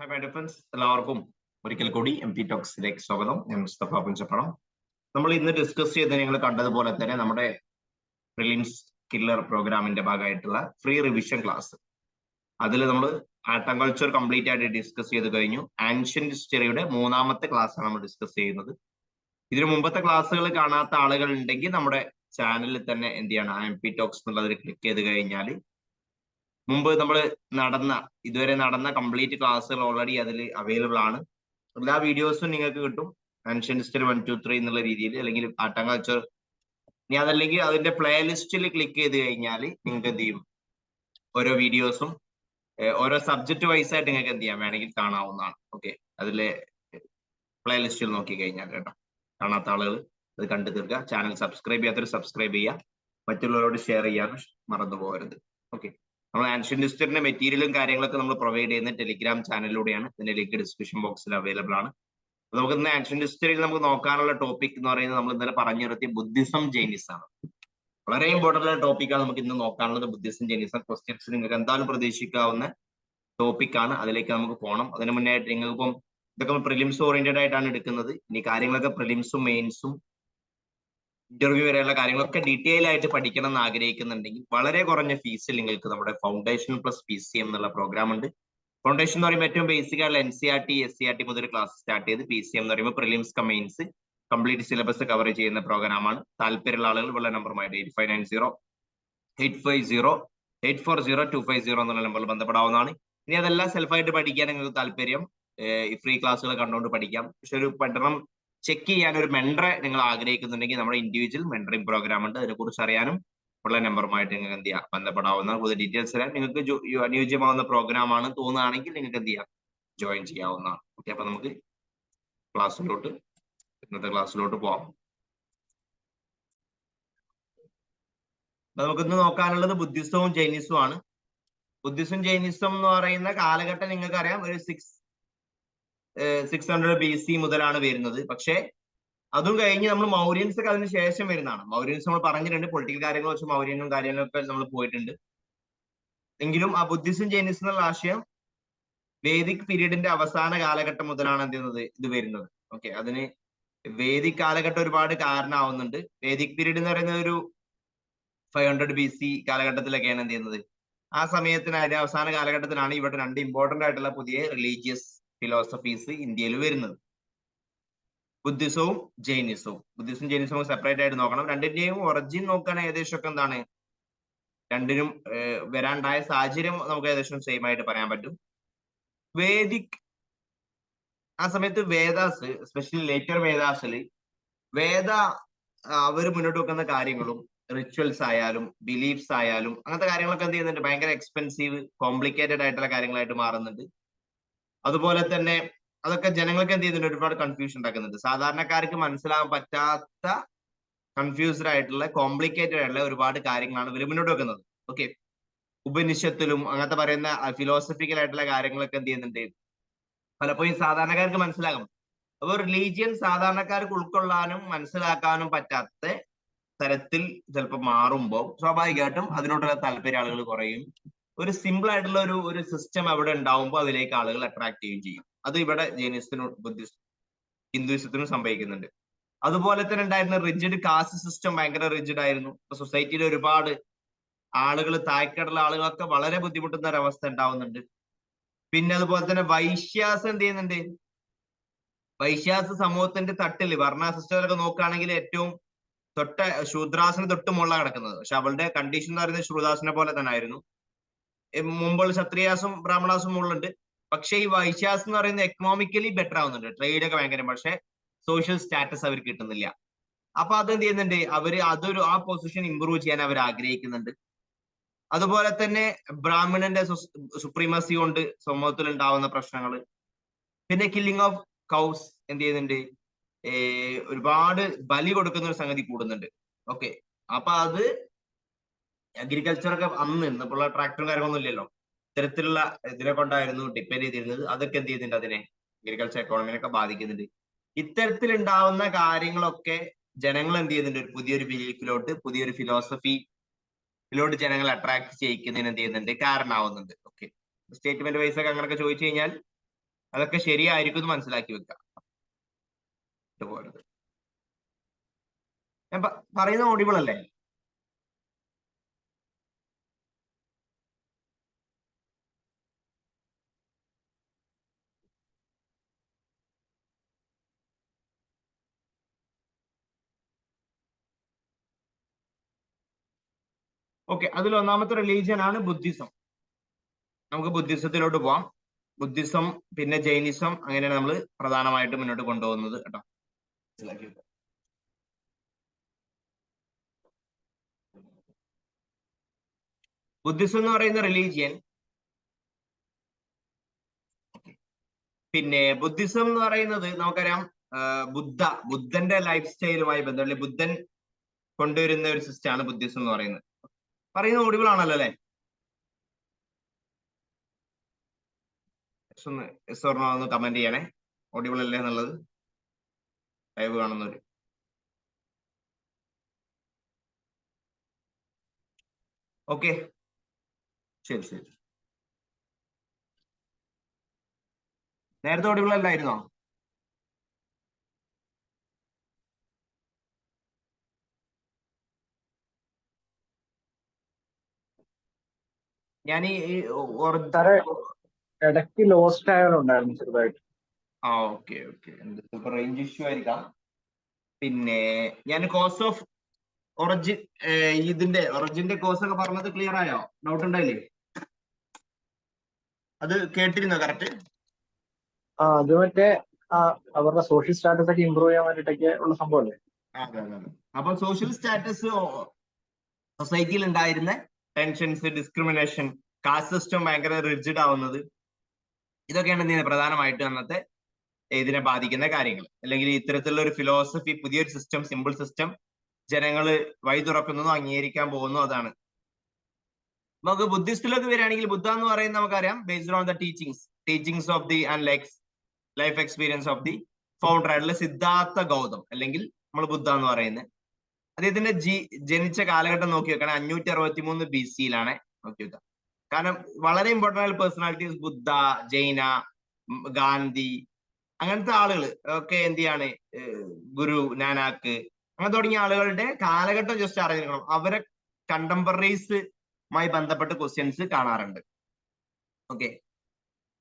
Hi my defence, എല്ലാവർക്കും ഒരിക്കൽ കൂടി MP ടോക്സിലേക്ക് സ്വാഗതം. ഞാൻ മുസ്തഫ പുഞ്ചപ്പണം. നമ്മൾ ഇന്ന് ഡിസ്കസ് ചെയ്ത് നിങ്ങൾ കണ്ടതുപോലെ തന്നെ നമ്മുടെ പ്രിലിംസ് കില്ലർ പ്രോഗ്രാമിന്റെ ഭാഗമായിട്ടുള്ള ഫ്രീ റിവിഷൻ ക്ലാസ്, അതിൽ നമ്മൾ ആർട്ട് ആൻഡ് കൾച്ചർ കംപ്ലീറ്റ് ആയിട്ട് ഡിസ്കസ് ചെയ്ത് കഴിഞ്ഞു. ആൻഷ്യന്റ് ഹിസ്റ്ററിയുടെ മൂന്നാമത്തെ ക്ലാസ് ആണ് നമ്മൾ ഡിസ്കസ് ചെയ്യുന്നത്. ഇതിനു മുമ്പത്തെ ക്ലാസ്സുകൾ കാണാത്ത ആളുകൾ ഉണ്ടെങ്കിൽ നമ്മുടെ ചാനലിൽ തന്നെ എന്ത് ചെയ്യണം, MP ടോക്സ് എന്നുള്ളതിൽ ക്ലിക്ക് ചെയ്ത് കഴിഞ്ഞാൽ മുമ്പ് നമ്മൾ ഇതുവരെ നടന്ന കംപ്ലീറ്റ് ക്ലാസ്സുകൾ ഓൾറെഡി അതിൽ അവൈലബിൾ ആണ്. എല്ലാ വീഡിയോസും നിങ്ങൾക്ക് കിട്ടും. ആൻഷ്യന്റ് ഹിസ്റ്ററി 1, 2, 3 എന്നുള്ള രീതിയിൽ, അല്ലെങ്കിൽ ആർട്ട് ആൻഡ് കൾച്ചർ. ഇനി അതല്ലെങ്കിൽ അതിന്റെ പ്ലേ ലിസ്റ്റിൽ ക്ലിക്ക് ചെയ്ത് കഴിഞ്ഞാൽ നിങ്ങൾക്ക് എന്ത് ചെയ്യും, ഓരോ വീഡിയോസും ഓരോ സബ്ജക്ട് വൈസ് ആയിട്ട് നിങ്ങൾക്ക് എന്ത് ചെയ്യാം, വേണമെങ്കിൽ കാണാവുന്നതാണ്. ഓക്കെ, അതിലെ പ്ലേ ലിസ്റ്റിൽ നോക്കി കഴിഞ്ഞാൽ കേട്ടോ. കാണാത്ത ആളുകൾ അത് കണ്ടു തീർക്കുക. ചാനൽ സബ്സ്ക്രൈബ് ചെയ്യാത്തവർ സബ്സ്ക്രൈബ് ചെയ്യുക, മറ്റുള്ളവരോട് ഷെയർ ചെയ്യാൻ മറന്നു പോകരുത്. ഓക്കെ, നമ്മൾ ആൻഷ്യന്റ് ഹിസ്റ്ററിന്റെ മെറ്റീരിയലും കാര്യങ്ങളൊക്കെ നമ്മൾ പ്രൊവൈഡ് ചെയ്യുന്ന ടെലിഗ്രാം ചാനലിലൂടെയാണ്. ഇതിന്റെ ലിങ്ക് ഡിസ്ക്രിപ്ഷൻ ബോക്സിൽ അവൈലബിൾ ആണ്. നമുക്ക് ഇന്ന് ആൻഷ്യന്റ് ഹിസ്റ്ററിയിൽ നമുക്ക് നോക്കാനുള്ള ടോപ്പിക് എന്ന് പറയുന്നത് നമ്മൾ ഇന്നലെ പറഞ്ഞു നിർത്തിയ ബുദ്ധിസം ജൈനിസം ആണ്. വളരെ ഇമ്പോർട്ടന്റ് ആയ ടോപ്പിക്കാണ് നമുക്ക് ഇന്ന് നോക്കാനുള്ളത്. ബുദ്ധിസം ജൈനിസം ക്വസ്റ്റ്യൻസ് നിങ്ങൾക്ക് എന്തായാലും പ്രതീക്ഷിക്കാവുന്ന ടോപ്പിക്കാണ്. അതിലേക്ക് നമുക്ക് പോകണം. അതിന് മുന്നായിട്ട് നിങ്ങൾക്കിപ്പം ഇതൊക്കെ പ്രിലിംസ് ഓറിയന്റഡ് ആയിട്ടാണ് എടുക്കുന്നത്. ഇനി കാര്യങ്ങളൊക്കെ പ്രിലിംസും മെയിൻസും ഇന്റർവ്യൂ വരെയുള്ള കാര്യങ്ങളൊക്കെ ഡീറ്റെയിൽ ആയിട്ട് പഠിക്കണം എന്ന് ആഗ്രഹിക്കുന്നുണ്ടെങ്കിൽ വളരെ കുറഞ്ഞ ഫീസിൽ നിങ്ങൾക്ക് നമ്മുടെ ഫൗണ്ടേഷൻ പ്ലസ് PCM എന്നുള്ള പ്രോഗ്രാം ഉണ്ട്. ഫൗണ്ടേഷൻ എന്ന് പറയുമ്പോൾ ഏറ്റവും ബേസിക് ആയിട്ടുള്ള NCERT SCERT മുതൽ ക്ലാസ് സ്റ്റാർട്ട് ചെയ്ത് PCM എന്ന് പറയുമ്പോൾ prelims mains complete syllabus cover ചെയ്യുന്ന പ്രോഗ്രാമാണ്. താല്പര്യമുള്ള ആളുകൾ വളരെ നമ്പറുമായിട്ട് 8590-850-840-250 എന്നുള്ള നമ്പറിൽ ബന്ധപ്പെടാവുന്നതാണ്. ഇനി അതെല്ലാം സെൽഫായിട്ട് പഠിക്കാൻ നിങ്ങൾക്ക് താല്പര്യം ഈ ഫ്രീ ക്ലാസ്സുകൾ കണ്ടുകൊണ്ട് പഠിക്കാം. പക്ഷെ ഒരു പഠനം ചെക്ക് ചെയ്യാൻ ഒരു മെൻഡറെ നിങ്ങൾ ആഗ്രഹിക്കുന്നുണ്ടെങ്കിൽ നമ്മുടെ ഇൻഡിവിജ്വൽ മെൻഡറിംഗ് പ്രോഗ്രാം ഉണ്ട്. അതിനെക്കുറിച്ച് അറിയാനും ഉള്ള നമ്പറുമായിട്ട് നിങ്ങൾക്ക് എന്ത് ചെയ്യാം, ബന്ധപ്പെടാവുന്ന കൂടുതൽ ഡീറ്റെയിൽസ് തരാൻ നിങ്ങൾക്ക് അനുയോജ്യമാവുന്ന പ്രോഗ്രാം ആണ് തോന്നുകയാണെങ്കിൽ നിങ്ങൾക്ക് എന്ത് ചെയ്യാം, ജോയിൻ ചെയ്യാവുന്നതാണ്. ഓക്കെ, അപ്പൊ നമുക്ക് ഇന്നത്തെ ക്ലാസ്സിലോട്ട് പോവാം. നമുക്കിന്ന് നോക്കാനുള്ളത് ബുദ്ധിസവും ജൈനിസവും ആണ്. ബുദ്ധിസം ജൈനിസം എന്ന് പറയുന്ന കാലഘട്ടം നിങ്ങൾക്ക് അറിയാം, ഒരു 600 BC മുതലാണ് വരുന്നത്. പക്ഷേ അതും കഴിഞ്ഞ് നമ്മൾ മൗര്യൻസ് ഒക്കെ അതിന് ശേഷം വരുന്നതാണ്. മൗര്യൻസ് നമ്മൾ പറഞ്ഞിട്ടുണ്ട്, പൊളിറ്റിക്കൽ കാര്യങ്ങൾ വെച്ച് മൗര്യനും കാര്യങ്ങളൊക്കെ നമ്മൾ പോയിട്ടുണ്ട്. എങ്കിലും ആ ബുദ്ധിസം ജൈനിസം എന്നുള്ള ആശയം വേദിക് പീരീഡിന്റെ അവസാന കാലഘട്ടം മുതലാണ് എന്ത് ചെയ്യുന്നത്, ഇത് വരുന്നത്. ഓക്കെ, അതിന് വേദിക് കാലഘട്ടം ഒരുപാട് കാരണമാവുന്നുണ്ട്. വേദിക് പീരീഡ് എന്ന് പറയുന്നത് ഒരു 500 BC കാലഘട്ടത്തിലൊക്കെയാണ് എന്ത് ചെയ്യുന്നത്. ആ സമയത്തിന് അതിന്റെ അവസാന കാലഘട്ടത്തിലാണ് ഇവിടെ രണ്ട് ഇമ്പോർട്ടന്റ് ആയിട്ടുള്ള പുതിയ റിലീജിയസ് ഫിലോസഫീസ് ഇന്ത്യയിൽ വരുന്നത്, ബുദ്ധിസവും ജൈനിസവും. ബുദ്ധിസം ജൈനിസവും സെപ്പറേറ്റ് ആയിട്ട് നോക്കണം. രണ്ടിന്റെയും ഒറിജിൻ നോക്കുകയാണെങ്കിൽ ഏകദേശം ഒക്കെ എന്താണ്, രണ്ടിനും വരാണ്ടായ സാഹചര്യം നമുക്ക് ഏകദേശം സെയിം ആയിട്ട് പറയാൻ പറ്റും. വേദിക് ആ സമയത്ത് വേദാസ്, എസ്പെഷ്യലി ലേറ്റർ വേദാസിൽ അവർ മുന്നോട്ട് വെക്കുന്ന കാര്യങ്ങളും റിച്വൽസ് ആയാലും ബിലീഫ്സ് ആയാലും അങ്ങനത്തെ കാര്യങ്ങളൊക്കെ എന്ത് ചെയ്യുന്നുണ്ട്, ഭയങ്കര എക്സ്പെൻസീവ് കോംപ്ലിക്കേറ്റഡ് ആയിട്ടുള്ള കാര്യങ്ങളായിട്ട് മാറുന്നുണ്ട്. അതുപോലെ തന്നെ അതൊക്കെ ജനങ്ങൾക്ക് എന്ത് ചെയ്യുന്നുണ്ട്, ഒരുപാട് കൺഫ്യൂഷൻ ഉണ്ടാക്കുന്നുണ്ട്. സാധാരണക്കാർക്ക് മനസ്സിലാകാൻ പറ്റാത്ത കൺഫ്യൂസ്ഡ് ആയിട്ടുള്ള കോംപ്ലിക്കേറ്റഡ് ആയിട്ടുള്ള ഒരുപാട് കാര്യങ്ങളാണ് ഇവർ മുന്നോട്ട് വെക്കുന്നത്. ഓക്കെ, ഉപനിഷത്തിലും അങ്ങനത്തെ പറയുന്ന ഫിലോസഫിക്കൽ ആയിട്ടുള്ള കാര്യങ്ങളൊക്കെ എന്ത് ചെയ്യുന്നുണ്ട്, പലപ്പോഴും സാധാരണക്കാർക്ക് മനസ്സിലാകും. അപ്പോൾ റിലീജിയൻ സാധാരണക്കാർക്ക് ഉൾക്കൊള്ളാനും മനസ്സിലാക്കാനും പറ്റാത്ത തരത്തിൽ ചിലപ്പോൾ മാറുമ്പോൾ സ്വാഭാവികമായിട്ടും അതിനോടുള്ള താല്പര്യ ആളുകൾ കുറയും. ഒരു സിമ്പിൾ ആയിട്ടുള്ള ഒരു സിസ്റ്റം അവിടെ ഉണ്ടാവുമ്പോൾ അതിലേക്ക് ആളുകൾ അട്രാക്ട് ചെയ്യുകയും ചെയ്യും. അത് ഇവിടെ ജൈനിസത്തിനും ഹിന്ദുയിസത്തിനും സംഭവിക്കുന്നുണ്ട്. അതുപോലെ തന്നെ ഉണ്ടായിരുന്ന റിജിഡ് കാസ്റ്റ് സിസ്റ്റം ഭയങ്കര റിജിഡ് ആയിരുന്നു. സൊസൈറ്റിയിൽ ഒരുപാട് ആളുകൾ, താഴെക്കിടയുള്ള ആളുകളൊക്കെ വളരെ ബുദ്ധിമുട്ടുന്ന ഒരവസ്ഥ ഉണ്ടാവുന്നുണ്ട്. പിന്നെ അതുപോലെ തന്നെ വൈശ്യാസ് എന്ത് ചെയ്യുന്നുണ്ട്, വൈശ്യാസ് സമൂഹത്തിന്റെ തട്ടിൽ വർണ്ണ സിസ്റ്റമൊക്കെ നോക്കുകയാണെങ്കിൽ ഏറ്റവും ശൂദ്രാസിന് തൊട്ട് മുകളിലാണ് കിടക്കുന്നത്. പക്ഷെ അവളുടെ കണ്ടീഷൻ എന്ന് പറയുന്നത് ശൂദ്രാസിനെ പോലെ തന്നെ ആയിരുന്നു. മുമ്പുള്ള ക്ഷത്രിയാസും ബ്രാഹ്മണാസും മുകളിലുണ്ട്. പക്ഷെ ഈ വൈശ്യാസ് എന്ന് പറയുന്നത് എക്കണോമിക്കലി ബെറ്റർ ആവുന്നുണ്ട്, ട്രേഡ് ഒക്കെ ഭയങ്കര, പക്ഷെ സോഷ്യൽ സ്റ്റാറ്റസ് അവർക്ക് കിട്ടുന്നില്ല. അപ്പൊ അതെന്ത് ചെയ്യുന്നുണ്ട്, ആ പൊസിഷൻ ഇമ്പ്രൂവ് ചെയ്യാൻ അവർ ആഗ്രഹിക്കുന്നുണ്ട്. അതുപോലെ തന്നെ ബ്രാഹ്മണന്റെ സുപ്രീമസി കൊണ്ട് സമൂഹത്തിൽ ഉണ്ടാവുന്ന പ്രശ്നങ്ങൾ, പിന്നെ കില്ലിംഗ് ഓഫ് കൗസ് എന്ത് ചെയ്യുന്നുണ്ട്, ഒരുപാട് ബലി കൊടുക്കുന്ന ഒരു സംഗതി കൂടുന്നുണ്ട്. ഓക്കെ, അപ്പൊ അത് അഗ്രികൾച്ചറൊക്കെ അന്ന് ഇന്നിപ്പോൾ ട്രാക്ടറും കാര്യങ്ങളൊന്നും ഇല്ലല്ലോ, ഇത്തരത്തിലുള്ള ഇതിനെ കൊണ്ടായിരുന്നു ഡിപ്പെൻഡ് ചെയ്തിരുന്നത്. അതൊക്കെ എന്ത് ചെയ്യുന്നുണ്ട്, അതിനെ അഗ്രികൾച്ചർ എക്കോണമിനൊക്കെ ബാധിക്കുന്നുണ്ട്. ഇത്തരത്തിലുണ്ടാവുന്ന കാര്യങ്ങളൊക്കെ ജനങ്ങൾ എന്ത് ചെയ്യുന്നുണ്ട്, ഒരു പുതിയൊരു ബിലീഫിലോട്ട്, പുതിയൊരു ഫിലോസഫിയിലോട്ട് ജനങ്ങളെ അട്രാക്ട് ചെയ്യിക്കുന്നതിന് എന്ത് ചെയ്യുന്നുണ്ട്, കാരണമാവുന്നുണ്ട്. ഓക്കെ, സ്റ്റേറ്റ്മെന്റ് വൈസ് ഒക്കെ അങ്ങനെയൊക്കെ ചോദിച്ചു കഴിഞ്ഞാൽ അതൊക്കെ ശരിയായിരിക്കും എന്ന് മനസ്സിലാക്കി വെക്കുക. ഇതുപോലെ ഞാൻ പറയുന്ന ഓഡിബിൾ അല്ലേ? ഓക്കെ, അതിൽ ഒന്നാമത്തെ റിലീജിയൻ ആണ് ബുദ്ധിസം. നമുക്ക് ബുദ്ധിസത്തിലോട്ട് പോവാം. ബുദ്ധിസം പിന്നെ ജൈനിസം, അങ്ങനെയാണ് നമ്മൾ പ്രധാനമായിട്ട് മുന്നോട്ട് കൊണ്ടുപോകുന്നത് കേട്ടോ. ബുദ്ധിസം എന്ന് പറയുന്ന റിലീജിയൻ, പിന്നെ ബുദ്ധിസം എന്ന് പറയുന്നത് നമുക്കറിയാം ബുദ്ധന്റെ ലൈഫ് സ്റ്റൈലുമായി ബന്ധമുള്ള ബുദ്ധൻ കൊണ്ടുവരുന്ന ഒരു സിസ്റ്റം ആണ് ബുദ്ധിസം എന്ന് പറയുന്നത്. പറയുന്ന ഓഡിബിൾ ആണല്ലോ അല്ലെ? ഒന്ന് കമന്റ് ചെയ്യണേ, ഓഡിബിൾ അല്ലേ എന്നുള്ളത് ലൈവ് കാണുന്നവര്. ഓക്കെ, ശരി ശരി. നേരത്തെ ഓഡിബിൾ അല്ലായിരുന്നോ? ഞാൻ ഈ ഇടയ്ക്ക് ലോസ്റ്റ് ആയതുണ്ടായിരുന്നു ചെറുതായിട്ട്. ഓക്കെ ഓക്കെ, റേഞ്ച് ഇഷ്യൂ ആയിരിക്കാം. പിന്നെ ഞാൻ കോസ് ഓഫ് ഒറിജിൻ, ഇതിന്റെ ഒറിജിന്റെ കോസ് ഒക്കെ പറഞ്ഞത് ക്ലിയർ ആയോ? ഡൗട്ട് ഉണ്ടായില്ലേ? അത് കേട്ടിരുന്നോ കറക്റ്റ്? അത് മറ്റേ അവരുടെ സോഷ്യൽ സ്റ്റാറ്റസ് ഒക്കെ ഇമ്പ്രൂവ് ചെയ്യാൻ വേണ്ടിട്ടൊക്കെ ഉള്ള സംഭവമല്ലേ? അതെ അതെ അതെ. അപ്പൊ സോഷ്യൽ സ്റ്റാറ്റസ്, സൊസൈറ്റിയിൽ ഉണ്ടായിരുന്ന ടെൻഷൻസ്, ഡിസ്ക്രിമിനേഷൻ, കാസ്റ്റ് സിസ്റ്റം ഭയങ്കര റിജിഡ് ആവുന്നത്, ഇതൊക്കെയാണ് എന്ത് ചെയ്യുന്നത് പ്രധാനമായിട്ട് അന്നത്തെ ഇതിനെ ബാധിക്കുന്ന കാര്യങ്ങൾ. അല്ലെങ്കിൽ ഇത്തരത്തിലുള്ള ഒരു ഫിലോസഫി, പുതിയൊരു സിസ്റ്റം, സിമ്പിൾ സിസ്റ്റം ജനങ്ങൾ വഴി തുറക്കുന്നതും അംഗീകരിക്കാൻ പോകുന്നു. അതാണ് നമുക്ക് ബുദ്ധിസ്റ്റിലേക്ക് വരികയാണെങ്കിൽ, ബുദ്ധ എന്ന് പറയുന്നത് നമുക്കറിയാം based on the teachings of the and life experience of the founder ആയിട്ടുള്ള സിദ്ധാർത്ഥ ഗൗതം, അല്ലെങ്കിൽ നമ്മൾ ബുദ്ധ എന്ന് പറയുന്നത്. അദ്ദേഹത്തിന്റെ ജനിച്ച കാലഘട്ടം നോക്കി വെക്കണം, 563 BC-യിലാണ് നോക്കി വെക്കുക. കാരണം വളരെ ഇമ്പോർട്ടന്റ് ആയ പേഴ്സണാലിറ്റീസ് ബുദ്ധ, ജൈന, ഗാന്ധി, അങ്ങനത്തെ ആളുകൾ ഒക്കെ എന്ത് ചെയ്യാണ്, ഗുരു നാനാക്ക്, അങ്ങനെ തുടങ്ങിയ ആളുകളുടെ കാലഘട്ടം ജസ്റ്റ് അറിഞ്ഞിരിക്കണം. അവരെ കണ്ടംപററീസുമായി ബന്ധപ്പെട്ട് ക്വസ്റ്റ്യൻസ് കാണാറുണ്ട്. ഓക്കെ,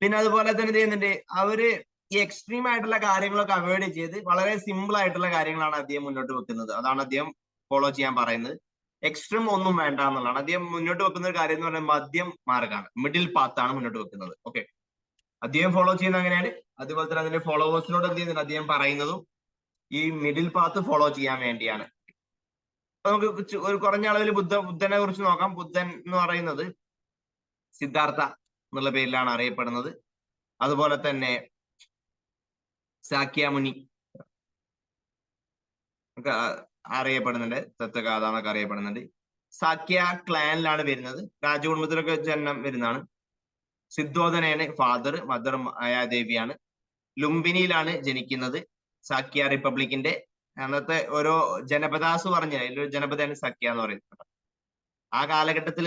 പിന്നെ അതുപോലെ തന്നെ എന്ത് ചെയ്യുന്നുണ്ട്, അവര് ഈ എക്സ്ട്രീം ആയിട്ടുള്ള കാര്യങ്ങളൊക്കെ അവോയ്ഡ് ചെയ്ത് വളരെ സിമ്പിൾ ആയിട്ടുള്ള കാര്യങ്ങളാണ് അദ്ദേഹം മുന്നോട്ട് വെക്കുന്നത്. അതാണ് അദ്ദേഹം ഫോളോ ചെയ്യാൻ പറയുന്നത്. എക്സ്ട്രീം ഒന്നും വേണ്ട എന്നുള്ളതാണ് അദ്ദേഹം മുന്നോട്ട് വെക്കുന്ന ഒരു കാര്യം എന്ന് പറയുന്നത്. മധ്യം മാർഗമാണ്, മിഡിൽ പാത്താണ് മുന്നോട്ട് വെക്കുന്നത്. ഓക്കെ, അദ്ദേഹം ഫോളോ ചെയ്യുന്നത് അങ്ങനെയാണ്. അതുപോലെ തന്നെ അതിന്റെ ഫോളോവേഴ്സിനോട് എന്ത് ചെയ്യുന്നുണ്ട്, അദ്ദേഹം പറയുന്നതും ഈ മിഡിൽ പാത്ത് ഫോളോ ചെയ്യാൻ വേണ്ടിയാണ്. അപ്പൊ നമുക്ക് ഒരു കുറഞ്ഞ അളവിൽ ബുദ്ധനെ കുറിച്ച് നോക്കാം. ബുദ്ധൻ എന്ന് പറയുന്നത് സിദ്ധാർത്ഥ എന്നുള്ള പേരിലാണ് അറിയപ്പെടുന്നത്. അതുപോലെ തന്നെ സാക്യമുനി ഒക്കെ അറിയപ്പെടുന്നുണ്ട്, തത്വഗാഥ എന്നൊക്കെ അറിയപ്പെടുന്നുണ്ട്. സാക്യ ക്ലാനിലാണ് വരുന്നത്, രാജകുടുംബത്തിലൊക്കെ ജന്മം വരുന്നതാണ്. സിദ്ധോധനയാണ് ഫാദർ, മദർ മായാദേവിയാണ്. ലുംബിനിയിലാണ് ജനിക്കുന്നത്. സാക്യ റിപ്പബ്ലിക്കിന്റെ അന്നത്തെ ഓരോ ജനപദാസ് പറഞ്ഞ അതിലൊരു ജനപദയാണ് സഖ്യ എന്ന് പറയുന്നത്. ആ കാലഘട്ടത്തിൽ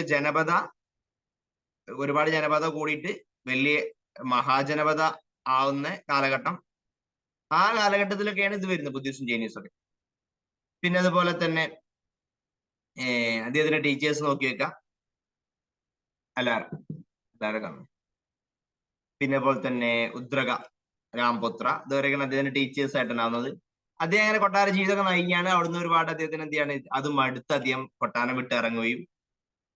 ഒരുപാട് ജനപദ കൂടിയിട്ട് വലിയ മഹാജനപദ ആവുന്ന കാലഘട്ടം. ആ കാലഘട്ടത്തിലൊക്കെയാണ് ഇത് വരുന്നത്, ബുദ്ധിസം ജൈനിസം ഒക്കെ. പിന്നെ അതുപോലെ തന്നെ അദ്ദേഹത്തിന്റെ ടീച്ചേഴ്സ് നോക്കി വെക്കാം, എല്ലാവരും. പിന്നെ പോലെ തന്നെ ഉദ്രക, രാംപുത്ര, ഇതുവരെയൊക്കെയാണ് അദ്ദേഹത്തിന്റെ ടീച്ചേഴ്സ് ആയിട്ടുണ്ടാവുന്നത്. അദ്ദേഹം അങ്ങനെ കൊട്ടാര ജീവിതമൊക്കെ നയിക്കുകയാണ്. അവിടുന്ന് ഒരുപാട് അദ്ദേഹത്തിന് എന്ത് ചെയ്യാണ്, അതും അടുത്ത് അദ്ദേഹം കൊട്ടാരം വിട്ട് ഇറങ്ങുകയും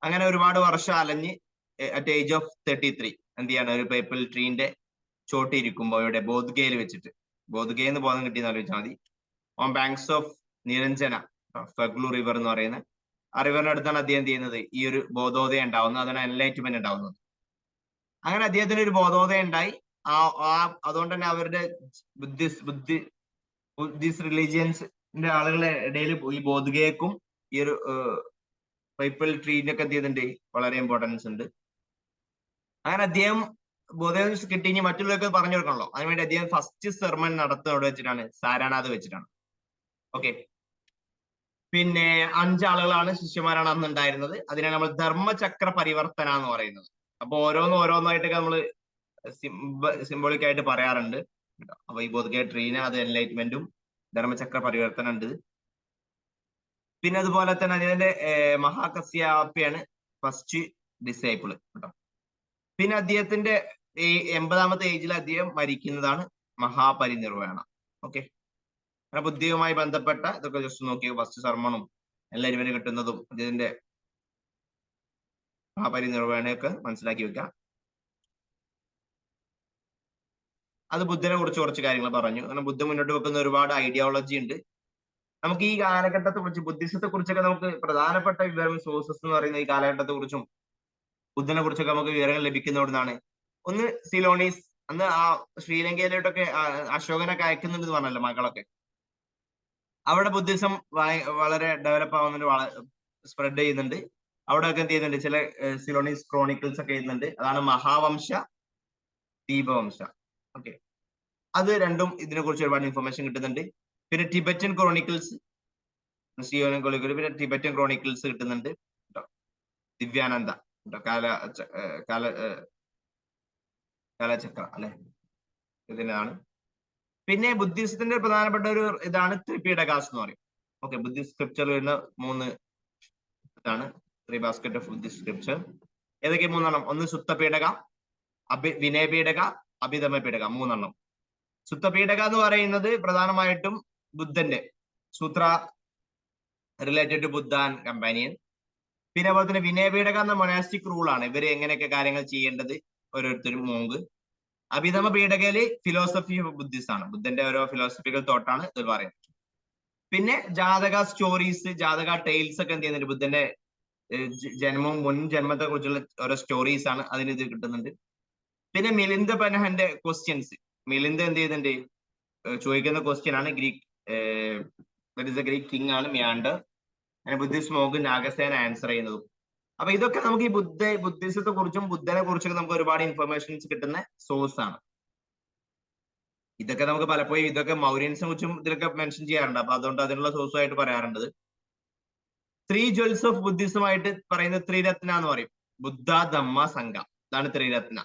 അങ്ങനെ ഒരുപാട് വർഷം അലഞ്ഞ് അറ്റ് ഏജ് ഓഫ് 33 എന്ത് ചെയ്യാണ്, ഒരു പേപ്പിൾ ട്രീന്റെ ചോട്ടിരിക്കുമ്പോൾ ഇവിടെ ബോധ്ഗയയിൽ വെച്ചിട്ട്, ബോധ്ഗയ എന്ന് ബോധം കിട്ടിയെന്ന് ആലോചിച്ചാൽ മതി, ഓൺ ബാങ്ക്സ് ഓഫ് നിരഞ്ജന ഫഗ്ലു റിവർ എന്ന് പറയുന്ന ആ റിവറിന്റെ അടുത്താണ് അദ്ദേഹം ചെയ്യുന്നത് ഈ ഒരു ബോധോദയം ഉണ്ടാവുന്നത്. അതാണ് എൻലൈറ്റ്മെന്റ് ഉണ്ടാവുന്നത്. അങ്ങനെ അദ്ദേഹത്തിന് ഒരു ബോധോദയം ഉണ്ടായി. അതുകൊണ്ട് തന്നെ അവരുടെ ബുദ്ധിസ്റ്റ് റിലീജിയൻസിന്റെ ആളുകളുടെ ഇടയിൽ ഈ ബോധഗയക്കും ഈ ഒരു പൈപ്പിൾ ട്രീനൊക്കെ എന്ത് ചെയ്യുന്നുണ്ട്, വളരെ ഇമ്പോർട്ടൻസ് ഉണ്ട്. അങ്ങനെ അദ്ദേഹം ബോധോദയം കിട്ടി ഇനി മറ്റുള്ളവർക്ക് പറഞ്ഞു കൊടുക്കണല്ലോ, അതിനുവേണ്ടി അദ്ദേഹം ഫസ്റ്റ് സെർമൺ നടത്തുന്നത് എവിടെ വെച്ചിട്ടാണ്, സാരാനാഥ് വെച്ചിട്ടാണ്. ഓക്കെ, പിന്നെ 5 ആളുകളാണ് ശിഷ്യന്മാരാണ് അന്ന് ഉണ്ടായിരുന്നത്. അതിനാണ് നമ്മൾ ധർമ്മചക്ര പരിവർത്തന എന്ന് പറയുന്നത്. അപ്പൊ ഓരോന്നായിട്ടൊക്കെ നമ്മൾ സിംബോളിക് ആയിട്ട് പറയാറുണ്ട്. അപ്പൊ ഈ ബോധഗയ ട്രീന് അത് എൻലൈറ്റ്മെന്റും ധർമ്മചക്ര പരിവർത്തനം ഉണ്ട്. പിന്നെ അതുപോലെ തന്നെ അതിന്റെ മഹാകസ്യാപ്യാണ് ഫസ്റ്റ് ഡിസൈപ്പിള് കേട്ടോ. പിന്നെ അദ്ദേഹത്തിന്റെ ഈ 80-ാമത്തെ ഏജിൽ അദ്ദേഹം മരിക്കുന്നതാണ് മഹാപരിനിർവാണം. ഓക്കെ, അങ്ങനെ ബുദ്ധിയുമായി ബന്ധപ്പെട്ട ഇതൊക്കെ ജസ്റ്റ് നോക്കി ഫസ്റ്റ് സർമണും എല്ലാവരും ഇവന് കിട്ടുന്നതും ഇതിന്റെ മഹാപരിനിർവാണയൊക്കെ മനസ്സിലാക്കി വെക്കാം. അത് ബുദ്ധനെ കുറിച്ച് കുറച്ച് കാര്യങ്ങൾ പറഞ്ഞു. അങ്ങനെ ബുദ്ധൻ മുന്നോട്ട് വെക്കുന്ന ഒരുപാട് ഐഡിയോളജി ഉണ്ട്. നമുക്ക് ഈ കാലഘട്ടത്തെ കുറിച്ച് ബുദ്ധിസത്തെ കുറിച്ചൊക്കെ നമുക്ക് പ്രധാനപ്പെട്ട വിവരം സോഴ്സസ് എന്ന് പറയുന്ന ഈ കാലഘട്ടത്തെ കുറിച്ചും ബുദ്ധനെ കുറിച്ചൊക്കെ നമുക്ക് വിവരങ്ങൾ ലഭിക്കുന്നവിടുന്നാണ്. ഒന്ന് സിലോണീസ്, അന്ന് ആ ശ്രീലങ്കയിലോട്ടൊക്കെ അശോകനൊക്കെ അയക്കുന്നുണ്ടെന്ന് പറഞ്ഞല്ലോ മകളൊക്കെ. അവിടെ ബുദ്ധിസം വളരെ ഡെവലപ്പ് ആവുന്നുണ്ട്, സ്പ്രെഡ് ചെയ്യുന്നുണ്ട്. അവിടെയൊക്കെ എന്ത് ചെയ്യുന്നുണ്ട്, ചില സിലോണീസ് ക്രോണിക്കിൾസ് ഒക്കെ എഴുതുന്നുണ്ട്. അതാണ് മഹാവംശ, ദീപവംശ. ഓക്കെ, അത് രണ്ടും ഇതിനെ കുറിച്ച് ഒരുപാട് ഇൻഫർമേഷൻ കിട്ടുന്നുണ്ട്. പിന്നെ ടിബറ്റൻ ക്രോണിക്കിൾസ്, പിന്നെ ടിബറ്റൻ ക്രോണിക്കിൾസ് കിട്ടുന്നുണ്ട് കേട്ടോ. ദിവ്യാനന്ദ കേട്ടോ, കാലചക്ര അല്ലെ, ഇതിനാണ്. പിന്നെ ബുദ്ധിസത്തിന്റെ പ്രധാനപ്പെട്ട ഒരു ഇതാണ് ത്രിപീഡകാസ് എന്ന് പറയും. ഓക്കെ, ബുദ്ധിസ്റ്റ് സ്ക്രിപ്ചർ വരുന്ന 3 ഇതാണ് 3 ബാസ്കറ്റ് ഓഫ് ബുദ്ധിസ്റ്റ് സ്ക്രിപ്ചർ. ഏതൊക്കെ 3 ഒന്ന് സുത്തപീഡക, വിനയപീഡക, അഭിധമ പീഡക, 3. സുത്തപീഡക എന്ന് പറയുന്നത് പ്രധാനമായിട്ടും ബുദ്ധന്റെ sutra related to Buddha and companion. പിന്നെ അതുപോലെ തന്നെ വിനയപീഡക എന്ന മൊനാസ്റ്റിക് റൂളാണ്, ഇവര് എങ്ങനെയൊക്കെ കാര്യങ്ങൾ ചെയ്യേണ്ടത് ഓരോരുത്തരും മോങ്ക്. അഭിധമ പീഡകയില് ഫിലോസഫി ഓഫ് ബുദ്ധിസ്റ്റ് ആണ്, ബുദ്ധന്റെ ഓരോ ഫിലോസഫിക്കൽ തോട്ടാണ് ഇത് പറയുന്നത്. പിന്നെ ജാതക സ്റ്റോറീസ്, ജാതക ടെയിൽസ് ഒക്കെ എന്ത് ചെയ്യുന്നുണ്ട്, ബുദ്ധന്റെ ജന്മവും മുൻ ജന്മത്തെ കുറിച്ചുള്ള ഓരോ സ്റ്റോറീസ് ആണ്, അതിന് ഇത് കിട്ടുന്നുണ്ട്. പിന്നെ മിലിന്ദ പനഹന്റെ ക്വസ്റ്റ്യൻസ്, മിലിന്ദ എന്ത് ചെയ്യുന്നുണ്ട്, ചോദിക്കുന്ന ക്വസ്റ്റ്യൻ ആണ് ഗ്രീക്ക് കിങ് ആണ് മിയാൻഡർ. അങ്ങനെ ബുദ്ധിസ്റ്റ് മോങ്ക് നാഗസേന ആൻസർ ചെയ്യുന്നതും. അപ്പൊ ഇതൊക്കെ നമുക്ക് ഈ ബുദ്ധിസത്തെ കുറിച്ചും ബുദ്ധനെ കുറിച്ചൊക്കെ നമുക്ക് ഒരുപാട് ഇൻഫർമേഷൻസ് കിട്ടുന്ന സോഴ്സ് ആണ്. ഇതൊക്കെ നമുക്ക് പലപ്പോഴും ഇതൊക്കെ മൗര്യൻസിനെ കുറിച്ചും ഇതിലൊക്കെ മെൻഷൻ ചെയ്യാറുണ്ട്. അപ്പൊ അതുകൊണ്ട് അതിനുള്ള സോഴ്സ് ആയിട്ട് പറയാറുണ്ട്. 3 ജ്വൽസ് ഓഫ് ബുദ്ധിസം ആയിട്ട് പറയുന്നത് ത്രിരത്ന എന്ന് പറയും. ബുദ്ധ, ധമ്മ, സംഘ, ഇതാണ് ത്രിരത്ന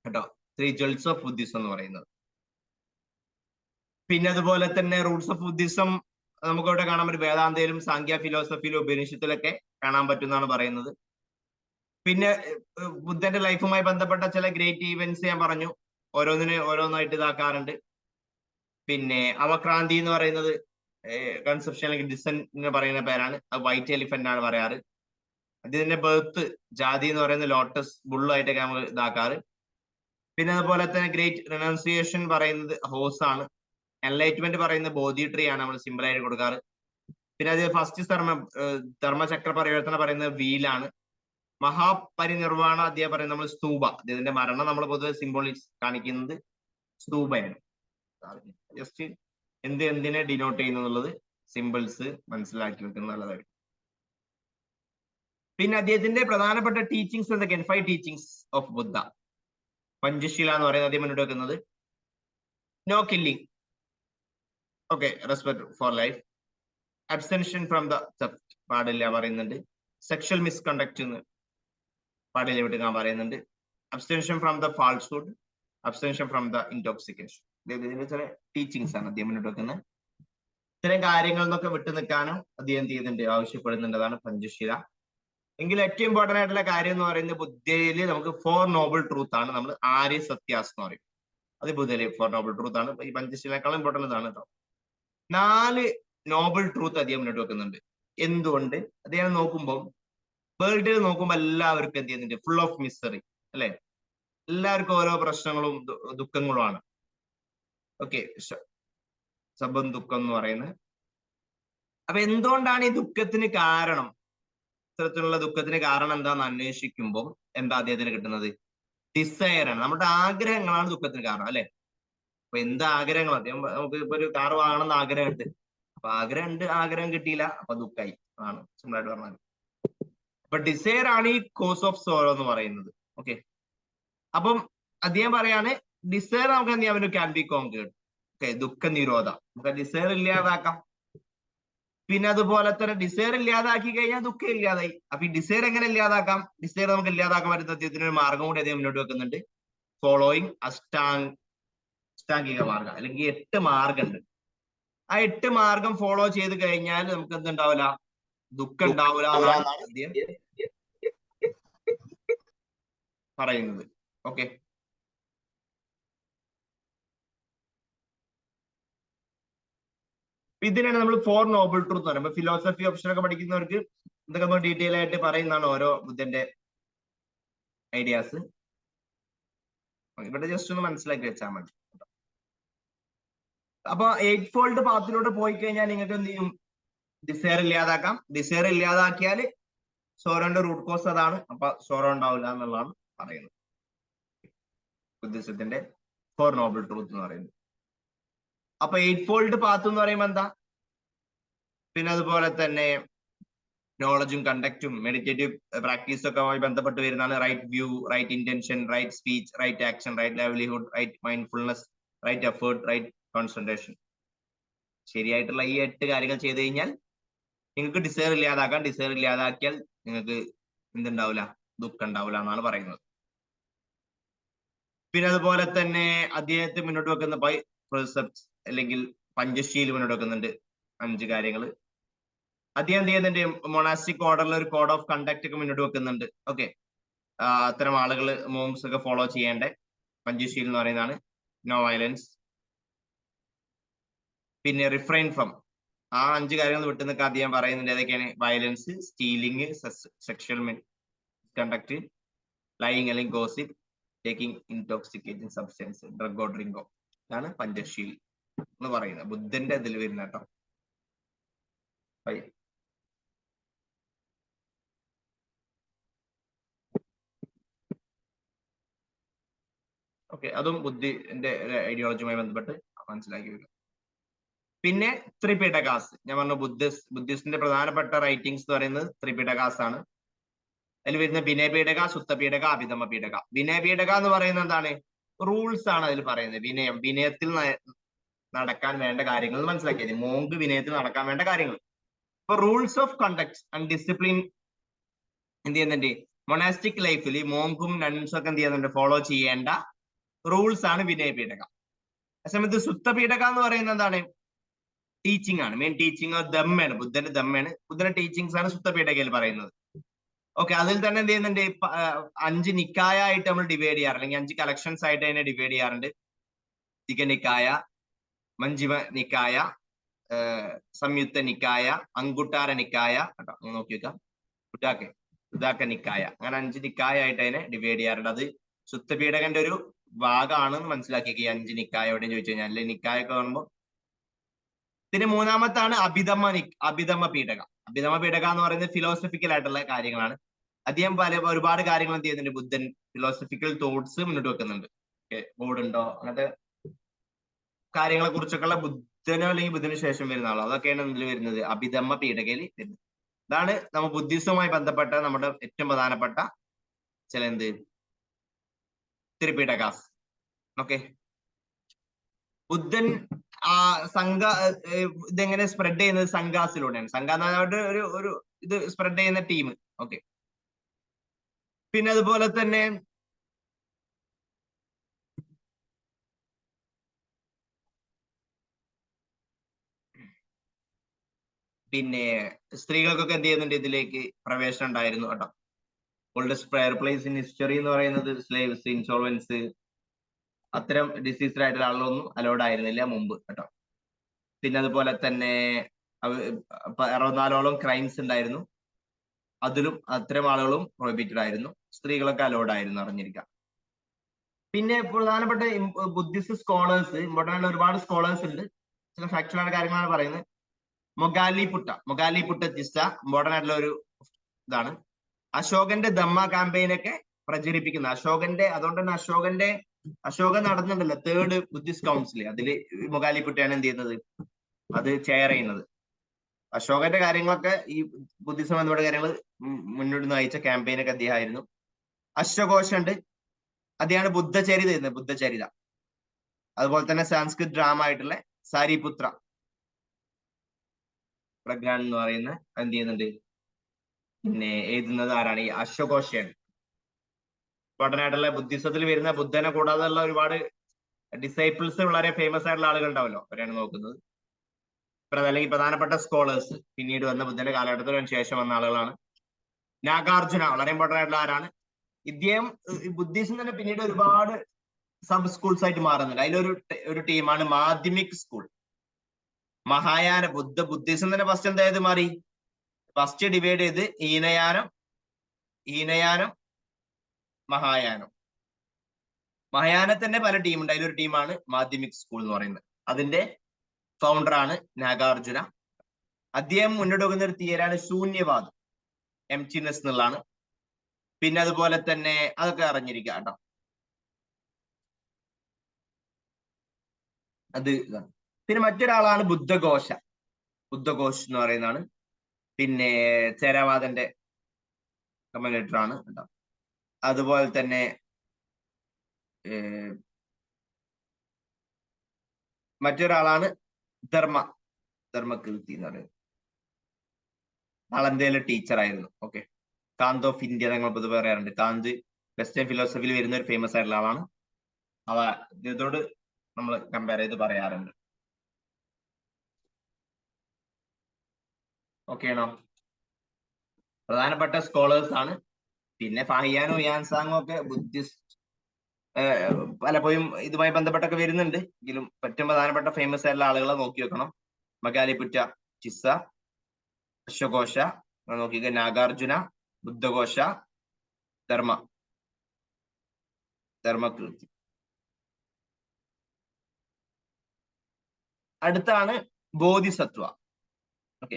കേട്ടോ, 3 ജ്വൽസ് ഓഫ് ബുദ്ധിസം എന്ന് പറയുന്നത്. പിന്നെ അതുപോലെ തന്നെ റൂട്ട്സ് ഓഫ് ബുദ്ധിസം നമുക്ക് ഇവിടെ കാണാൻ പറ്റും, വേദാന്തയിലും സാങ്ക്യ ഫിലോസഫിയിലും ഉപനിഷത്തിലൊക്കെ കാണാൻ പറ്റുമെന്നാണ് പറയുന്നത്. പിന്നെ ബുദ്ധന്റെ ലൈഫുമായി ബന്ധപ്പെട്ട ചില ഗ്രേറ്റ് ഈവന്റ്സ് ഞാൻ പറഞ്ഞു, ഓരോന്നായിട്ട് ഇതാക്കാറുണ്ട്. പിന്നെ അവക്രാന്തി എന്ന് പറയുന്നത് കൺസെപ്ഷൻ അല്ലെങ്കിൽ ഡിസെന്റ് എന്ന് പറയുന്ന പേരാണ്, അത് വൈറ്റ് എലിഫന്റ് ആണ് പറയാറ്. അതിന്റെ ബർത്ത് ജാതി എന്ന് പറയുന്നത് ലോട്ടസ് ബുള്ളായിട്ടൊക്കെ നമ്മൾ ഇതാക്കാറ്. പിന്നെ അതുപോലെ തന്നെ ഗ്രേറ്റ് റിനൗൺസിയേഷൻ പറയുന്നത് ഹോസ് ആണ്. എൻലൈറ്റ്മെന്റ് പറയുന്നത് ബോധി ട്രീ ആണ് നമ്മൾ സിമ്പിൾ ആയിട്ട് കൊടുക്കാറ്. പിന്നെ അത് ഫസ്റ്റ് ധർമ്മചക്ര പരിവർത്തനം പറയുന്നത് വീലാണ്. മഹാപരിനിർവാണ അദ്ദേഹം പറയുന്നത് നമ്മൾ സ്തൂപ, അദ്ദേഹത്തിന്റെ മരണം നമ്മൾ പൊതുവെ സിംബോളിക്സ് കാണിക്കുന്നത് സ്തൂപയാണ്. ജസ്റ്റ് എന്തിനെ ഡിനോട്ട് ചെയ്യുന്നു എന്നുള്ളത് സിമ്പിൾസ് മനസ്സിലാക്കി വെക്കുന്നത് നല്ലതായിരിക്കും. പിന്നെ അദ്ദേഹത്തിന്റെ പ്രധാനപ്പെട്ട ടീച്ചിങ്സ് എന്തൊക്കെയാണ്, 5 ടീച്ചിങ്സ് ഓഫ് ബുദ്ധ. പഞ്ചശീല എന്ന് പറയുന്നത് അദ്ദേഹം മുന്നോട്ട് വെക്കുന്നത്, no killing, okay, respect for life, abstention from the theft പാടില്ല പറയുന്നുണ്ട്, സെക്ഷൽ മിസ്കണ്ടക്ട് പാടില്ല വിട്ടുകാൻ പറയുന്നുണ്ട്, abstention from the falsehood, abstention from the intoxication. ഇതിന്റെ ചില ടീച്ചിങ്സ് ആണ് അദ്ദേഹം മുന്നോട്ട് വെക്കുന്നത്. ഇത്തരം കാര്യങ്ങളിൽ നിന്നൊക്കെ വിട്ടു നിൽക്കാനും അദ്ദേഹം ചെയ്യുന്നുണ്ട്, ആവശ്യപ്പെടുന്നുണ്ട്. അതാണ് പഞ്ചശീല. എങ്കിൽ ഏറ്റവും ഇമ്പോർട്ടന്റ് ആയിട്ടുള്ള കാര്യം എന്ന് പറയുന്നത് ബുദ്ധയിൽ നമുക്ക് 4 നോബിൾ ട്രൂത്ത് ആണ്, നമ്മൾ ആര്യ സത്യാസ് എന്ന് പറയും. അത് ബുദ്ധയിലെ 4 നോബിൾ ട്രൂത്ത് ആണ്. ഈ പഞ്ചശീലക്കാളും ഇമ്പോർട്ടന്റ് ആണ് കേട്ടോ. 4 നോബിൾ ട്രൂത്ത് അദ്ദേഹം മുന്നോട്ട് വെക്കുന്നുണ്ട്. എന്തുകൊണ്ട്? അദ്ദേഹം നോക്കുമ്പോൾ വേൾഡിൽ നോക്കുമ്പോൾ എല്ലാവർക്കും എന്ത് ചെയ്യുന്നുണ്ട്, ഫുൾ ഓഫ് മിസ്റ്ററി അല്ലെ, എല്ലാവർക്കും ഓരോ പ്രശ്നങ്ങളും ദുഃഖങ്ങളുമാണ്. ഓക്കെ, സബം ദുഃഖം എന്ന് പറയുന്നത്. അപ്പൊ എന്തുകൊണ്ടാണ് ഈ ദുഃഖത്തിന് കാരണം, ഇത്തരത്തിലുള്ള ദുഃഖത്തിന് കാരണം എന്താന്ന് അന്വേഷിക്കുമ്പോൾ എന്താ അദ്ദേഹത്തിന് കിട്ടുന്നത്, ഡിസയർ ആണ്. നമ്മുടെ ആഗ്രഹങ്ങളാണ് ദുഃഖത്തിന് കാരണം അല്ലെ. അപ്പൊ എന്ത് ആഗ്രഹങ്ങൾ, അദ്ദേഹം നമുക്ക് ഇപ്പൊ ഒരു കാർ വാങ്ങണമെന്ന് ആഗ്രഹമുണ്ട്, അപ്പൊ ആഗ്രഹം കിട്ടിയില്ല, അപ്പൊ ദുഃഖമായി, ആണ് സിമ്പിളായിട്ട് പറഞ്ഞാൽ. അപ്പൊ ഡിസയർ ആണ് ഈ കോസ് ഓഫ് സോറോ എന്ന് പറയുന്നത്. ഓക്കെ, അപ്പം അദ്ദേഹം പറയാണ് ഡിസയർ നമുക്ക് എന്ത് ചെയ്യാൻ, ക്യാൻ ബി കോൺക്വേർഡ്. ഓക്കെ, ദുഃഖ നിരോധം, നമുക്ക് ഡിസയർ ഇല്ലാതാക്കാം. പിന്നെ അതുപോലെ തന്നെ ഡിസയർ ഇല്ലാതാക്കി കഴിഞ്ഞാൽ ദുഃഖം ഇല്ലാതായി. അപ്പൊ ഈ ഡിസയർ എങ്ങനെ ഇല്ലാതാക്കാം, ഡിസയർ നമുക്ക് ഇല്ലാതാക്കാൻ പറ്റുന്ന അദ്ദേഹത്തിന് ഒരു മാർഗം കൂടി അദ്ദേഹം മുന്നോട്ട് വെക്കുന്നുണ്ട്. ഫോളോയിങ് അഷ്ടാംഗിക മാർഗം, അല്ലെങ്കിൽ 8 മാർഗമുണ്ട്. ആ 8 മാർഗം ഫോളോ ചെയ്ത് കഴിഞ്ഞാൽ നമുക്ക് എന്തുണ്ടാവില്ല, ദുഃഖം ഉണ്ടാവില്ല എന്നാണ് ആദ്യം പറയുന്നത്. ഓക്കെ, ഇതിനാണ് നമ്മൾ 4 നോബിൾ ട്രൂത്ത് എന്ന് പറയുമ്പോൾ ഫിലോസഫി ഓപ്ഷൻ ഒക്കെ പഠിക്കുന്നവർക്ക് ഇതൊക്കെ നമ്മൾ ഡീറ്റെയിൽ ആയിട്ട് പറയുന്നതാണ് ഓരോ ബുദ്ധന്റെ ഐഡിയാസ്. ഇവിടെ ജസ്റ്റ് ഒന്ന് മനസ്സിലാക്കി വെച്ചാൽ മതി. അപ്പൊ 8 ഫോൾഡ് പാത്തിലൂടെ പോയി കഴിഞ്ഞാൽ നിങ്ങൾക്ക് എന്ത് ചെയ്യും, ഡിസയർ ഇല്ലാതാക്കാം. ഡിസയർ ഇല്ലാതാക്കിയാൽ സോറോന്റെ റൂട്ട് കോസ് അതാണ്. അപ്പൊ സോറോ ഉണ്ടാവില്ല എന്നുള്ളതാണ് പറയുന്നത് ബുദ്ധിസത്തിന്റെ 4 നോബിൾ ട്രൂത്ത് എന്ന് പറയുന്നത്. അപ്പൊ 8 ഫോൾഡ് പാത്ത് എന്ന് പറയുമ്പോൾ എന്താ, പിന്നെ അതുപോലെ തന്നെ നോളജും കണ്ടക്റ്റും മെഡിറ്റേറ്റീവ് പ്രാക്ടീസും ഒക്കെ ആയി ബന്ധപ്പെട്ട് വരുന്നതാണ്. Right view, right intention, right speech, right action, right livelihood, right mindfulness, right effort, right concentration. ശരിയായിട്ടുള്ള ഈ 8 കാര്യങ്ങൾ ചെയ്ത് കഴിഞ്ഞാൽ നിങ്ങൾക്ക് ഡിസയർ ഇല്ലാതാക്കാം. ഡിസയർ ഇല്ലാതാക്കിയാൽ നിങ്ങൾക്ക് എന്തുണ്ടാവില്ല, ദുഃഖം ഉണ്ടാവില്ല എന്നാണ് പറയുന്നത്. പിന്നെ അതുപോലെ തന്നെ അദ്ദേഹത്തെ മുന്നോട്ട് വെക്കുന്ന പ്രിസെപ്റ്റ്സ് അല്ലെങ്കിൽ പഞ്ചശീൽ മുന്നോട്ട് വെക്കുന്നുണ്ട് 5 കാര്യങ്ങൾ. അദ്ദേഹം എന്ത് ചെയ്യുന്നുണ്ട്, മൊണാസ്റ്റിക് ഓർഡറിൽ ഒരു കോഡ് ഓഫ് കണ്ടക്ട് ഒക്കെ മുന്നോട്ട് വെക്കുന്നുണ്ട്. ഓക്കെ, അത്തരം ആളുകൾ മോങ്സ് ഒക്കെ ഫോളോ ചെയ്യേണ്ട പഞ്ചശീൽ എന്ന് പറയുന്നതാണ്. നോ വയലൻസ്, പിന്നെ റിഫ്രൈൻ ഫ്രം, ആ 5 കാര്യങ്ങൾ വിട്ടു നിൽക്കാൻ അദ്ദേഹം പറയുന്നുണ്ട്. ഏതൊക്കെയാണ്, violence, stealing, sexual conduct, lying അല്ലെങ്കിൽ ഗോസിപ്പ്, ടേക്കിംഗ് ഇൻടോക്സിക്കേറ്റിംഗ് സബ്സ്റ്റൻസ്, ഡ്രഗോ ഡ്രിങ്കോ. ഇതാണ് പഞ്ചശീൽ എന്ന് പറയുന്നത്, ബുദ്ധന്റെ ഇതിൽ വരുന്ന കേട്ടോ. ഓക്കെ, അതും ബുദ്ധിന്റെ ഐഡിയോളജിയുമായി ബന്ധപ്പെട്ട് മനസ്സിലാക്കി വരും. പിന്നെ ത്രിപിടകാസ്, ഞാൻ പറഞ്ഞു ബുദ്ധിസ്റ്റിന്റെ പ്രധാനപ്പെട്ട റൈറ്റിംഗ്സ് എന്ന് പറയുന്നത് ത്രിപിടകാസ് ആണ്. അതിൽ വരുന്ന വിനയപീഠക, സുത്തപീഠക, അഭിധമ പീഠക. വിനയപീഠക എന്ന് പറയുന്നത് എന്താണ്, റൂൾസ് ആണ് അതിൽ പറയുന്നത്. വിനയത്തിൽ നടക്കാൻ വേണ്ട കാര്യങ്ങൾ മനസ്സിലാക്കിയത്, മോങ്ക് വിനയത്തിൽ നടക്കാൻ വേണ്ട കാര്യങ്ങൾ. ഇപ്പൊ rules of conduct and discipline എന്ത് ചെയ്യുന്നുണ്ട്, മൊണാസ്റ്റിക് ലൈഫിൽ മോങ്കും നൺസും ഒക്കെ എന്ത് ചെയ്യുന്നുണ്ട്, ഫോളോ ചെയ്യേണ്ട റൂൾസ് ആണ് വിനയപീഠക. അതേസമയത്ത് സുത്തപീഠക എന്ന് പറയുന്നത് എന്താണ്, ടീച്ചിങ് ആണ്. മെയിൻ ടീച്ചിങ് ദമ്മാണ്, ബുദ്ധന്റെ ദമ്മാണ്. ബുദ്ധന്റെ ടീച്ചിങ്സ് ആണ് സുത്തപീഠകയിൽ പറയുന്നത്. ഓക്കെ, അതിൽ തന്നെ എന്ത് ചെയ്യുന്നുണ്ട്, 5 നിക്കായ ആയിട്ട് നമ്മൾ ഡിവൈഡ് ചെയ്യാറുണ്ട്, അല്ലെങ്കിൽ 5 കളക്ഷൻസ് ആയിട്ട് അതിനെ ഡിവൈഡ് ചെയ്യാറുണ്ട്. തിക നിക്കായ, മഞ്ജിമ നിക്കായ, സംയുക്ത നിക്കായ, അങ്കുട്ടാര നിക്കായ, കേട്ടോ നോക്കി വെക്കാം, ഉദാക്ക നിക്കായ. അങ്ങനെ 5 നിക്കായ ആയിട്ട് അതിനെ ഡിവൈഡ് ചെയ്യാറുണ്ട്. അത് സുത്തപീഠകന്റെ ഒരു ഭാഗമാണെന്ന് മനസ്സിലാക്കി. 5 നിക്കായ എവിടെയും ചോദിച്ചു കഴിഞ്ഞാൽ, അല്ലെങ്കിൽ നിക്കായ ഒക്കെ കാണുമ്പോൾ. പിന്നെ മൂന്നാമത്താണ് അഭിധമ പീഠക. അഭിധമ പീഠക എന്ന് പറയുന്നത് ഫിലോസഫിക്കൽ ആയിട്ടുള്ള കാര്യങ്ങളാണ്. അദ്ദേഹം ഒരുപാട് കാര്യങ്ങൾ എന്ത് ചെയ്യുന്നുണ്ട്, ബുദ്ധൻ ഫിലോസഫിക്കൽ തോട്ട്സ് മുന്നോട്ട് വെക്കുന്നുണ്ട്. ബോർഡ് ഉണ്ടോ, അങ്ങനത്തെ കാര്യങ്ങളെ കുറിച്ചൊക്കെയുള്ള ബുദ്ധനോ അല്ലെങ്കിൽ ബുദ്ധന് ശേഷം വരുന്ന ആളോ, അതൊക്കെയാണ് ഇതിൽ വരുന്നത്, അഭിധമ പീഠകയിൽ വരുന്നത്. ഇതാണ് നമ്മൾ ബുദ്ധിസവുമായി ബന്ധപ്പെട്ട നമ്മുടെ ഏറ്റവും പ്രധാനപ്പെട്ട ചില ത്രിപിടകാസ്. ഓക്കെ, ബുദ്ധൻ ഇതെങ്ങനെ സ്പ്രെഡ് ചെയ്യുന്നത്, സംഘാസിലൂടെയാണ്. സംഘ എന്ന് പറഞ്ഞ ഒരു ഇത് സ്പ്രെഡ് ചെയ്യുന്ന ടീം. ഓക്കെ, പിന്നെ അതുപോലെ തന്നെ സ്ത്രീകൾക്കൊക്കെ എന്ത് ചെയ്യുന്നുണ്ട്, ഇതിലേക്ക് പ്രവേശനം ഉണ്ടായിരുന്നു കേട്ടോ. Oldest prayer place in history എന്ന് പറയുന്നത് സ്ലേവ്സ്, ഇൻസോൾവൻസ്, അത്തരം ഡിസീസ്ഡ് ആയിട്ടുള്ള ആളുകളൊന്നും അലൗഡ് ആയിരുന്നില്ല മുമ്പ് കേട്ടോ. പിന്നെ അതുപോലെ തന്നെ 64ഓളം ക്രൈംസ് ഉണ്ടായിരുന്നു, അതിലും അത്തരം ആളുകളും പ്രൊഹിബിറ്റഡ് ആയിരുന്നു. സ്ത്രീകളൊക്കെ അലൗഡ് ആയിരുന്നു, അറിഞ്ഞിരിക്കാം. പിന്നെ പ്രധാനപ്പെട്ട ബുദ്ധിസ്റ്റ് സ്കോളേഴ്സ്, ഇമ്പോർട്ടൻ്റ് ആയിട്ടുള്ള ഒരുപാട് സ്കോളേഴ്സ് ഉണ്ട്. ചില ഫാക്ച്വൽ ആയ കാര്യങ്ങളാണ് പറയുന്നത്. മൊഗാലി പുട്ട ജിസ്റ്റ ഇമ്പോർട്ടൻ്റ് ആയിട്ടുള്ള ഒരു ഇതാണ്. അശോകന്റെ ധമ്മ ക്യാമ്പയിനൊക്കെ പ്രചരിപ്പിക്കുന്ന അതുകൊണ്ട് തന്നെ അശോകൻ നടന്നുണ്ടല്ലോ 3rd ബുദ്ധിസ്റ്റ് കൗൺസിൽ, അതിൽ മൊഗാലി പുട്ടയാണ് എന്ത് ചെയ്യുന്നത്, അത് ചെയർ ചെയ്യുന്നത്. അശോകന്റെ കാര്യങ്ങളൊക്കെ ഈ ബുദ്ധിസം ബന്ധപ്പെട്ട കാര്യങ്ങൾ മുന്നോട്ട് നയിച്ച ക്യാമ്പയിനൊക്കെ അദ്ദേഹമായിരുന്നു. അശ്വഘോഷ ഉണ്ട്, അദ്ദേഹമാണ് ബുദ്ധചരിത ചെയ്യുന്നത്, ബുദ്ധചരിത. അതുപോലെ തന്നെ സാൻസ്ക്രിറ്റ് ഡ്രാമ ആയിട്ടുള്ള സാരിപുത്ര പ്രജ്ഞാൻ എന്ന് പറയുന്ന എന്ത് ചെയ്യുന്നുണ്ട്, പിന്നെ എഴുതുന്നത് ആരാണ്, ഈ അശ്വഘോഷയാണ്. ഇമ്പോർട്ടന്റ് ആയിട്ടുള്ള ബുദ്ധിസത്തിൽ വരുന്ന ബുദ്ധനെ കൂടാതെ ഉള്ള ഒരുപാട് ഡിസൈപ്പിൾസ് വളരെ ഫേമസ് ആയിട്ടുള്ള ആളുകൾ ഉണ്ടാവല്ലോ, അവരാണ് നോക്കുന്നത്. അല്ലെങ്കിൽ പ്രധാനപ്പെട്ട സ്കോളേഴ്സ് പിന്നീട് വന്ന ബുദ്ധന്റെ കാലഘട്ടത്തിന് ശേഷം വന്ന ആളുകളാണ്. നാഗാർജുന വളരെ ഇമ്പോർട്ടന്റ് ആയിട്ടുള്ള ആരാണ്. ഇദ്ദേഹം ബുദ്ധിസം തന്നെ പിന്നീട് ഒരുപാട് സബ് സ്കൂൾസ് ആയിട്ട് മാറുന്നുണ്ട്. അതിലൊരു ടീമാണ് മാധ്യമിക് സ്കൂൾ. മഹായാന ബുദ്ധിസം തന്നെ ഫസ്റ്റ് എന്തായത് മാറി, ഫസ്റ്റ് ഡിവൈഡ് ചെയ്ത് ഹീനയാനം മഹായാനം. മഹായാനത്തിന്റെ പല ടീമുണ്ട്, അതിലൊരു ടീമാണ് മാധ്യമിക് സ്കൂൾ എന്ന് പറയുന്നത്. അതിന്റെ ഫൗണ്ടറാണ് നാഗാർജുന. അദ്ദേഹം മുന്നോട്ട് വെക്കുന്ന ഒരു തിയറാണ് ശൂന്യവാദം, എംറ്റിനെസ് എന്നുള്ളതാണ്. പിന്നെ അതുപോലെ തന്നെ അതൊക്കെ അറിഞ്ഞിരിക്കുക കേട്ടോ. അത് പിന്നെ മറ്റൊരാളാണ് ബുദ്ധഘോഷ എന്ന് പറയുന്നതാണ്. പിന്നെ ചേരാവാദന്റെ കമന്റേറ്റർ ആണ് കേട്ടോ. അതുപോലെ തന്നെ മറ്റൊരാളാണ് ധർമ്മകീർത്തി എന്ന് പറയുന്നത്. നളന്ദയിലെ ടീച്ചർ ആയിരുന്നു. ഓക്കെ, കാന്ത് ഓഫ് ഇന്ത്യ ഞങ്ങൾ പൊതുവെ പറയാറുണ്ട്. കാന്ത് വെസ്റ്റേൺ ഫിലോസഫിയിൽ വരുന്ന ഒരു ഫേമസ് ആയിട്ടുള്ള ആളാണ്. ഇതോട് നമ്മൾ കമ്പയർ ചെയ്ത് പറയാറുണ്ട്. ഓക്കെ ആണോ? പ്രധാനപ്പെട്ട സ്കോളേഴ്സ് ആണ്. പിന്നെ ഫാഹിയാനും യാൻസാങ്ങും ഒക്കെ ബുദ്ധിസ്റ്റ് പലപ്പോഴും ഇതുമായി ബന്ധപ്പെട്ടൊക്കെ വരുന്നുണ്ട്. എങ്കിലും ഏറ്റവും പ്രധാനപ്പെട്ട ഫേമസ് ആയിട്ടുള്ള ആളുകളെ നോക്കി വെക്കണം. മകാലിപുറ്റ ചിസ്സ, അശ്വഘോഷ, നോക്കിക്ക നാഗാർജുന, ബുദ്ധഘോഷ, ധർമ്മകീർത്തി. അടുത്താണ് ബോധിസത്വ. ഓക്കെ,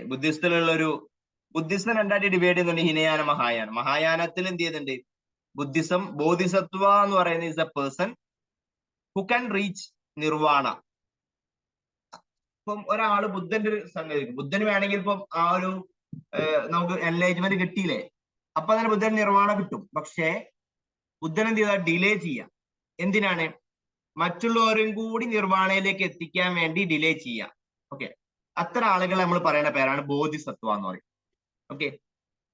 ബുദ്ധിസം രണ്ടായിട്ട് ഡിവൈഡ് ചെയ്യുന്നുണ്ട്, ഹിനയാന മഹായാനം. മഹായാനത്തിൽ എന്ത് ചെയ്യുന്നുണ്ട്, ബോധിസത്വ എന്ന് പറയുന്നത് is a person who can reach nirvana. ഇപ്പം ഒരാള് ബുദ്ധന്റെ ഒരു സംഗതി, ബുദ്ധന് വേണമെങ്കിൽ ഇപ്പം ആ ഒരു നമുക്ക് എൻലൈറ്റ്മെന്റ് കിട്ടിയില്ലേ, അപ്പൊ തന്നെ ബുദ്ധൻ നിർവാണ കിട്ടും. പക്ഷേ ബുദ്ധൻ എന്ത് ചെയ്താൽ ഡിലേ ചെയ്യാം. എന്തിനാണ്? മറ്റുള്ളവരും കൂടി നിർവാണയിലേക്ക് എത്തിക്കാൻ വേണ്ടി ഡിലേ ചെയ്യാം. ഓക്കെ, അത്തരം ആളുകളെ നമ്മൾ പറയുന്ന പേരാണ് ബോധിസത്വ എന്ന് പറയും. Okay,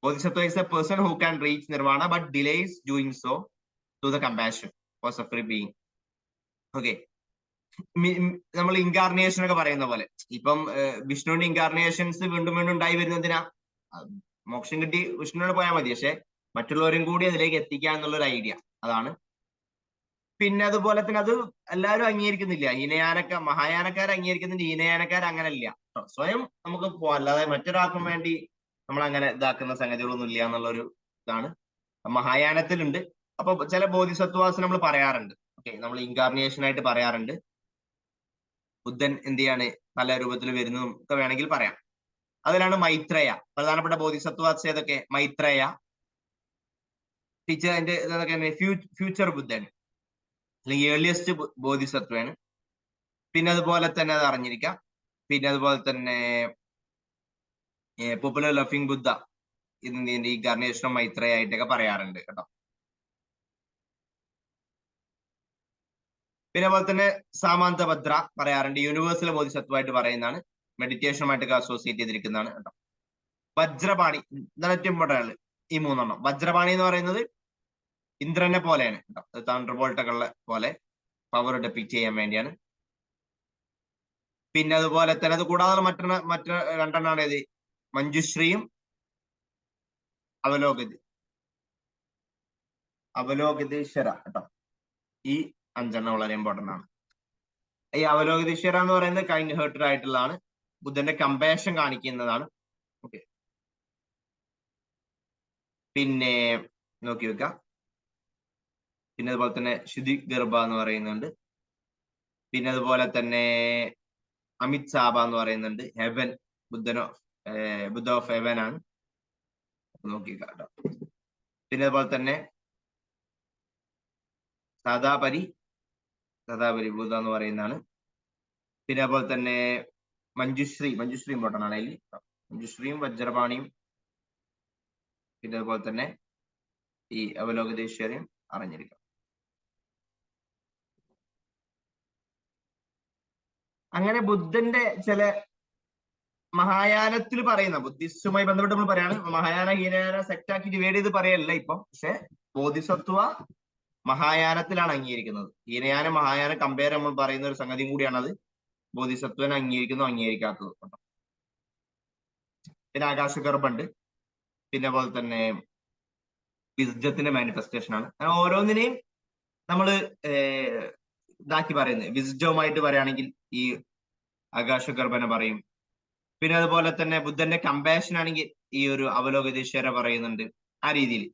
bodhisattva is a person who can reach nirvana but delays doing so to the compassion for suffering being. Okay, നമ്മൾ ഇൻകാർണേഷൻ ഒക്കെ പറയുന്ന പോലെ ഇപ്പം വിഷ്ണുവിന്റെ ഇൻകാർണേഷൻസ് വീണ്ടും വീണ്ടും ഉണ്ടായി വരുന്നതിനാ മോക്ഷം കിട്ടി വിഷ്ണുവിനെ പോയാൽ മതി, പക്ഷെ മറ്റുള്ളവരും കൂടി അതിലേക്ക് എത്തിക്കുക എന്നുള്ള ഒരു ഐഡിയ അതാണ്. പിന്നെ അതുപോലെ തന്നെ അത് എല്ലാവരും അംഗീകരിക്കുന്നില്ല. മഹായാനക്കാർ അംഗീകരിക്കുന്നുണ്ട്, ഹീനയാനക്കാർ അങ്ങനല്ല. സ്വയം നമുക്ക് പോകാം, അല്ലാതെ മറ്റൊരാൾക്കും വേണ്ടി നമ്മൾ അങ്ങനെ ഇതാക്കുന്ന സംഗതികളൊന്നും ഇല്ല എന്നുള്ളൊരു ഇതാണ് മഹായാനത്തിലുണ്ട്. അപ്പൊ ചില ബോധിസത്വാസ് നമ്മൾ പറയാറുണ്ട്. ഓക്കെ, നമ്മൾ ഇൻകാർണിയേഷൻ ആയിട്ട് പറയാറുണ്ട്. ബുദ്ധൻ എന്ത് ചെയ്യാണ് പല രൂപത്തിൽ വരുന്നതും ഒക്കെ വേണമെങ്കിൽ പറയാം. അതിലാണ് മൈത്രേയ. പ്രധാനപ്പെട്ട ബോധിസത്വാസ് ഏതൊക്കെ? മൈത്രേയ, ടീച്ചർ അതിന്റെ ഇതൊക്കെ ഫ്യൂച്ചർ ബുദ്ധൻ അല്ലെങ്കിൽ ഏർലിയസ്റ്റ് ബോധിസത്വയാണ്. പിന്നെ അതുപോലെ തന്നെ അത് അറിഞ്ഞിരിക്കാം. പിന്നെ അതുപോലെ തന്നെ പോപ്പുലർ ലഫിംഗ് ബുദ്ധ ഇതിന്റെ ഇൻകാർണേഷൻ മൈത്രേയ ആയിട്ടൊക്കെ പറയാറുണ്ട് കേട്ടോ. പിന്നെ അതുപോലെ തന്നെ സാമാന്തഭദ്ര പറയാറുണ്ട്, യൂണിവേഴ്സൽ ബോധിസത്വമായിട്ട് പറയുന്നതാണ്, മെഡിറ്റേഷനുമായിട്ടൊക്കെ അസോസിയേറ്റ് ചെയ്തിരിക്കുന്നതാണ് കേട്ടോ. വജ്രപാണി, ഇതാണ് ഏറ്റവും ഇമ്പോർട്ടൻ്റ് ഈ മൂന്നെണ്ണം. വജ്രപാണി എന്ന് പറയുന്നത് ഇന്ദ്രനെ പോലെയാണ് കേട്ടോ, തണ്ടർ ബോൾട്ടൊക്കെ ഉള്ള പോലെ പവർ ഡെപ്പിക്ട് ചെയ്യാൻ വേണ്ടിയാണ്. പിന്നെ അതുപോലെ തന്നെ അത് കൂടാതെ മറ്റു രണ്ടെണ്ണമാണ് ഇത്, മഞ്ജുശ്രീയും അവലോകിതേശ്വര കേട്ടോ. ഈ അഞ്ചെണ്ണം വളരെ ഇമ്പോർട്ടൻ്റ് ആണ്. ഈ അവലോകിതേശ്വര എന്ന് പറയുന്നത് കൈൻഡ് ഹേർട്ടഡ് ആയിട്ടുള്ളതാണ്, ബുദ്ധന്റെ കമ്പാഷൻ കാണിക്കുന്നതാണ്. ഓക്കെ, പിന്നെ നോക്കി വെക്കാം. പിന്നെ അതുപോലെ തന്നെ ശുദ്ധി ഗർഭ എന്ന് പറയുന്നുണ്ട്. പിന്നെ അതുപോലെ തന്നെ അമിത് സാബ എന്ന് പറയുന്നുണ്ട്. ഹെവൻ, ബുദ്ധ ഓഫ് ഹെവൻ ആണ്, നോക്കി കേട്ടോ. പിന്നെ അതുപോലെ തന്നെ സദാപരി ബുദ്ധ എന്ന് പറയുന്നതാണ്. പിന്നെ അതുപോലെ തന്നെ മഞ്ജുശ്രീ ഇമ്പോർട്ടൻ്റ് ആണ് അതിൽ, മഞ്ജുശ്രീയും വജ്രപാണിയും പിന്നെ അതുപോലെ തന്നെ ഈ അവലോകിതേശ്വരയും അറിഞ്ഞിരിക്കണം. അങ്ങനെ ബുദ്ധന്റെ ചില മഹായാനത്തിൽ പറയുന്ന ബുദ്ധിസ്റ്റുമായി ബന്ധപ്പെട്ട് നമ്മൾ പറയാണ്, മഹായാന ഹീനയാന സെക്ടാക്കി ഡിവൈഡ് ചെയ്ത് പറയല്ല ഇപ്പം. പക്ഷെ ബോധിസത്വ മഹായാനത്തിലാണ് അംഗീകരിക്കുന്നത്. ഹീനയാനം മഹായാനം കമ്പയർ നമ്മൾ പറയുന്ന ഒരു സംഗതിയും കൂടിയാണ് അത്. ബോധിസത്വനെ അംഗീകരിക്കുന്നു, അംഗീകരിക്കാത്തത്. പിന്നെ ആകാശഗർഭുണ്ട്, പിന്നെ പോലെ തന്നെ വിസ്ഡത്തിന്റെ മാനിഫെസ്റ്റേഷൻ ആണ്. അങ്ങനെ ഓരോന്നിനെയും നമ്മൾ ഇതാക്കി പറയുന്നത്. വിസ്ഡവുമായിട്ട് പറയുകയാണെങ്കിൽ ഈ ആകാശഗർഭനെ പറയും. പിന്നെ അതുപോലെ തന്നെ ബുദ്ധന്റെ കമ്പാഷൻ ആണെങ്കിൽ ഈ ഒരു അവലോകതീശ്വര പറയുന്നുണ്ട് ആ രീതിയിൽ.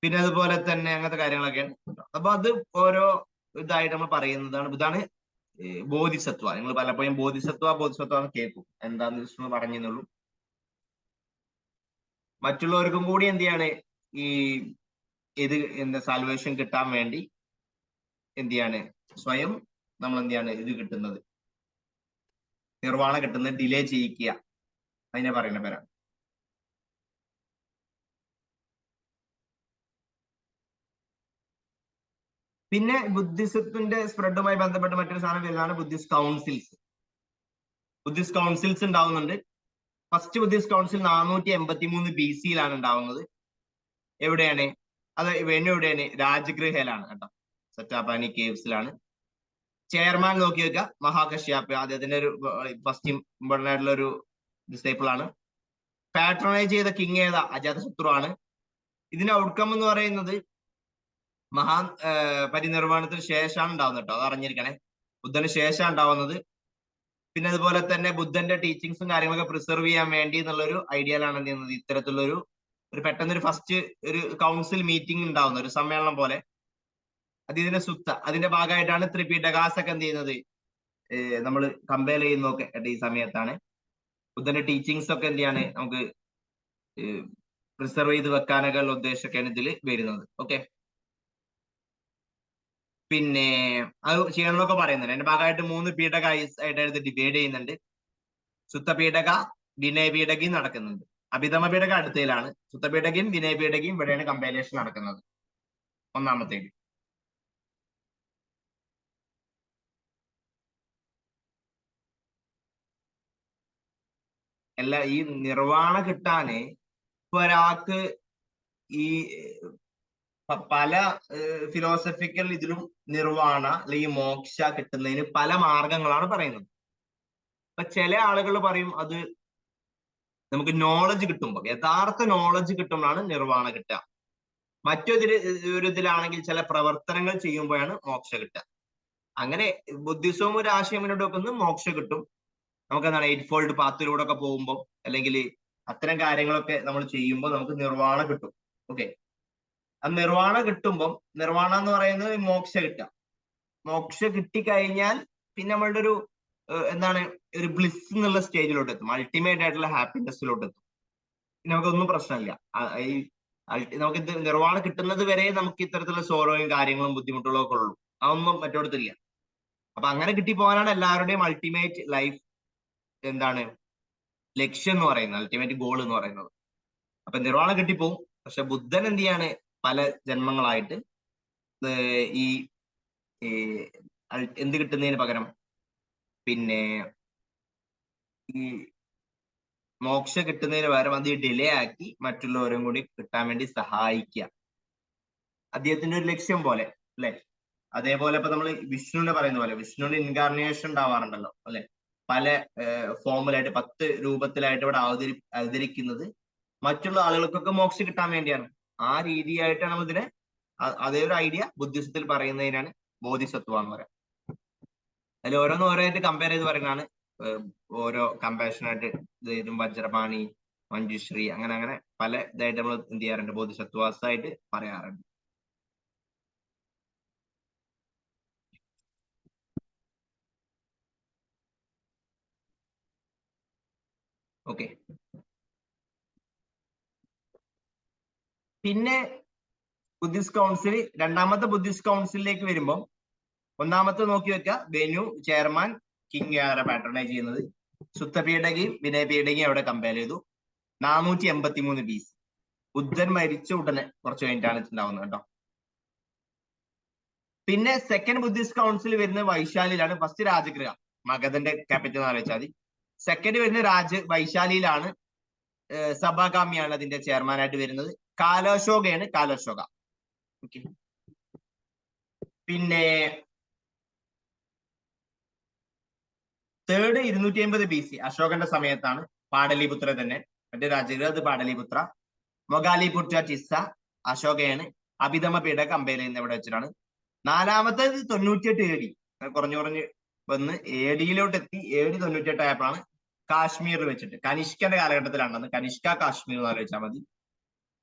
പിന്നെ അതുപോലെ തന്നെ അങ്ങനത്തെ കാര്യങ്ങളൊക്കെയാണ്. അപ്പൊ അത് ഓരോ ഇതായിട്ട് നമ്മൾ പറയുന്നതാണ്. ഇതാണ് ബോധിസത്വ. നിങ്ങൾ പലപ്പോഴും ബോധിസത്വ എന്ന് കേൾക്കും. എന്താന്ന് വിഷ്ണു പറഞ്ഞെന്നുള്ളൂ. മറ്റുള്ളവർക്കും കൂടി എന്ത് ചെയ്യാണ് ഈ ഇത് എന്താ സാൽവേഷൻ കിട്ടാൻ വേണ്ടി എന്ത് ചെയ്യാണ് സ്വയം നമ്മൾ എന്ത് ചെയ്യാണ് ഇത് കിട്ടുന്നത്, നിർവ്വാണ കിട്ടുന്നത് ഡിലേ ചെയ്യിക്കുക, അതിനെ പറയുന്ന പേരാണ്. പിന്നെ ബുദ്ധിസത്തിന്റെ സ്പ്രെഡുമായി ബന്ധപ്പെട്ട് മറ്റൊരു സാധനം വരുന്നതാണ് ബുദ്ധിസ്റ്റ് കൗൺസിൽസ്. ബുദ്ധിസ്റ്റ് കൗൺസിൽസ് ഉണ്ടാവുന്നുണ്ട്. ഫസ്റ്റ് ബുദ്ധിസ്റ്റ് കൗൺസിൽ 483 BC ഉണ്ടാവുന്നത്. എവിടെയാണ് അത്? എവിടെയാണ്? രാജഗൃഹയിലാണ് കേട്ടോ, സറ്റാപാനി കേവ്സിലാണ്. ചെയർമാൻ നോക്കി വെക്കുക, മഹാകശ്യപ്, അദ്ദേഹത്തിന്റെ ഒരു ഫസ്റ്റ് ഇമ്പോർട്ടന്റ് ആയിട്ടുള്ള ഒരു ഡിസൈപ്പിൾ ആണ്. പാട്രണൈസ് ചെയ്ത കിങ് ഏതാ? അജാതശത്രു ആണ്. ഇതിന്റെ ഔട്ട്കം എന്ന് പറയുന്നത് പരിനിർവ്വാണത്തിന് ശേഷമാണ് ഉണ്ടാവുന്നത് കേട്ടോ, അത് അറിഞ്ഞിരിക്കണേ. ബുദ്ധന് ശേഷമാണ് ഉണ്ടാവുന്നത്. പിന്നെ അതുപോലെ തന്നെ ബുദ്ധന്റെ ടീച്ചിങ്സും കാര്യങ്ങളൊക്കെ പ്രിസർവ് ചെയ്യാൻ വേണ്ടി എന്നുള്ളൊരു ഐഡിയയിലാണ് എന്ത് ചെയ്യുന്നത്, ഇത്തരത്തിലുള്ളൊരു പെട്ടെന്നൊരു ഫസ്റ്റ് ഒരു കൗൺസിൽ മീറ്റിംഗ് ഉണ്ടാവുന്ന ഒരു സമ്മേളനം പോലെ. അത് ഇതിന്റെ അതിന്റെ ഭാഗമായിട്ടാണ് ത്രിപീഠകാസ് ഒക്കെ എന്ത് ചെയ്യുന്നത്, നമ്മൾ കമ്പയർ ചെയ്യുന്നതൊക്കെ ഈ സമയത്താണ്. ബുദ്ധന്റെ ടീച്ചിങ്സ് ഒക്കെ എന്ത് ചെയ്യാണ് നമുക്ക് പ്രിസർവ് ചെയ്ത് വെക്കാനൊക്കെ ഉള്ള ഉദ്ദേശമൊക്കെയാണ് ഇതിൽ വരുന്നത്. ഓക്കെ, പിന്നെ അത് ചെയ്യണമെന്നൊക്കെ പറയുന്നുണ്ട്. അതിന്റെ ഭാഗമായിട്ട് 3 പീഠക ആയിട്ട് ഡിവൈഡ് ചെയ്യുന്നുണ്ട്. സുത്തപീഠക, വിനയപീഠകയും നടക്കുന്നുണ്ട്. അഭിതമ പീഠക അടുത്തയിലാണ്. സുത്തപീഠകയും വിനയപീഠകയും ഇവിടെയാണ് കമ്പൈലേഷൻ നടക്കുന്നത്, ഒന്നാമത്തേത്. അല്ല, ഈ നിർവ്വാണ കിട്ടാന് ഇപ്പൊ ഒരാൾക്ക് ഈ പല ഫിലോസഫിക്കൽ ഇതിലും നിർവ്വാണ അല്ലെങ്കിൽ മോക്ഷ കിട്ടുന്നതിന് പല മാർഗങ്ങളാണ് പറയുന്നത്. അപ്പൊ ചില ആളുകൾ പറയും അത് നമുക്ക് നോളജ് കിട്ടുമ്പോൾ, യഥാർത്ഥ നോളജ് കിട്ടുമ്പോഴാണ് നിർവ്വാണ കിട്ടുക. ഒരു ഇതിലാണെങ്കിൽ ചില പ്രവർത്തനങ്ങൾ ചെയ്യുമ്പോഴാണ് മോക്ഷ കിട്ടുക. അങ്ങനെ ബുദ്ധിസവും ഒരു ആശയം മുന്നോട്ട് വെക്കുന്നത് മോക്ഷ കിട്ടും. നമുക്ക് എന്താണ് 8 ഫോൾഡ് പാത്തിലൂടെ ഒക്കെ പോകുമ്പോൾ, അല്ലെങ്കിൽ അത്തരം കാര്യങ്ങളൊക്കെ നമ്മൾ ചെയ്യുമ്പോൾ നമുക്ക് നിർവ്വാണ കിട്ടും. ഓക്കെ, ആ നിർവ്വാണ കിട്ടുമ്പോൾ, നിർവ്വാണ എന്ന് പറയുന്നത് മോക്ഷ കിട്ടുക. മോക്ഷ കിട്ടിക്കഴിഞ്ഞാൽ പിന്നെ നമ്മളുടെ ഒരു എന്താണ് ഒരു ബ്ലിസ് എന്നുള്ള സ്റ്റേജിലോട്ട് എത്തും, അൾട്ടിമേറ്റ് ആയിട്ടുള്ള ഹാപ്പിനെസ്സിലോട്ട് എത്തും. പിന്നെ നമുക്കൊന്നും പ്രശ്നമില്ല. ഈ നമുക്ക് ഇത് നിർവ്വാണ കിട്ടുന്നത് വരെ നമുക്ക് ഇത്തരത്തിലുള്ള സോറോയും കാര്യങ്ങളും ബുദ്ധിമുട്ടുകളും ഒക്കെ ഉള്ളൂ. അതൊന്നും മറ്റോടത്തില്ല. അപ്പൊ അങ്ങനെ കിട്ടിപ്പോകാനാണ് എല്ലാവരുടെയും അൾട്ടിമേറ്റ് ലൈഫ് എന്താണ് ലക്ഷ്യം എന്ന് പറയുന്നത്, അൾട്ടിമേറ്റ് ഗോൾ എന്ന് പറയുന്നത്. അപ്പൊ നിർവ്വാണ കിട്ടിപ്പോവും. പക്ഷെ ബുദ്ധൻ എന്ത് ചെയ്യാണ് പല ജന്മങ്ങളായിട്ട് ഈ എന്ത് കിട്ടുന്നതിന് പകരം പിന്നെ ഈ മോക്ഷ കിട്ടുന്നതിന് പകരം അത് ഡിലേ ആക്കി മറ്റുള്ളവരും കൂടി കിട്ടാൻ വേണ്ടി സഹായിക്കുക, അദ്ദേഹത്തിന്റെ ഒരു ലക്ഷ്യം പോലെ അല്ലെ. അതേപോലെ ഇപ്പൊ നമ്മൾ വിഷ്ണുവിനെ പറയുന്ന പോലെ വിഷ്ണുവിന്റെ ഇൻകാർണേഷൻ ഉണ്ടാവാറുണ്ടല്ലോ അല്ലെ, പല ഫോമിലായിട്ട് 10 രൂപത്തിലായിട്ട് ഇവിടെ അവതരിക്കുന്നത് മറ്റുള്ള ആളുകൾക്കൊക്കെ മോക്ഷം കിട്ടാൻ വേണ്ടിയാണ്. ആ രീതിയായിട്ടാണ് നമ്മൾ ഇതിനെ, അതേ ഒരു ഐഡിയ ബുദ്ധിസത്തിൽ പറയുന്നതിനാണ് ബോധിസത്വ എന്ന് പറയാം. അതിൽ ഓരോന്നായിട്ട് കമ്പയർ ചെയ്ത് പറയുന്നതാണ് ഓരോ കമ്പാഷനായിട്ട് ഇതും വജ്രപാണി, മഞ്ജുശ്രീ, അങ്ങനെ അങ്ങനെ പല ഇതായിട്ട് നമ്മൾ എന്ത് ചെയ്യാറുണ്ട്, ബോധിസത്വാസായിട്ട് പറയാറുണ്ട്. ഓക്കെ, പിന്നെ ബുദ്ധിസ്റ്റ് കൗൺസിൽ, രണ്ടാമത്തെ ബുദ്ധിസ്റ്റ് കൗൺസിലിലേക്ക് വരുമ്പോൾ ഒന്നാമത്തെ നോക്കി വെക്കുക, വെനു ചെയർമാൻ, കിങ് ആരെ പാട്രണൈസ് ചെയ്യുന്നത്. സുത്തപീഠകയും വിനയപീഠകയും അവിടെ കമ്പയർ ചെയ്തു. 483 BC, ബുദ്ധൻ മരിച്ച ഉടനെ കുറച്ച് കഴിഞ്ഞിട്ടാണ് ഉണ്ടാവുന്നത് കേട്ടോ. പിന്നെ സെക്കൻഡ് ബുദ്ധിസ്റ്റ് കൗൺസിൽ വരുന്നത് വൈശാലിയിലാണ്. ഫസ്റ്റ് രാജഗൃഹ, മഗധന്റെ ക്യാപിറ്റൽ ആലോചിച്ചാൽ മതി. സെക്കൻഡ് വരുന്ന വൈശാലിയിലാണ്. സഭാകാമിയാണ് അതിന്റെ ചെയർമാനായിട്ട് വരുന്നത്. കാലോശോകയാണ് കാലോശോക. ഓക്കെ, പിന്നെ തേർഡ് 250 BC അശോകന്റെ സമയത്താണ്. പാടലിപുത്ര തന്നെ മറ്റേ രാജകീയ അത് പാടലിപുത്ര. മൊഗാലിപുത്ര ടിസ്സ അശോകയാണ്. അഭിധമ പീഠ കമ്പയിൽ ഇവിടെ വെച്ചിട്ടാണ്. നാലാമത്തേത് 98 AD, കുറഞ്ഞു വന്ന് AD എത്തി. AD 98 ആയപ്പോഴാണ് കാശ്മീരിൽ വെച്ചിട്ട്, കനിഷ്കന്റെ കാലഘട്ടത്തിലാണെന്ന്. കനിഷ്ക കാശ്മീർ എന്ന് ആലോചിച്ചാൽ മതി.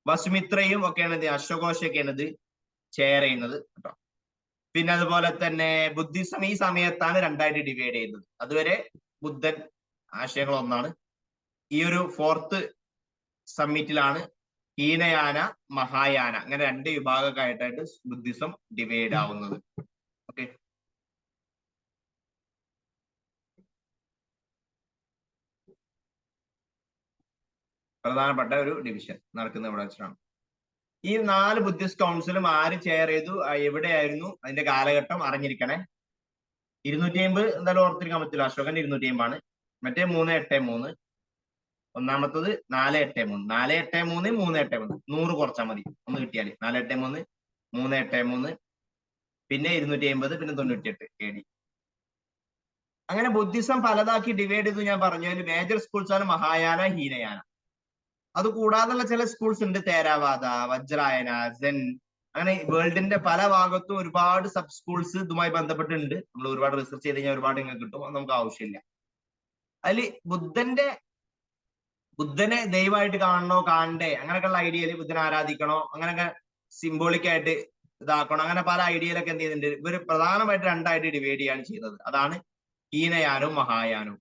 വസുമിത്രയും ഒക്കെയാണ് ഇത്, അശ്വഘോഷൊക്കെയാണ് ഇത് ചെയർ ചെയ്യുന്നത് കേട്ടോ. പിന്നെ അതുപോലെ തന്നെ ബുദ്ധിസം ഈ സമയത്താണ് രണ്ടായിട്ട് ഡിവൈഡ് ചെയ്യുന്നത്. അതുവരെ ബുദ്ധൻ ആശയങ്ങൾ ഒന്നാണ്. ഈ ഒരു 4th സമ്മിറ്റിലാണ് ഹീനയാന മഹായാന അങ്ങനെ 2 വിഭാഗമായിട്ടായിട്ട് ബുദ്ധിസം ഡിവൈഡ് ആവുന്നത്. ഓക്കെ, പ്രധാനപ്പെട്ട ഒരു ഡിവിഷൻ നടക്കുന്നത് ഇവിടെ വെച്ചിട്ടാണ്. ഈ 4 ബുദ്ധിസ്റ്റ് കൗൺസിലും ആര് ചെയർ ചെയ്തു, എവിടെയായിരുന്നു, അതിന്റെ കാലഘട്ടം അറിഞ്ഞിരിക്കണേ. 250 എന്തായാലും ഓർത്തിരിക്കാൻ പറ്റില്ല. അശോകന്റെ 250 ആണ്. മറ്റേ 383, ഒന്നാമത്തത് 483, 483, 383, 100 കുറച്ചാൽ മതി, ഒന്ന് കിട്ടിയാല്. 483, 383, പിന്നെ 250, പിന്നെ 98 AD. അങ്ങനെ ബുദ്ധിസം പലതാക്കി ഡിവൈഡ് ചെയ്തു. ഞാൻ പറഞ്ഞാൽ മേജർ സ്കൂൾസ് ആണ് മഹായാന, ഹീനയാന. അത് കൂടാതെയുള്ള ചില സ്കൂൾസ് ഉണ്ട്, തേരാവാദ, വജ്രായന, സെൻ. അങ്ങനെ വേൾഡിന്റെ പല ഭാഗത്തും ഒരുപാട് സബ് സ്കൂൾസ് ഇതുമായി ബന്ധപ്പെട്ടുണ്ട്. നമ്മൾ ഒരുപാട് റിസർച്ച് ചെയ്ത് കഴിഞ്ഞാൽ ഒരുപാട് ഇങ്ങനെ കിട്ടും, അത് നമുക്ക് ആവശ്യമില്ല. അതിൽ ബുദ്ധനെ ദൈവമായിട്ട് കാണണോ കാണണ്ടേ അങ്ങനെയൊക്കെയുള്ള ഐഡിയയിൽ ബുദ്ധനെ ആരാധിക്കണോ അങ്ങനെയൊക്കെ സിംബോളിക് ആയിട്ട് ഇതാക്കണം, അങ്ങനെ പല ഐഡിയയിലൊക്കെ എന്ത് ചെയ്യുന്നുണ്ട് ഇവർ പ്രധാനമായിട്ട് 2 ആയിട്ട് ഡിവൈഡ് ചെയ്യാണ് ചെയ്യുന്നത്. അതാണ് ഹീനയാനും മഹായാനും.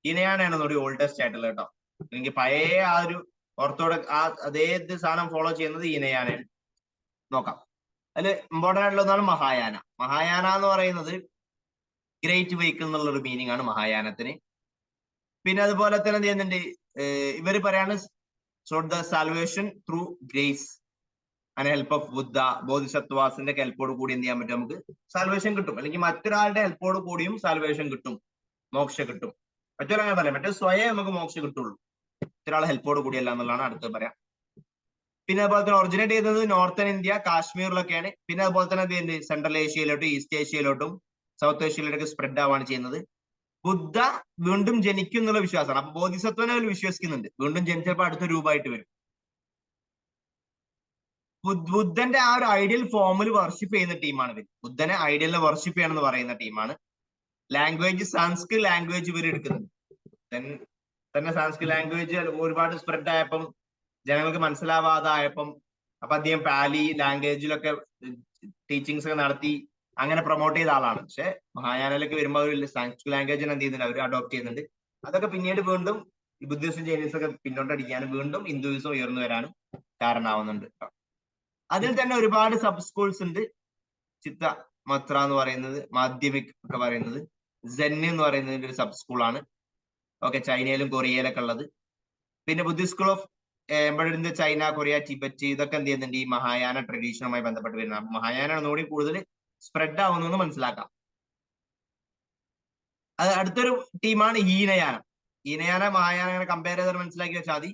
ഹീനയാനാണ് ഒന്നുകൂടി ഓൾഡസ്റ്റ് ആയിട്ടുള്ളത് കേട്ടോ. എനിക്ക് പഴയ ആ ഒരു ഓർത്തോഡോക്സ് അതേ സാധനം ഫോളോ ചെയ്യുന്നത് ഹീനയാനാണ്. നോക്കാം. അതിൽ ഇമ്പോർട്ടൻ്റ് ആയിട്ടുള്ള ഒന്നാണ് മഹായാന. മഹായാന എന്ന് പറയുന്നത് ഗ്രേറ്റ് വെഹിക്കിൾ എന്നുള്ളൊരു മീനിങ് ആണ് മഹായാനത്തിന്. പിന്നെ അതുപോലെ തന്നെ എന്ത് ചെയ്യുന്നുണ്ട്, ഇവർ പറയാണ് sought the salvation through grace and help of Buddha. ബോധിസത്വാസിന്റെ ഹെൽപ്പോട് കൂടി എന്ത് ചെയ്യാൻ പറ്റും, നമുക്ക് സാൽവേഷൻ കിട്ടും. അല്ലെങ്കിൽ മറ്റൊരാളുടെ ഹെൽപ്പോട് കൂടിയും സാൽവേഷൻ കിട്ടും, മോക്ഷം കിട്ടും. മറ്റൊരാളെ പറയാം, മറ്റേ സ്വയം നമുക്ക് മോക്ഷം കിട്ടുള്ളൂ, മറ്റൊരാളെ ഹെൽപ്പോട് കൂടിയല്ല എന്നുള്ളതാണ് അടുത്ത് പറയാം. പിന്നെ അതുപോലെ തന്നെ ഒറിജിനേറ്റ് ചെയ്തത് നോർത്തേൺ ഇന്ത്യ, കാശ്മീരിലൊക്കെയാണ്. പിന്നെ അതുപോലെ തന്നെ എന്ത് ചെയ്യുന്നത് സെൻട്രൽ ഏഷ്യയിലോട്ടും ഈസ്റ്റ് ഏഷ്യയിലോട്ടും സൗത്ത് ഏഷ്യയിലോട്ടൊക്കെ സ്പ്രെഡ് ആവാണ് ചെയ്യുന്നത്. ബുദ്ധ വീണ്ടും ജനിക്കും എന്നുള്ള വിശ്വാസമാണ്. അപ്പൊ ബോധിസത്വനെ അവർ വിശ്വസിക്കുന്നുണ്ട്, വീണ്ടും ജനിച്ചപ്പോൾ അടുത്ത രൂപമായിട്ട് വരും. ബുദ്ധന്റെ ആ ഒരു ഐഡിയൽ ഫോമിൽ വർഷിപ്പ് ചെയ്യുന്ന ടീമാണ് ഇവർ. ബുദ്ധനെ ഐഡിയലിനെ വർഷിപ്പ് ചെയ്യണമെന്ന് പറയുന്ന ടീമാണ്. ലാംഗ്വേജ് സാൻസ്ക്രിറ്റ് ലാംഗ്വേജ് ഇവർ എടുക്കുന്നുണ്ട്. തന്നെ സാൻസ്ക്രിറ്റ് ലാംഗ്വേജ് ഒരുപാട് സ്പ്രെഡ് ആയപ്പം ജനങ്ങൾക്ക് മനസ്സിലാവാതായപ്പം അപ്പൊ അദ്ദേഹം പാലി ലാംഗ്വേജിലൊക്കെ ടീച്ചിങ്സ് ഒക്കെ നടത്തി അങ്ങനെ പ്രൊമോട്ട് ചെയ്ത ആളാണ്. പക്ഷെ മഹായാനയിലൊക്കെ വരുമ്പോൾ അവർ സാൻസ്ക്രിറ്റ് ലാംഗ്വേജിനെ എന്ത് ചെയ്യുന്നുണ്ട്, അവർ അഡോപ്റ്റ് ചെയ്യുന്നുണ്ട്. അതൊക്കെ പിന്നീട് വീണ്ടും ബുദ്ധിസം ചൈനീസ് ഒക്കെ പിന്നോട്ടടിക്കാനും വീണ്ടും ഹിന്ദുയിസം ഉയർന്നു വരാനും കാരണമാവുന്നുണ്ട്. അതിൽ തന്നെ ഒരുപാട് സബ് സ്കൂൾസ് ഉണ്ട്. ചിത്ത മത്ര എന്ന് പറയുന്നത്, മാധ്യമിക് ഒക്കെ പറയുന്നത്, സെൻ എന്ന് പറയുന്നതിന്റെ ഒരു സബ് സ്കൂളാണ്. ഓക്കെ, ചൈനയിലും കൊറിയയിലൊക്കെ ഉള്ളത്. പിന്നെ Buddhist school of embedded China, Korea, Tibet ഇതൊക്കെ എന്ത് ചെയ്യുന്നുണ്ട്, ഈ മഹായാന ട്രഡീഷനുമായി ബന്ധപ്പെട്ട് വരുന്നത്. മഹായാന ഒന്നുകൂടി കൂടുതൽ സ്പ്രെഡ് ആവുന്നു മനസ്സിലാക്കാം. അത് അടുത്തൊരു ടീമാണ് ഹീനയാന. ഹീനയാന മഹായാന അങ്ങനെ കമ്പയർ ചെയ്ത് മനസ്സിലാക്കി വെച്ചാൽ മതി.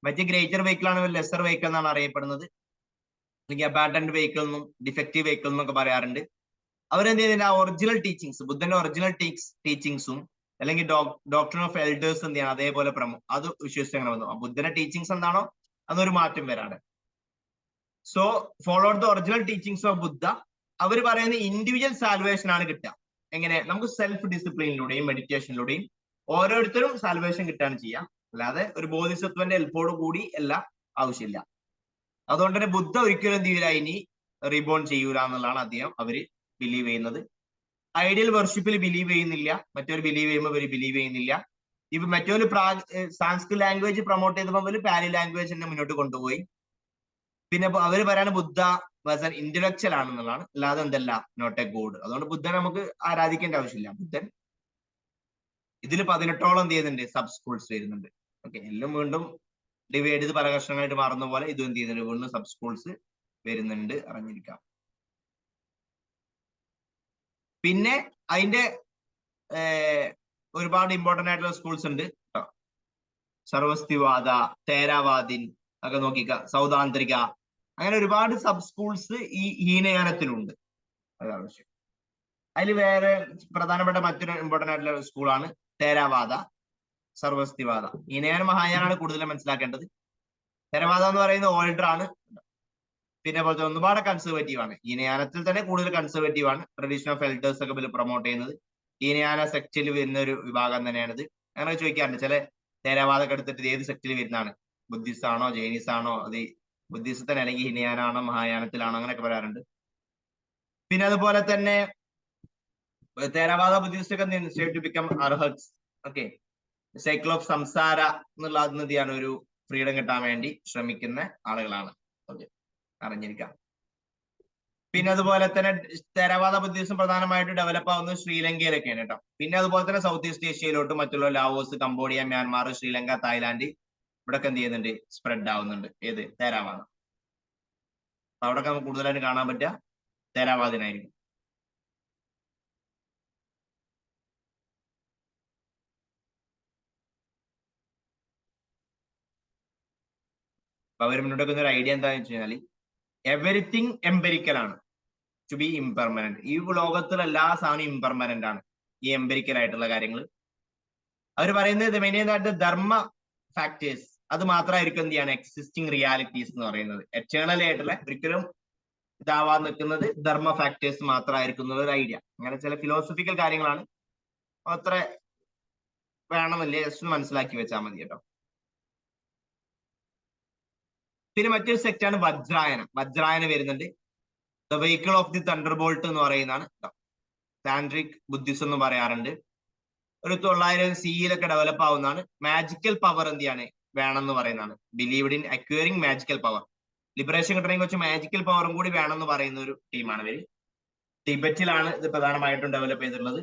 മറ്റേ ഗ്രേറ്റർ വെഹിക്കിൾ ആണ് ലെസർ വെഹിക്കിൾ എന്നാണ് അറിയപ്പെടുന്നത്. അല്ലെങ്കിൽ അബാൻഡൻഡ് വെഹിക്കിൾ എന്നും ഡിഫക്റ്റീവ് വെഹിക്കിൾ എന്നൊക്കെ പറയാറുണ്ട്. അവരെന്ത് ചെയ്യുന്നില്ല, ഒറിജിനൽ ടീച്ചിങ്സ്, ബുദ്ധന്റെ ഒറിജിനൽ ടീച്ചിങ്സും അല്ലെങ്കിൽ ഡോക്ടർ ഓഫ് എൽഡേഴ്സ് എന്ത് ചെയ്യണം അതേപോലെ അത് വിശ്വസിച്ച് അങ്ങനെ വന്നു. ബുദ്ധന്റെ ടീച്ചിങ്സ് എന്താണോ അതൊരു മാറ്റം വരാണ്. So follow the original teachings of Buddha. അവർ പറയുന്ന ഇൻഡിവിജ്വൽ സാൽവേഷൻ ആണ് കിട്ടുക. എങ്ങനെ, നമുക്ക് സെൽഫ് ഡിസിപ്ലിനിലൂടെയും മെഡിറ്റേഷനിലൂടെയും ഓരോരുത്തരും സാൽവേഷൻ കിട്ടാണ് ചെയ്യാം. അല്ലാതെ ഒരു ബോധിസത്വന്റെ ഹെൽപ്പോട് കൂടി എല്ലാം ആവശ്യമില്ല. അതുകൊണ്ട് തന്നെ ബുദ്ധ ഒരിക്കലും എന്ത് ചെയ്യൂല, ഇനി റീബോൺ ചെയ്യൂല എന്നുള്ളതാണ് അദ്ദേഹം അവര് ബിലീവ് ചെയ്യുന്നത്. ഐഡിയൽ വർഷിപ്പിൽ ബിലീവ് ചെയ്യുന്നില്ല, മറ്റൊരു ബിലീവ് ചെയ്യുമ്പോൾ ഇവർ ബിലീവ് ചെയ്യുന്നില്ല. ഇവ മറ്റൊരു സാൻസ്ക്രിറ്റ് ലാംഗ്വേജ് പ്രൊമോട്ട് ചെയ്തപ്പോൾ ഇവര് പാലി ലാംഗ്വേജ് തന്നെ മുന്നോട്ട് കൊണ്ടുപോയി. പിന്നെ അവര് പറയാണ് ബുദ്ധ വാസ് ഇന്റലക്ച്വൽ ആണെന്നുള്ളതാണ്, അല്ലാതെ എന്തല്ല നോട്ട് എ ഗോഡ്. അതുകൊണ്ട് ബുദ്ധനെ നമുക്ക് ആരാധിക്കേണ്ട ആവശ്യമില്ല. ബുദ്ധൻ ഇതിൽ 18ഓളം എന്ത് ചെയ്യുന്നുണ്ട്, സബ് സ്കൂൾസ് വരുന്നുണ്ട്. ഓക്കെ, എല്ലാം വീണ്ടും ഡിവൈഡ് ചെയ്ത് പല കഷ്ണങ്ങളായിട്ട് മാറുന്ന പോലെ ഇതും എന്ത് ചെയ്യുന്നുണ്ട്, വീണ്ടും സബ് സ്കൂൾസ് വരുന്നുണ്ട്, അറിഞ്ഞിരിക്കാം. പിന്നെ അതിന്റെ ഒരുപാട് ഇമ്പോർട്ടന്റ് ആയിട്ടുള്ള സ്കൂൾസ് ഉണ്ട്. സർവസ്തിവാദ, തേരാവാദിൻ ഒക്കെ നോക്കിക്ക, സൗദാന്തരിക, അങ്ങനെ ഒരുപാട് സബ് സ്കൂൾസ് ഈ ഹീനയാനത്തിലുണ്ട്. അതാണ് വിഷയം. അതിൽ വേറെ പ്രധാനപ്പെട്ട മറ്റൊരു ഇമ്പോർട്ടന്റ് ആയിട്ടുള്ള സ്കൂളാണ് തേരാവാദ, സർവസ്തിവാദ. ഹിനയാന മഹായാനാണ് കൂടുതലും മനസ്സിലാക്കേണ്ടത്. തേരവാദ എന്ന് പറയുന്നത് ഓൾഡർ ആണ്, പിന്നെ പോലത്തെ ഒരുപാട് കൺസർവേറ്റീവ് ആണ്. ഹിനയാനത്തിൽ തന്നെ കൂടുതൽ കൺസർവേറ്റീവ് ആണ്. ട്രഡീഷൻ ഓഫ് എൽഡേഴ്സ് ഒക്കെ ഇതിൽ പ്രൊമോട്ട് ചെയ്യുന്നത് ഹിനയാന സെക്റ്റിൽ വരുന്ന ഒരു വിഭാഗം തന്നെയാണിത്. അങ്ങനെ ചോദിക്കാറുണ്ട് ചില തേരവാദമൊക്കെ എടുത്തിട്ട് ഏത് സെക്റ്റിൽ വരുന്നതാണ്, ബുദ്ധിസ്റ്റ് ആണോ ജൈനിസ് ആണോ, അത് ബുദ്ധിസത്തിന് അല്ലെങ്കിൽ ഹിനയാനാണോ മഹായാനത്തിലാണോ, അങ്ങനെയൊക്കെ പറയാറുണ്ട്. പിന്നെ അതുപോലെ തന്നെ തേരവാദ ബുദ്ധിസ്റ്റ് ഒക്കെ to become arhats. Okay, cycle of samsara എന്നുള്ള അതിനെയാണ് ഒരു ഫ്രീഡം കിട്ടാൻ വേണ്ടി ശ്രമിക്കുന്ന ആളുകളാണ്. ഓക്കെ, അറിഞ്ഞിരിക്കാം. പിന്നെ അതുപോലെ തന്നെ തേരവാദ ബുദ്ധിസം പ്രധാനമായിട്ട് ഡെവലപ്പ് ആവുന്നത് ശ്രീലങ്കയിലൊക്കെയാണ് കേട്ടോ. പിന്നെ അതുപോലെ തന്നെ സൗത്ത് ഈസ്റ്റ് ഏഷ്യയിലോട്ട് മറ്റുള്ള Laos, Cambodia, Myanmar, Sri Lanka, Thailand ഇവിടെയൊക്കെ എന്ത് ചെയ്യുന്നുണ്ട്, സ്പ്രെഡ് ആവുന്നുണ്ട് ഏത് തേരവാദം. അവിടെയൊക്കെ നമുക്ക് കൂടുതലായിട്ട് കാണാൻ പറ്റുക തേരവാദിനായിരിക്കും. അപ്പൊ അവർ മുന്നോട്ട് വെക്കുന്ന ഒരു ഐഡിയ എന്താണെന്ന് വെച്ച് കഴിഞ്ഞാൽ എവരിത്തിങ് എംപെരിക്കൽ ആണ്, ടു ബി ഇംപെർമനന്റ്. ഈ ലോകത്തിലെ എല്ലാ സാധനവും ഇംപെർമനന്റ് ആണ്, ഈ എംപെരിക്കൽ ആയിട്ടുള്ള കാര്യങ്ങൾ. അവർ പറയുന്നത് മെയിനായിട്ട് ധർമ്മ ഫാക്ടേഴ്സ് അത് മാത്രമായിരിക്കും എന്ത് ചെയ്യാണ് എക്സിസ്റ്റിംഗ് റിയാലിറ്റീസ് എന്ന് പറയുന്നത്. എറ്റേണൽ ആയിട്ടുള്ള ഒരിക്കലും ഇതാവാൻ നിൽക്കുന്നത് ധർമ്മ ഫാക്ടേഴ്സ് മാത്രമായിരിക്കും ഒരു ഐഡിയ. അങ്ങനെ ചില ഫിലോസഫിക്കൽ കാര്യങ്ങളാണ്, അത്ര വേണമെന്നില്ല, ജസ്റ്റ് മനസ്സിലാക്കി വെച്ചാൽ മതി കേട്ടോ. പിന്നെ മറ്റൊരു സെക്റ്റാണ് വജ്രായനം. വജ്രായനം വരുന്നുണ്ട്. The vehicle of the thunder bolt എന്ന് പറയുന്നതാണ്. താൻട്രിക് ബുദ്ധിസം എന്ന് പറയാറുണ്ട്. ഒരു 900 CE-ലൊക്കെ ഡെവലപ്പ് ആവുന്നതാണ്. മാജിക്കൽ പവർ എന്ത് ചെയ്യാണ് വേണമെന്ന് പറയുന്നതാണ്. Believed in acquiring magical power. Liberation കിട്ടണമെങ്കിൽ കുറച്ച് മാജിക്കൽ പവറും കൂടി വേണമെന്ന് പറയുന്ന ഒരു ടീമാണ് ഇവര്. ടിബറ്റിലാണ് ഇത് പ്രധാനമായിട്ടും ഡെവലപ്പ് ചെയ്തിട്ടുള്ളത്.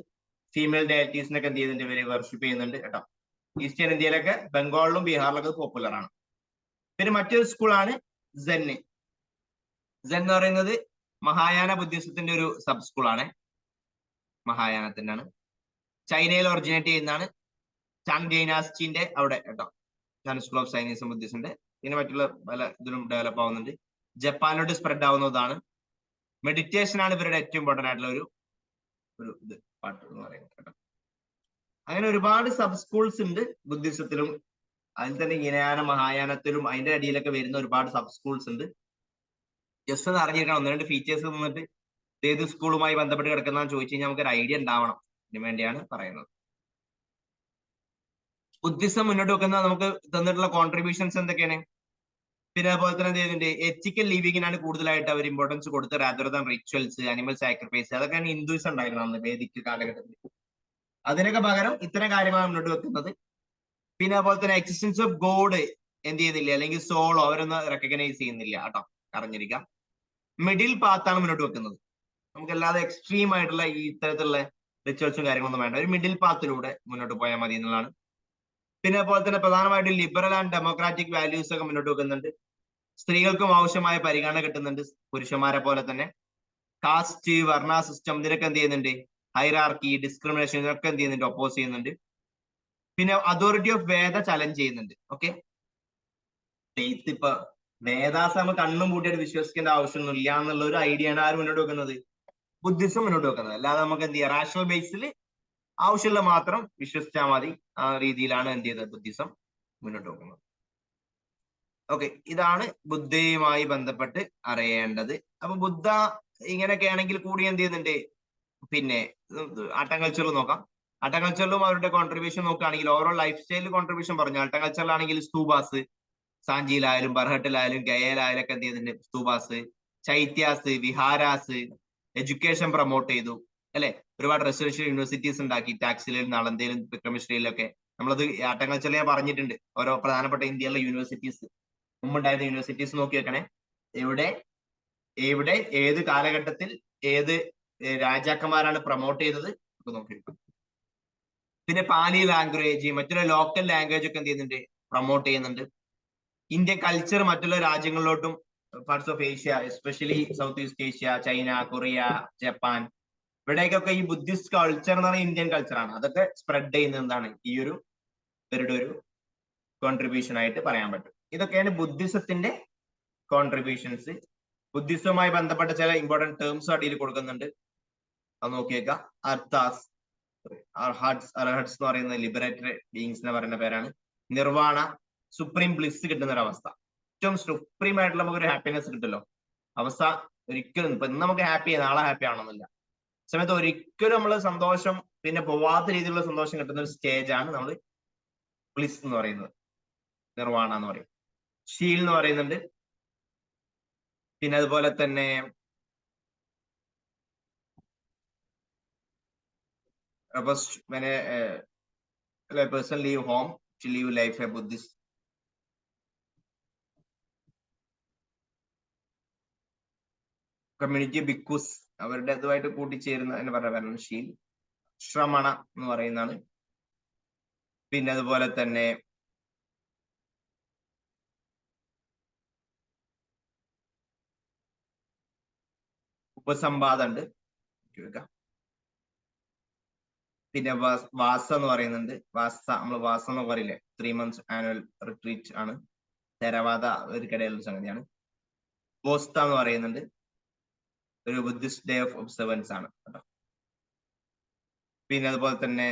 ഫീമെയിൽ ഡയറ്റീസിനൊക്കെ എന്ത് ചെയ്യുന്നുണ്ട്, ഇവര് വർഷിപ്പ് ചെയ്യുന്നുണ്ട് കേട്ടോ. ഈസ്റ്റേൺ ഇന്ത്യയിലൊക്കെ, ബംഗാളിലും ബീഹാറിലൊക്കെ പോപ്പുലർ ആണ്. പിന്നെ മറ്റൊരു സ്കൂളാണ് സെന്ന്. സെൻ എന്ന് പറയുന്നത് മഹായാന ബുദ്ധിസത്തിന്റെ ഒരു സബ് സ്കൂളാണ്. മഹായാനത്തിന്റെ ആണ്. ചൈനയിൽ ഒറിജിനേറ്റ് ചെയ്യുന്നതാണ്. ചാങ് ഡൈനാസ്റ്റിന്റെ അവിടെ കേട്ടോ, സ്കൂൾ ഓഫ് ചൈനീസ് ബുദ്ധിസ്റ്റിന്റെ. പിന്നെ മറ്റുള്ള പല ഇതിലും ഡെവലപ്പ് ആവുന്നുണ്ട്. ജപ്പാനിലോട്ട് സ്പ്രെഡ് ആവുന്നതാണ്. മെഡിറ്റേഷൻ ആണ് ഇവരുടെ ഏറ്റവും ഇമ്പോർട്ടന്റ് ആയിട്ടുള്ള ഒരു ഇത് പാട്ട് എന്ന് പറയുന്നത് കേട്ടോ. അങ്ങനെ ഒരുപാട് സബ് സ്കൂൾസ് ഉണ്ട് ബുദ്ധിസത്തിലും. അതിൽ തന്നെ ഹിനയാന മഹായാനത്തിലും അതിന്റെ അടിയിലൊക്കെ വരുന്ന ഒരുപാട് സബ് സ്കൂൾസ് ഉണ്ട്. ജസ്റ്റ് ഒന്ന് അറിഞ്ഞിരിക്കണം. 1-2 ഫീച്ചേഴ്സ് നിന്നിട്ട് ഏത് സ്കൂളുമായി ബന്ധപ്പെട്ട് കിടക്കുന്നതെന്ന് ചോദിച്ചു കഴിഞ്ഞാൽ നമുക്ക് ഒരു ഐഡിയ ഉണ്ടാവണം. ഇതിനു വേണ്ടിയാണ് പറയുന്നത്. ബുദ്ധിസം മുന്നോട്ട് വെക്കുന്ന നമുക്ക് തന്നിട്ടുള്ള കോൺട്രിബ്യൂഷൻസ് എന്തൊക്കെയാണ്? പിന്നെ അതുപോലെ തന്നെ എന്ത് ചെയ്യുന്നുണ്ട്, എത്തിക്കൽ ലിവിങ്ങിനാണ് കൂടുതലായിട്ട് അവർ ഇമ്പോർട്ടൻസ് കൊടുത്ത്, rather than rituals, animal sacrifice, അതൊക്കെയാണ് ഹിന്ദുയിസം ഉണ്ടായിരുന്നത് അന്ന് വേദിക് കാലഘട്ടത്തിൽ. അതിനൊക്കെ പകരം ഇത്തരം കാര്യമാണ് മുന്നോട്ട് വെക്കുന്നത്. പിന്നെ അതുപോലെ തന്നെ എക്സിസ്റ്റൻസ് ഓഫ് ഗോഡ് എന്ത് ചെയ്യുന്നില്ല, അല്ലെങ്കിൽ സോളോ അവരൊന്നും റെക്കഗ്നൈസ് ചെയ്യുന്നില്ല കേട്ടോ, അറിഞ്ഞിരിക്കാം. മിഡിൽ പാത്താണ് മുന്നോട്ട് വെക്കുന്നത്. നമുക്കല്ലാതെ എക്സ്ട്രീം ആയിട്ടുള്ള ഈ ഇത്തരത്തിലുള്ള റിച്വൽസും കാര്യങ്ങളൊന്നും വേണ്ട, ഒരു മിഡിൽ പാത്തിലൂടെ മുന്നോട്ട് പോയാൽ മതി എന്നുള്ളതാണ്. പിന്നെ അതുപോലെ തന്നെ പ്രധാനമായിട്ടും ലിബറൽ ആൻഡ് ഡെമോക്രാറ്റിക് വാല്യൂസ് ഒക്കെ മുന്നോട്ട് വെക്കുന്നുണ്ട്. സ്ത്രീകൾക്കും ആവശ്യമായ പരിഗണന കിട്ടുന്നുണ്ട് പുരുഷന്മാരെ പോലെ തന്നെ. കാസ്റ്റ്, വർണ്ണ സിസ്റ്റം ഇതിനൊക്കെ എന്ത് ചെയ്യുന്നുണ്ട്, ഹൈറാർക്കി, ഡിസ്ക്രിമിനേഷൻ ഇതൊക്കെ എന്ത് ചെയ്യുന്നുണ്ട്, ഒപ്പോസ് ചെയ്യുന്നുണ്ട്. പിന്നെ അതോറിറ്റി ഓഫ് വേദ ചലഞ്ച് ചെയ്യുന്നുണ്ട്. ഓക്കെ, ഫെയ്ത്ത് ഇപ്പൊ വേദാസ് നമ്മൾ കണ്ണും പൂട്ടിയിട്ട് വിശ്വസിക്കേണ്ട ആവശ്യമൊന്നും ഇല്ല എന്നുള്ള ഒരു ഐഡിയ ആണ് ആര് മുന്നോട്ട് വെക്കുന്നത്, ബുദ്ധിസം മുന്നോട്ട് വെക്കുന്നത്. അല്ലാതെ നമുക്ക് എന്ത് ചെയ്യാം, റാഷണൽ ബേസിൽ ആവശ്യമുള്ള മാത്രം വിശ്വസിച്ചാൽ മതി, ആ രീതിയിലാണ് എന്ത് ചെയ്തത് ബുദ്ധിസം മുന്നോട്ട് വെക്കുന്നത്. ഓക്കെ, ഇതാണ് ബുദ്ധയുമായി ബന്ധപ്പെട്ട് അറിയേണ്ടത്. അപ്പൊ ബുദ്ധ ഇങ്ങനെയൊക്കെ ആണെങ്കിൽ കൂടി എന്ത് ചെയ്യുന്നുണ്ട്, പിന്നെ ആട്ടം കൾച്ചറിൽ നോക്കാം. ആട്ടം കൾച്ചറിലും അവരുടെ കോൺട്രിബ്യൂഷൻ നോക്കുകയാണെങ്കിൽ ഓവറോൾ ലൈഫ് സ്റ്റൈൽ കോൺട്രിബ്യൂഷൻ പറഞ്ഞു. ആട്ടം കൾച്ചറിലാണെങ്കിൽ സ്തൂപാസ്, സാഞ്ചിയിലായാലും ബർഹട്ടിലായാലും ഗയയിലായാലും ഒക്കെ എന്ത് ചെയ്യുന്നുണ്ട്, സ്തൂപാസ്, ചൈത്യാസ്, വിഹാരാസ്, എഡ്യൂക്കേഷൻ പ്രൊമോട്ട് ചെയ്തു അല്ലെ. ഒരുപാട് റെസിഡൻഷ്യൽ യൂണിവേഴ്സിറ്റീസ് ഉണ്ടാക്കി, ടാക്സിലും നളന്തയിലും വിക്രമശ്രീയിലൊക്കെ. നമ്മളത് ആട്ടം കൾച്ചറിൽ ഞാൻ പറഞ്ഞിട്ടുണ്ട്, ഓരോ പ്രധാനപ്പെട്ട ഇന്ത്യയിലെ യൂണിവേഴ്സിറ്റീസ്, മുമ്പുണ്ടായിരുന്ന യൂണിവേഴ്സിറ്റീസ് നോക്കി വെക്കണേ. എവിടെ എവിടെ ഏത് കാലഘട്ടത്തിൽ ഏത് രാജാക്കന്മാരാണ് പ്രൊമോട്ട് ചെയ്തത് നോക്കിയെടുക്കാം. പിന്നെ പാലി ലാംഗ്വേജ്, മറ്റുള്ള ലോക്കൽ ലാംഗ്വേജ് ഒക്കെ എന്ത് ചെയ്യുന്നുണ്ട്, പ്രൊമോട്ട് ചെയ്യുന്നുണ്ട്. ഇന്ത്യൻ കൾച്ചർ മറ്റുള്ള രാജ്യങ്ങളിലോട്ടും, parts of Asia, especially south east Asia, China, Korea, Japan, ഇവിടേക്കൊക്കെ ഈ ബുദ്ധിസ്റ്റ് കൾച്ചർ എന്ന് പറയുന്നത് ഇന്ത്യൻ കൾച്ചറാണ്. അതൊക്കെ സ്പ്രെഡ് ചെയ്യുന്നത് എന്താണ്, ഈ ഒരു ഇവരുടെ ഒരു കോൺട്രിബ്യൂഷൻ ആയിട്ട് പറയാൻ പറ്റും. ഇതൊക്കെയാണ് ബുദ്ധിസത്തിന്റെ കോൺട്രിബ്യൂഷൻസ്. ബുദ്ധിസവുമായി ബന്ധപ്പെട്ട ചില ഇമ്പോർട്ടന്റ് ടേംസ് അടിയിൽ കൊടുക്കുന്നുണ്ട്, അത് നോക്കിയേക്കാം. അർത്ഥാസ്, അർഹട്സ് എന്ന് പറയുന്ന ലിബറേറ്ററി ബീയിങ്സിനെ പറയുന്ന പേരാണ്. നിർവാണ, സുപ്രീം ബ്ലിസ് കിട്ടുന്ന ഒരു അവസ്ഥ, ഏറ്റവും സുപ്രീം ആയിട്ടുള്ള നമുക്ക് ഒരു ഹാപ്പിനെസ് കിട്ടല്ലോ അവസ്ഥ. ഒരിക്കലും ഇപ്പൊ ഇന്ന് നമുക്ക് ഹാപ്പി, നാളെ ഹാപ്പി ആവണമെന്നില്ല. സമയത്ത് ഒരിക്കലും നമ്മൾ സന്തോഷം പിന്നെ പോവാത്ത രീതിയിലുള്ള സന്തോഷം കിട്ടുന്ന ഒരു സ്റ്റേജ് ആണ് നമ്മൾ ബ്ലിസ് എന്ന് പറയുന്നത്, നിർവാണ എന്ന് പറയും. ഷീൽ എന്ന് പറയുന്നുണ്ട്. പിന്നെ അതുപോലെ തന്നെ when a person leave home to live life a Buddhist. Community bhikkhus അവരുടെ അതുമായിട്ട് കൂട്ടിച്ചേരുന്ന എന്ന് പറഞ്ഞ ഷീൽ. ശ്രമണ എന്ന് പറയുന്നതാണ്. പിന്നെ അതുപോലെ തന്നെ ഉപസംവാദം ഉണ്ട്. പിന്നെ വാസ എന്ന് പറയുന്നുണ്ട്. നമ്മൾ വാസം എന്ന് പറയില്ലേ, 3 months ആനുവൽ റിട്രീറ്റ് ആണ്, തേരവാദ ഒരുക്കിടയിലുള്ള സംഗതിയാണ്. ബോസ്ത എന്ന് പറയുന്നുണ്ട്, ഒരു ബുദ്ധിസ്റ്റ് ഡേ ഓഫ് ഒബ്സർവൻസ് ആണ് കേട്ടോ. പിന്നെ അതുപോലെ തന്നെ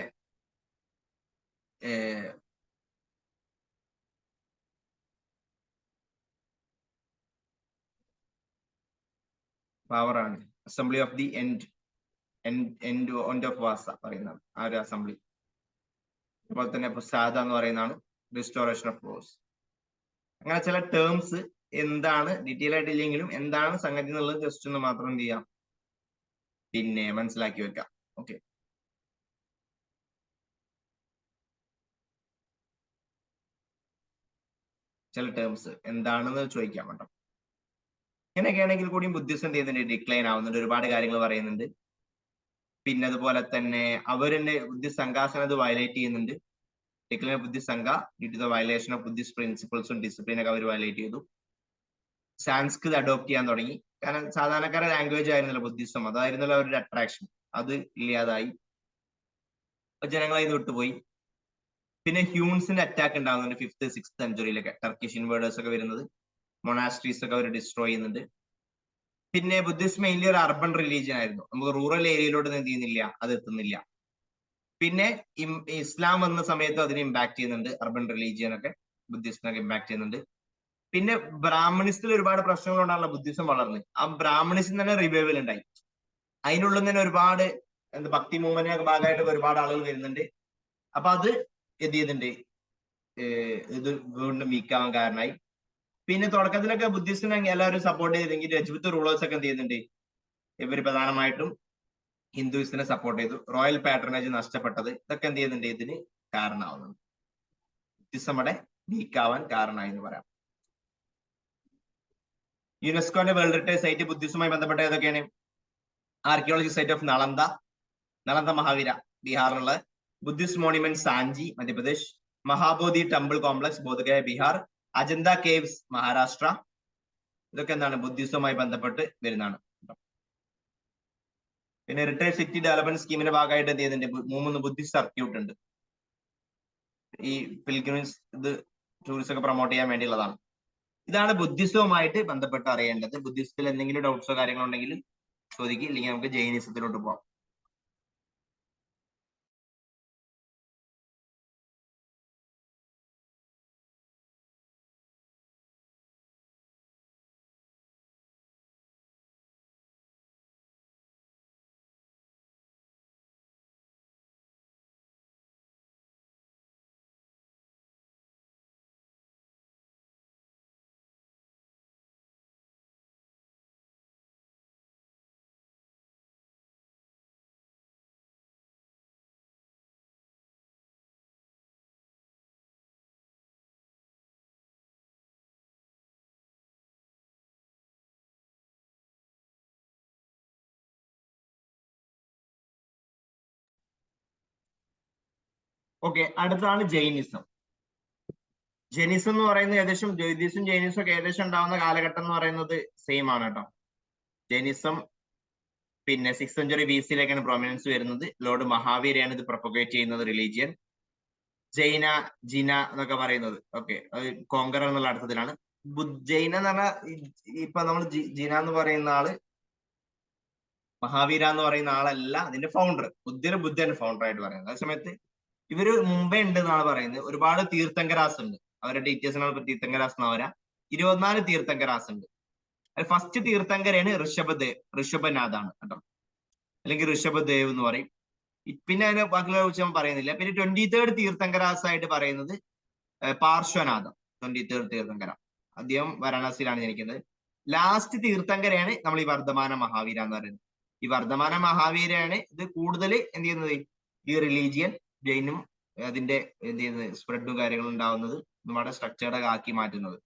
പവറാണ്, assembly of the end of Vassa പറയുന്നതാണ് ആ ഒരു അസംബ്ലി. അതുപോലെ തന്നെ പ്രസാദ എന്ന് പറയുന്നതാണ് റിസ്റ്റോറേഷൻ ഓഫ് റോസ്. അങ്ങനെ ചില ടേംസ് എന്താണ് ഡീറ്റെയിൽ ആയിട്ട് ഇല്ലെങ്കിലും എന്താണ് സംഗതി എന്നുള്ളത് ജസ്റ്റ് ഒന്ന് മാത്രം എന്ത് ചെയ്യാം, പിന്നെ മനസ്സിലാക്കി വെക്കാം. ഓക്കെ, ചില ടേംസ് എന്താണെന്ന് ചോദിക്കാം കേട്ടോ. ഇങ്ങനെയൊക്കെ ആണെങ്കിൽ കൂടിയും ബുദ്ധിസം എന്ത് ചെയ്യുന്നുണ്ട്, ഡിക്ലൈൻ ആവുന്നുണ്ട്, ഒരുപാട് കാര്യങ്ങൾ പറയുന്നുണ്ട്. പിന്നെ അതുപോലെ തന്നെ അവരെന്നെ ബുദ്ധിസ്റ്റ് സംഘാസനത് വയലേറ്റ് ചെയ്യുന്നുണ്ട്. Decline Buddhist sangha due to the violation of Buddhist പ്രിൻസിപ്പിൾസും ഡിസിപ്ലിനൊക്കെ അവർ വയലേറ്റ് ചെയ്തു. സാൻസ്ക്രിത് അഡോപ്റ്റ് ചെയ്യാൻ തുടങ്ങി, കാരണം സാധാരണക്കാരുടെ ലാംഗ്വേജ് ആയിരുന്നല്ലോ ബുദ്ധിസം, അതായിരുന്നല്ലോ അവരുടെ അട്രാക്ഷൻ, അത് ഇല്ലാതായി, ജനങ്ങൾ അതിന് വിട്ടുപോയി. പിന്നെ ഹ്യൂൺസിന്റെ അറ്റാക്ക് ഉണ്ടാകുന്നുണ്ട് 5th 6th സെഞ്ചുറിയിലൊക്കെ, ടർക്കിഷ് ഇൻവേർഡേഴ്സ് ഒക്കെ വരുന്നത്, മൊണാസ്ട്രീസ് ഒക്കെ അവർ ഡിസ്ട്രോയ് ചെയ്യുന്നുണ്ട്. പിന്നെ ബുദ്ധിസ്റ്റ് മെയിൻലി ഒരു അർബൻ റിലീജിയൻ ആയിരുന്നു, നമുക്ക് റൂറൽ ഏരിയയിലോട്ട് എന്ത് ചെയ്യുന്നില്ല, അത് എത്തുന്നില്ല. പിന്നെ ഇസ്ലാം വന്ന സമയത്ത് അതിനെ ഇമ്പാക്ട് ചെയ്യുന്നുണ്ട്, അർബൻ റിലീജിയൻ ഒക്കെ ബുദ്ധിസ്റ്റിനൊക്കെ ഇമ്പാക്ട് ചെയ്യുന്നുണ്ട്. പിന്നെ ബ്രാഹ്മണിസ്റ്റിൽ ഒരുപാട് പ്രശ്നങ്ങൾ കൊണ്ടാണല്ലോ ബുദ്ധിസം വളർന്നത്. ആ ബ്രാഹ്മണിസ്റ്റിൽ തന്നെ റിവൈവൽ ഉണ്ടായി, അതിനുള്ളിൽ തന്നെ ഒരുപാട് ഭക്തി മൂവ്മെന്റിനൊക്കെ ഭാഗമായിട്ട് ഒരുപാട് ആളുകൾ വരുന്നുണ്ട്. അപ്പൊ അത് എന്ത് ചെയ്യുന്നുണ്ട്, ഇത് വീണ്ടും വീക്കാവാൻ കാരണമായി. പിന്നെ തുടക്കത്തിലൊക്കെ ബുദ്ധിസ്റ്റിനെ എല്ലാവരും സപ്പോർട്ട് ചെയ്തെങ്കിൽ രജ്പുത്ത് റൂളേഴ്സ് ഒക്കെ എന്ത് ചെയ്യുന്നുണ്ട്, ഇവർ പ്രധാനമായിട്ടും ഹിന്ദുയിസ്റ്റിനെ സപ്പോർട്ട് ചെയ്തു. റോയൽ പാട്രണേജ് നഷ്ടപ്പെട്ടത്, ഇതൊക്കെ എന്ത് ചെയ്യുന്നുണ്ട്, ഇതിന് കാരണമാവുന്നുണ്ട്, ബുദ്ധിസം അവിടെ വീക്കാവാൻ കാരണമായി എന്ന് പറയാം. യുനെസ്കോന്റെ വേൾഡ് ഹെറിറ്റേജ് സൈറ്റ് ബുദ്ധിസവുമായി ബന്ധപ്പെട്ട ഏതൊക്കെയാണ്? Archaeology site of Nalanda Mahavihara ബീഹാറിലുള്ള, Buddhist monument Sanchi Madhya Pradesh, Mahabodhi temple complex Bodh Gaya Bihar, Ajanta caves Maharashtra. ഇതൊക്കെ എന്താണ്, ബുദ്ധിസവുമായി ബന്ധപ്പെട്ട് വരുന്നതാണ്. പിന്നെ ഹെറിറ്റേജ് സിറ്റി ഡെവലപ്മെന്റ് സ്കീമിന്റെ ഭാഗമായിട്ട് എന്ത് ചെയ്യുന്നുണ്ട്, 3 ബുദ്ധിസ്റ്റ് സർക്യൂട്ട് ഉണ്ട്. ഈ പിൽഗ്രിംസ് ഇത് ടൂറിസം ഒക്കെ പ്രൊമോട്ട് ചെയ്യാൻ വേണ്ടിയുള്ളതാണ്. ഇതാണ് ബുദ്ധിസവുമായിട്ട് ബന്ധപ്പെട്ട് അറിയേണ്ടത്. ബുദ്ധിസത്തിൽ എന്തെങ്കിലും ഡൗട്ട്സോ കാര്യങ്ങളോ ഉണ്ടെങ്കിൽ ചോദിക്കുക, ഇല്ലെങ്കിൽ നമുക്ക് ജൈനിസത്തിലോട്ട് പോവാം. ഓക്കെ, അടുത്താണ് ജൈനിസം. ജൈനിസം എന്ന് പറയുന്നത് ഏകദേശം ജ്യോതിസും ജൈനിസും ഒക്കെ ഏകദേശം ഉണ്ടാവുന്ന കാലഘട്ടം എന്ന് പറയുന്നത് സെയിം ആണ് കേട്ടോ. ജൈനിസം പിന്നെ 6th century BC-യിലേക്കാണ് പ്രൊമിനൻസ് വരുന്നത്. ലോർഡ് മഹാവീരയാണ് ഇത് പ്രൊപ്പഗേറ്റ് ചെയ്യുന്നത് റിലീജിയൻ. ജിന എന്നൊക്കെ പറയുന്നത് ഓക്കെ, അത് കോങ്കറർ എന്നുള്ള അർത്ഥത്തിലാണ്. ജൈന എന്ന് പറഞ്ഞാൽ ഇപ്പൊ നമ്മൾ ജിന എന്ന് പറയുന്ന ആള്, മഹാവീര എന്ന് പറയുന്ന ആളല്ല അതിന്റെ ഫൗണ്ടർ. ബുദ്ധന്റെ ഫൗണ്ടർ ആയിട്ട് പറയുന്നത്. അതേ സമയത്ത് ഇവര് മുമ്പേ ഉണ്ട് എന്നാണ് പറയുന്നത്. ഒരുപാട് തീർത്ഥങ്കരാസ് ഉണ്ട്. അവരുടെ ഡീറ്റെയിൽസിനാണ് തീർത്ഥങ്കരാസ് എന്ന് പറയാം. 24 തീർത്ഥങ്കരാസ് ഉണ്ട്. ഫസ്റ്റ് തീർത്ഥങ്കരാണ് ഋഷഭനാഥാണ് കേട്ടോ, അല്ലെങ്കിൽ ഋഷഭദേവ് എന്ന് പറയും. പിന്നെ അതിനെ ബാക്കിയുള്ള കുറിച്ച് ഞാൻ പറയുന്നില്ല. പിന്നെ 23rd തീർത്ഥങ്കരാസ് ആയിട്ട് പറയുന്നത് പാർശ്വനാഥം, 23rd തീർത്ഥങ്കര. അദ്ദേഹം വാരണാസിയിലാണ് ജനിക്കുന്നത്. ലാസ്റ്റ് തീർത്ഥങ്കരയാണ് നമ്മൾ ഈ വർദ്ധമാന മഹാവീര എന്ന് പറയുന്നത്. ഈ വർദ്ധമാന മഹാവീരയാണ് ഇത് കൂടുതൽ എന്ത് ചെയ്യുന്നത്, ഈ റിലീജിയൻ ജൈനും അതിന്റെ എന്ത് ചെയ്യുന്നത് സ്പ്രെഡും കാര്യങ്ങളും ഉണ്ടാവുന്നത് നമ്മുടെ സ്ട്രക്ചറുടെ ആക്കി മാറ്റുന്നത്.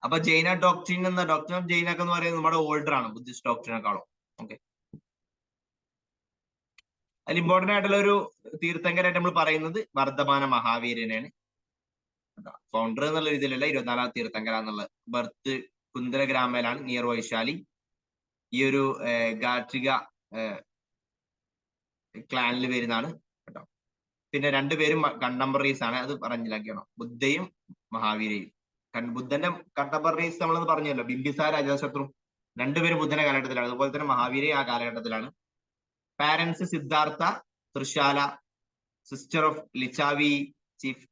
അപ്പൊ ജൈന ഡോക്ട്രിൻ എന്ന ഡോക്ട്രിൻ ഓഫ് ജൈനക്ക് എന്ന് പറയുന്നത് നമ്മുടെ ഓൾഡർ ആണ് ബുദ്ധിസ്റ്റ് ഡോക്ട്രിനെക്കാളും. ഓക്കെ, അതിൽ ഇമ്പോർട്ടന്റ് ആയിട്ടുള്ള ഒരു തീർത്ഥങ്കരായിട്ട് നമ്മൾ പറയുന്നത് വർദ്ധമാന മഹാവീരനാണ്. ഫൗണ്ടർ എന്നുള്ള രീതിയിലല്ല, 24 തീർത്ഥങ്കര എന്നുള്ള. ബർത്ത് കുന്ദരഗ്രാമയിലാണ്, നിയർ വൈശാലി. ഈ ഒരു ഗാട്രിക ക്ലാനിൽ വരുന്നതാണ് കേട്ടോ. പിന്നെ രണ്ടുപേരും കണ്ടംപററീസ് ആണ്, അത് പറഞ്ഞില്ലാക്കണം, ബുദ്ധയും മഹാവീരയും. ബുദ്ധന്റെ കണ്ടംപററീസ് നമ്മളത് പറഞ്ഞല്ലോ, ബിംബിസാര അജാതശത്രു, രണ്ടുപേരും ബുദ്ധന്റെ കാലഘട്ടത്തിലാണ്. അതുപോലെ തന്നെ മഹാവീര ആ കാലഘട്ടത്തിലാണ്. Parents Siddhartha Trishala, sister of Licchavi chief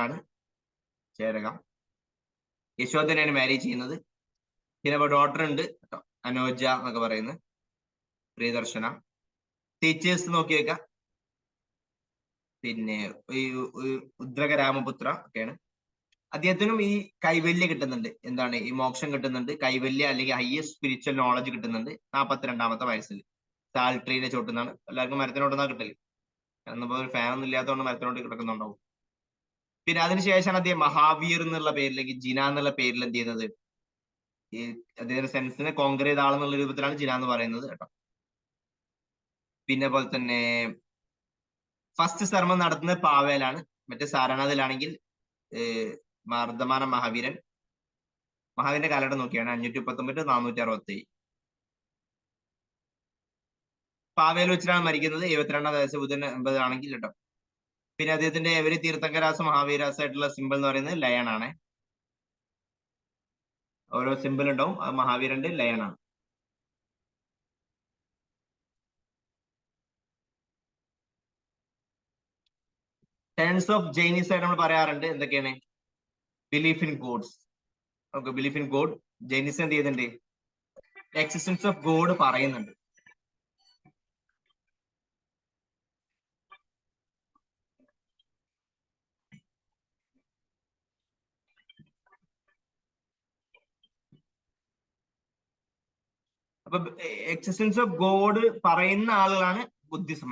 ആണ് ചേരക. യശോധനെയാണ് മാരേജ് ചെയ്യുന്നത്. പിന്നെ ഡോട്ടർ ഉണ്ട് കേട്ടോ, അനോജ എന്നൊക്കെ പറയുന്നത്, പ്രിയദർശന. ടീച്ചേഴ്സ് നോക്കി വെക്കാം. പിന്നെ ഈ ഉദ്രക രാമപുത്ര ഒക്കെയാണ്. അദ്ദേഹത്തിനും ഈ കൈവല്യം കിട്ടുന്നുണ്ട്. എന്താണ് ഈ മോക്ഷം കിട്ടുന്നുണ്ട്, കൈവല്യം അല്ലെങ്കിൽ ഹയസ്റ്റ് സ്പിരിച്വൽ നോളജ് കിട്ടുന്നുണ്ട് 42ാമത്തെ വയസ്സിൽ. സാൽട്രീനെ ചോട്ടുന്നാണ്. എല്ലാവർക്കും മരത്തിനോട്ടെന്നാ കിട്ടല്. എന്നിപ്പോ ഒരു ഫാൻ ഒന്നും ഇല്ലാത്തതുകൊണ്ട് മരത്തിനോട്ട് കിടക്കുന്നുണ്ടാവും. പിന്നെ അതിനുശേഷമാണ് അദ്ദേഹം മഹാവീർ എന്നുള്ള പേരിൽ, അല്ലെങ്കിൽ ജിന എന്നുള്ള പേരിൽ എന്ത് ചെയ്യുന്നത്, ഈ അദ്ദേഹത്തിന്റെ സെൻസിനെ കോങ്കർ ചെയ്ത ആളെന്നുള്ള രൂപത്തിലാണ് ജിന എന്ന് പറയുന്നത് കേട്ടോ. പിന്നെ പോലെ തന്നെ ഫസ്റ്റ് സർമ്മം നടത്തുന്നത് പാവേലാണ്. മറ്റേ സാരനാഥിലാണെങ്കിൽ വർദ്ധമാന മഹാവീരൻ. മഹാവീരന്റെ കാലഘട്ടം നോക്കിയാണ് 539 467. പാവേൽ വെച്ചിട്ടാണ് മരിക്കുന്നത്. 72ാം വയസ്സ്, ബുധൻ 80 ആണെങ്കിൽ കേട്ടോ. പിന്നെ അദ്ദേഹത്തിന്റെ എവരി തീർത്ഥങ്കരാസ് മഹാവീരാസ് ആയിട്ടുള്ള സിമ്പിൾ എന്ന് പറയുന്നത് ലയൺ ആണ്. ഓരോ സിമ്പിൾ ഉണ്ടാവും, അത് മഹാവീരന്റെ ലയൺ ആണ്. ടേൺസ് ഓഫ് ജൈനിസ് ആയിട്ട് നമ്മൾ പറയാറുണ്ട്. എന്തൊക്കെയാണ്? Belief in gods. Okay, belief in god. Jainism എന്ത് ചെയ്യുന്നുണ്ട്, എക്സിസ്റ്റൻസ് ഓഫ് ഗോഡ് പറയുന്നുണ്ട്. അപ്പൊ എക്സിസ്റ്റൻസ് ഓഫ് ഗോഡ് പറയുന്ന ആളുകളാണ് ബുദ്ധിസം.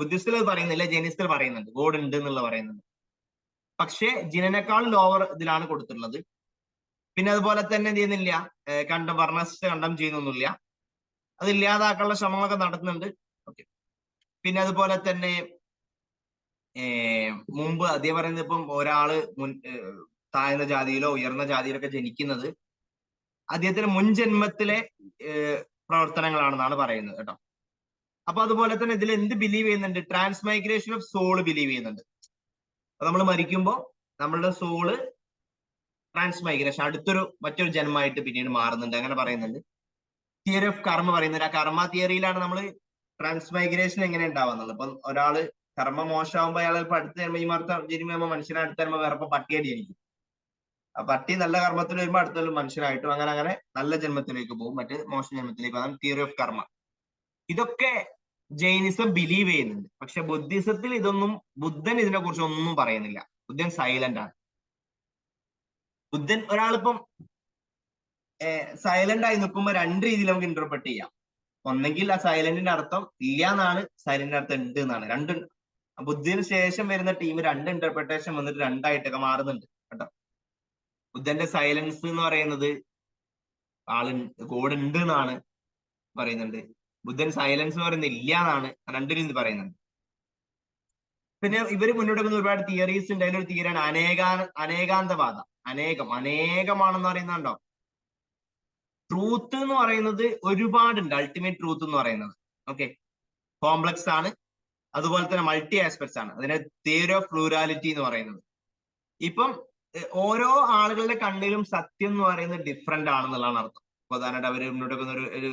ബുദ്ധിസ്റ്റിൽ അത് പറയുന്നില്ല, ജൈനിസ്റ്റിൽ പറയുന്നുണ്ട് ഗോഡ് ഉണ്ട് എന്നുള്ള പറയുന്നുണ്ട്. പക്ഷേ ജിനനേക്കാൾ ലോവർ ഇതിലാണ് കൊടുത്തിട്ടുള്ളത്. പിന്നെ അതുപോലെ തന്നെ എന്ത് ചെയ്യുന്നില്ല, വർണ്ണസ്ഥ കണ്ടം ചെയ്യുന്നൊന്നുമില്ല. അത് ഇല്ലാതാക്കാനുള്ള ശ്രമങ്ങളൊക്കെ നടത്തുന്നുണ്ട്. ഓക്കെ, പിന്നെ അതുപോലെ തന്നെ മുമ്പ് അദ്ദേഹം പറയുന്നത്, ഇപ്പം ഒരാള് താഴ്ന്ന ജാതിയിലോ ഉയർന്ന ജാതിയിലോ ഒക്കെ ജനിക്കുന്നത് അദ്ദേഹത്തിന്റെ മുൻ ജന്മത്തിലെ പ്രവർത്തനങ്ങളാണെന്നാണ് പറയുന്നത് കേട്ടോ. അപ്പൊ അതുപോലെ തന്നെ ഇതിൽ എന്ത് ബിലീവ് ചെയ്യുന്നുണ്ട്, ട്രാൻസ്മൈഗ്രേഷൻ ഓഫ് സോള് ബിലീവ് ചെയ്യുന്നുണ്ട്. അപ്പൊ നമ്മൾ മരിക്കുമ്പോൾ നമ്മളുടെ സോള് ട്രാൻസ്മൈഗ്രേഷൻ മറ്റൊരു ജന്മമായിട്ട് പിന്നീട് മാറുന്നുണ്ട്, അങ്ങനെ പറയുന്നുണ്ട്. തിയറി ഓഫ് കർമ്മ പറയുന്നുണ്ട്. ആ കർമ്മ തിയറിയിലാണ് നമ്മൾ ട്രാൻസ്മൈഗ്രേഷൻ എങ്ങനെ ഉണ്ടാവുന്നുള്ളത്. ഇപ്പൊ ഒരാള് കർമ്മ മോശമാകുമ്പോൾ അയാൾ ഇപ്പൊ അടുത്ത ജന്മ ഈ ജന്മ മനുഷ്യനെ അടുത്ത ജന്മ വേറെ പട്ടിയായിട്ട് ജനിക്കും. ആ പട്ടി നല്ല കർമ്മത്തിൽ വരുമ്പോൾ അടുത്ത മനുഷ്യനായിട്ടും അങ്ങനെ അങ്ങനെ നല്ല ജന്മത്തിലേക്ക് പോകും, മറ്റേ മോശം ജന്മത്തിലേക്ക്. അതാണ് തിയറി ഓഫ് കർമ്മ. ഇതൊക്കെ ജൈനിസം ബിലീവ് ചെയ്യുന്നുണ്ട്. പക്ഷെ ബുദ്ധിസത്തിൽ ബുദ്ധൻ ഇതിനെ കുറിച്ച് ഒന്നും പറയുന്നില്ല. ബുദ്ധൻ സൈലന്റ് ആണ്. ഒരാളിപ്പം സൈലന്റ് ആയി നിൽക്കുമ്പോൾ രണ്ട് രീതിയിൽ നമുക്ക് ഇന്റർപ്രറ്റ് ചെയ്യാം. ഒന്നെങ്കിൽ ആ സൈലന്റിന്റെ അർത്ഥം ഇല്ല എന്നാണ്, സൈലന്റിന്റെ അർത്ഥം ഉണ്ട് എന്നാണ്. ബുദ്ധിന് ശേഷം വരുന്ന ടീം രണ്ട് ഇന്റർപ്രിട്ടേഷൻ വന്നിട്ട് രണ്ടായിട്ടൊക്കെ മാറുന്നുണ്ട് കേട്ടോ. ബുദ്ധന്റെ സൈലൻസ് എന്ന് പറയുന്നത് ഗോഡ് ഉണ്ട് എന്നാണ് പറയുന്നുണ്ട്. ബുദ്ധൻ സൈലൻസ് എന്ന് പറയുന്നത് ഇല്ല എന്നാണ്, രണ്ടു രീതി പറയുന്നുണ്ട്. പിന്നെ ഇവര് മുന്നോട്ട് വെക്കുന്ന ഒരുപാട് തിയറീസ് ഉണ്ട്. അതിലൊരു തിയറിയാണ് അനേകാന്തവാദം. അനേകമാണെന്ന് പറയുന്നുണ്ടോ. ട്രൂത്ത് എന്ന് പറയുന്നത് ഒരുപാടുണ്ട്. അൾട്ടിമേറ്റ് ട്രൂത്ത് എന്ന് പറയുന്നത് ഓക്കെ, കോംപ്ലക്സ് ആണ്. അതുപോലെ തന്നെ മൾട്ടി ആസ്പെക്ട്സ് ആണ്. അതിനെ തിയറി ഓഫ് പ്ലൂരാലിറ്റി എന്ന് പറയുന്നത്. ഇപ്പം ഓരോ ആളുകളുടെ കണ്ണിലും സത്യം എന്ന് പറയുന്നത് ഡിഫറെന്റ് ആണെന്നുള്ളതാണ് അർത്ഥം. ഉദാഹരണമായിട്ട് അവർ മുന്നോട്ട് വെക്കുന്ന ഒരു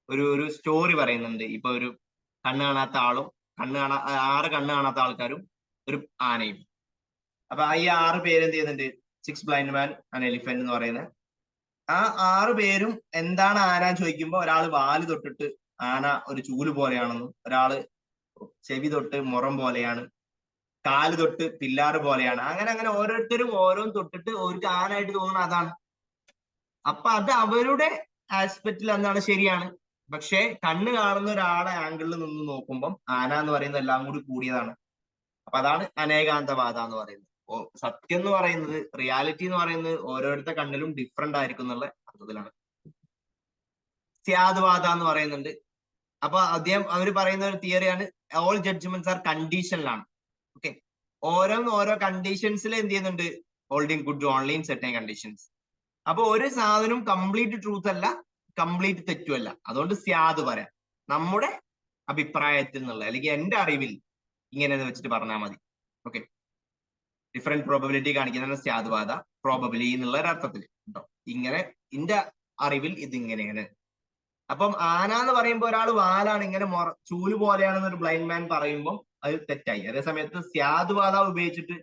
ഒരു ഒരു സ്റ്റോറി പറയുന്നുണ്ട്. ഇപ്പൊ ഒരു കണ്ണ് കാണാത്ത ആളും 6 കണ്ണ് കാണാത്ത ആൾക്കാരും ഒരു ആനയും. അപ്പൊ ഈ 6 പേര് എന്ത് ചെയ്യുന്നുണ്ട്? 6 ബ്ലൈൻഡ് മാൻ ആൻഡ് എലിഫന്റ് എന്ന് പറയുന്നത്. ആ 6 പേരും എന്താണ് ആന ചോദിക്കുമ്പോ ഒരാള് വാല് തൊട്ടിട്ട് ആന ഒരു ചൂല് പോലെയാണെന്നും, ഒരാള് ചെവി തൊട്ട് മുറം പോലെയാണ്, കാല് തൊട്ട് പില്ലാറ് പോലെയാണ്. അങ്ങനെ അങ്ങനെ ഓരോരുത്തരും ഓരോന്ന് തൊട്ടിട്ട് ഒരു ആനായിട്ട് തോന്നുന്നത് അതാണ്. അപ്പൊ അത് അവരുടെ ആസ്പെക്റ്റിൽ എന്താണ് ശരിയാണ്. പക്ഷെ കണ്ണ് കാണുന്ന ഒരാളെ ആംഗിളിൽ നിന്ന് നോക്കുമ്പം ആന എന്ന് പറയുന്നത് എല്ലാം കൂടി കൂടിയതാണ്. അപ്പൊ അതാണ് അനേകാന്തവാദ എന്ന് പറയുന്നത്. സത്യം എന്ന് പറയുന്നത്, റിയാലിറ്റി എന്ന് പറയുന്നത് ഓരോരുത്തരുടെ കണ്ണിലും ഡിഫറെന്റ് ആയിരിക്കും എന്നുള്ള അർത്ഥത്തിലാണ്. സ്യാദ്വാദ എന്ന് പറയുന്നുണ്ട്. അപ്പൊ അവർ പറയുന്ന ഒരു തിയറിയാണ്, ഓൾ ജഡ്ജ്മെന്റ്സ് ആർ കണ്ടീഷനിലാണ്. ഓക്കെ, ഓരോ കണ്ടീഷൻസിൽ എന്ത് ചെയ്യുന്നുണ്ട്? Holding good only in certain conditions. അപ്പൊ ഒരു സാധനം കംപ്ലീറ്റ് ട്രൂത്ത് അല്ല, കംപ്ലീറ്റ് തെറ്റുമല്ല. അതുകൊണ്ട് സ്യാദ് പറയാം, നമ്മുടെ അഭിപ്രായത്തിൽ നിന്നുള്ള, അല്ലെങ്കിൽ എന്റെ അറിവിൽ ഇങ്ങനെ വെച്ചിട്ട് പറഞ്ഞാൽ മതി. ഓക്കെ, ഡിഫറെന്റ് പ്രോബബിലിറ്റി കാണിക്കുന്നതാണ് സ്യാദ്വാദ, പ്രോബബിലി എന്നുള്ള ഒരർത്ഥത്തിൽ കേട്ടോ. ഇങ്ങനെ എന്റെ അറിവിൽ ഇതിങ്ങനെയാണ്. അപ്പം ആന എന്ന് പറയുമ്പോൾ ഒരാൾ വാലാണ് ഇങ്ങനെ ചൂല് പോലെയാണെന്ന് ഒരു ബ്ലൈൻഡ് മാൻ പറയുമ്പോൾ അത് തെറ്റായി. അതേ സമയത്ത് സ്യാദ്വാദ ഉപയോഗിച്ചിട്ട്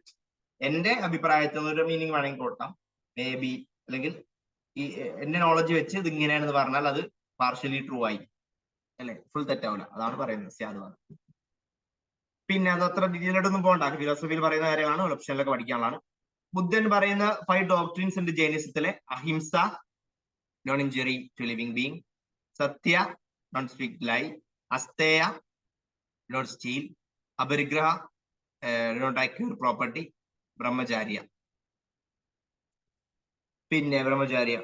എന്റെ അഭിപ്രായത്തിൽ നിന്നൊരു മീനിങ് വേണമെങ്കിൽ കൊടുക്കാം, മേ ബി, അല്ലെങ്കിൽ ഈ എന്റെ നോളജ് വെച്ച് ഇത് ഇങ്ങനെയാണെന്ന് പറഞ്ഞാൽ അത് പാർഷ്യലി ട്രൂ ആയി, അല്ലെ, ഫുൾ തെറ്റാവില്ല. അതാണ് പറയുന്നത് സ്യാദ്വാദം. പിന്നെ അത് അത്ര ഡീറ്റെയിലായിട്ടൊന്നും പോകണ്ട, ഫിലോസഫിയിൽ പറയുന്ന കാര്യങ്ങളാണ്, ഓപ്ഷനിലൊക്കെ പഠിക്കാനുള്ളതാണ്. ബുദ്ധൻ പറയുന്ന 5 ഡോക്ട്രിൻസ് ഉണ്ട് ജൈനിസത്തിലെ. Ahimsa, non injury to living being; satya, non speak lie; asteya, not steal; aparigraha, not acquire property; brahmacharya. പിന്നെ ബ്രഹ്മചാര്യ,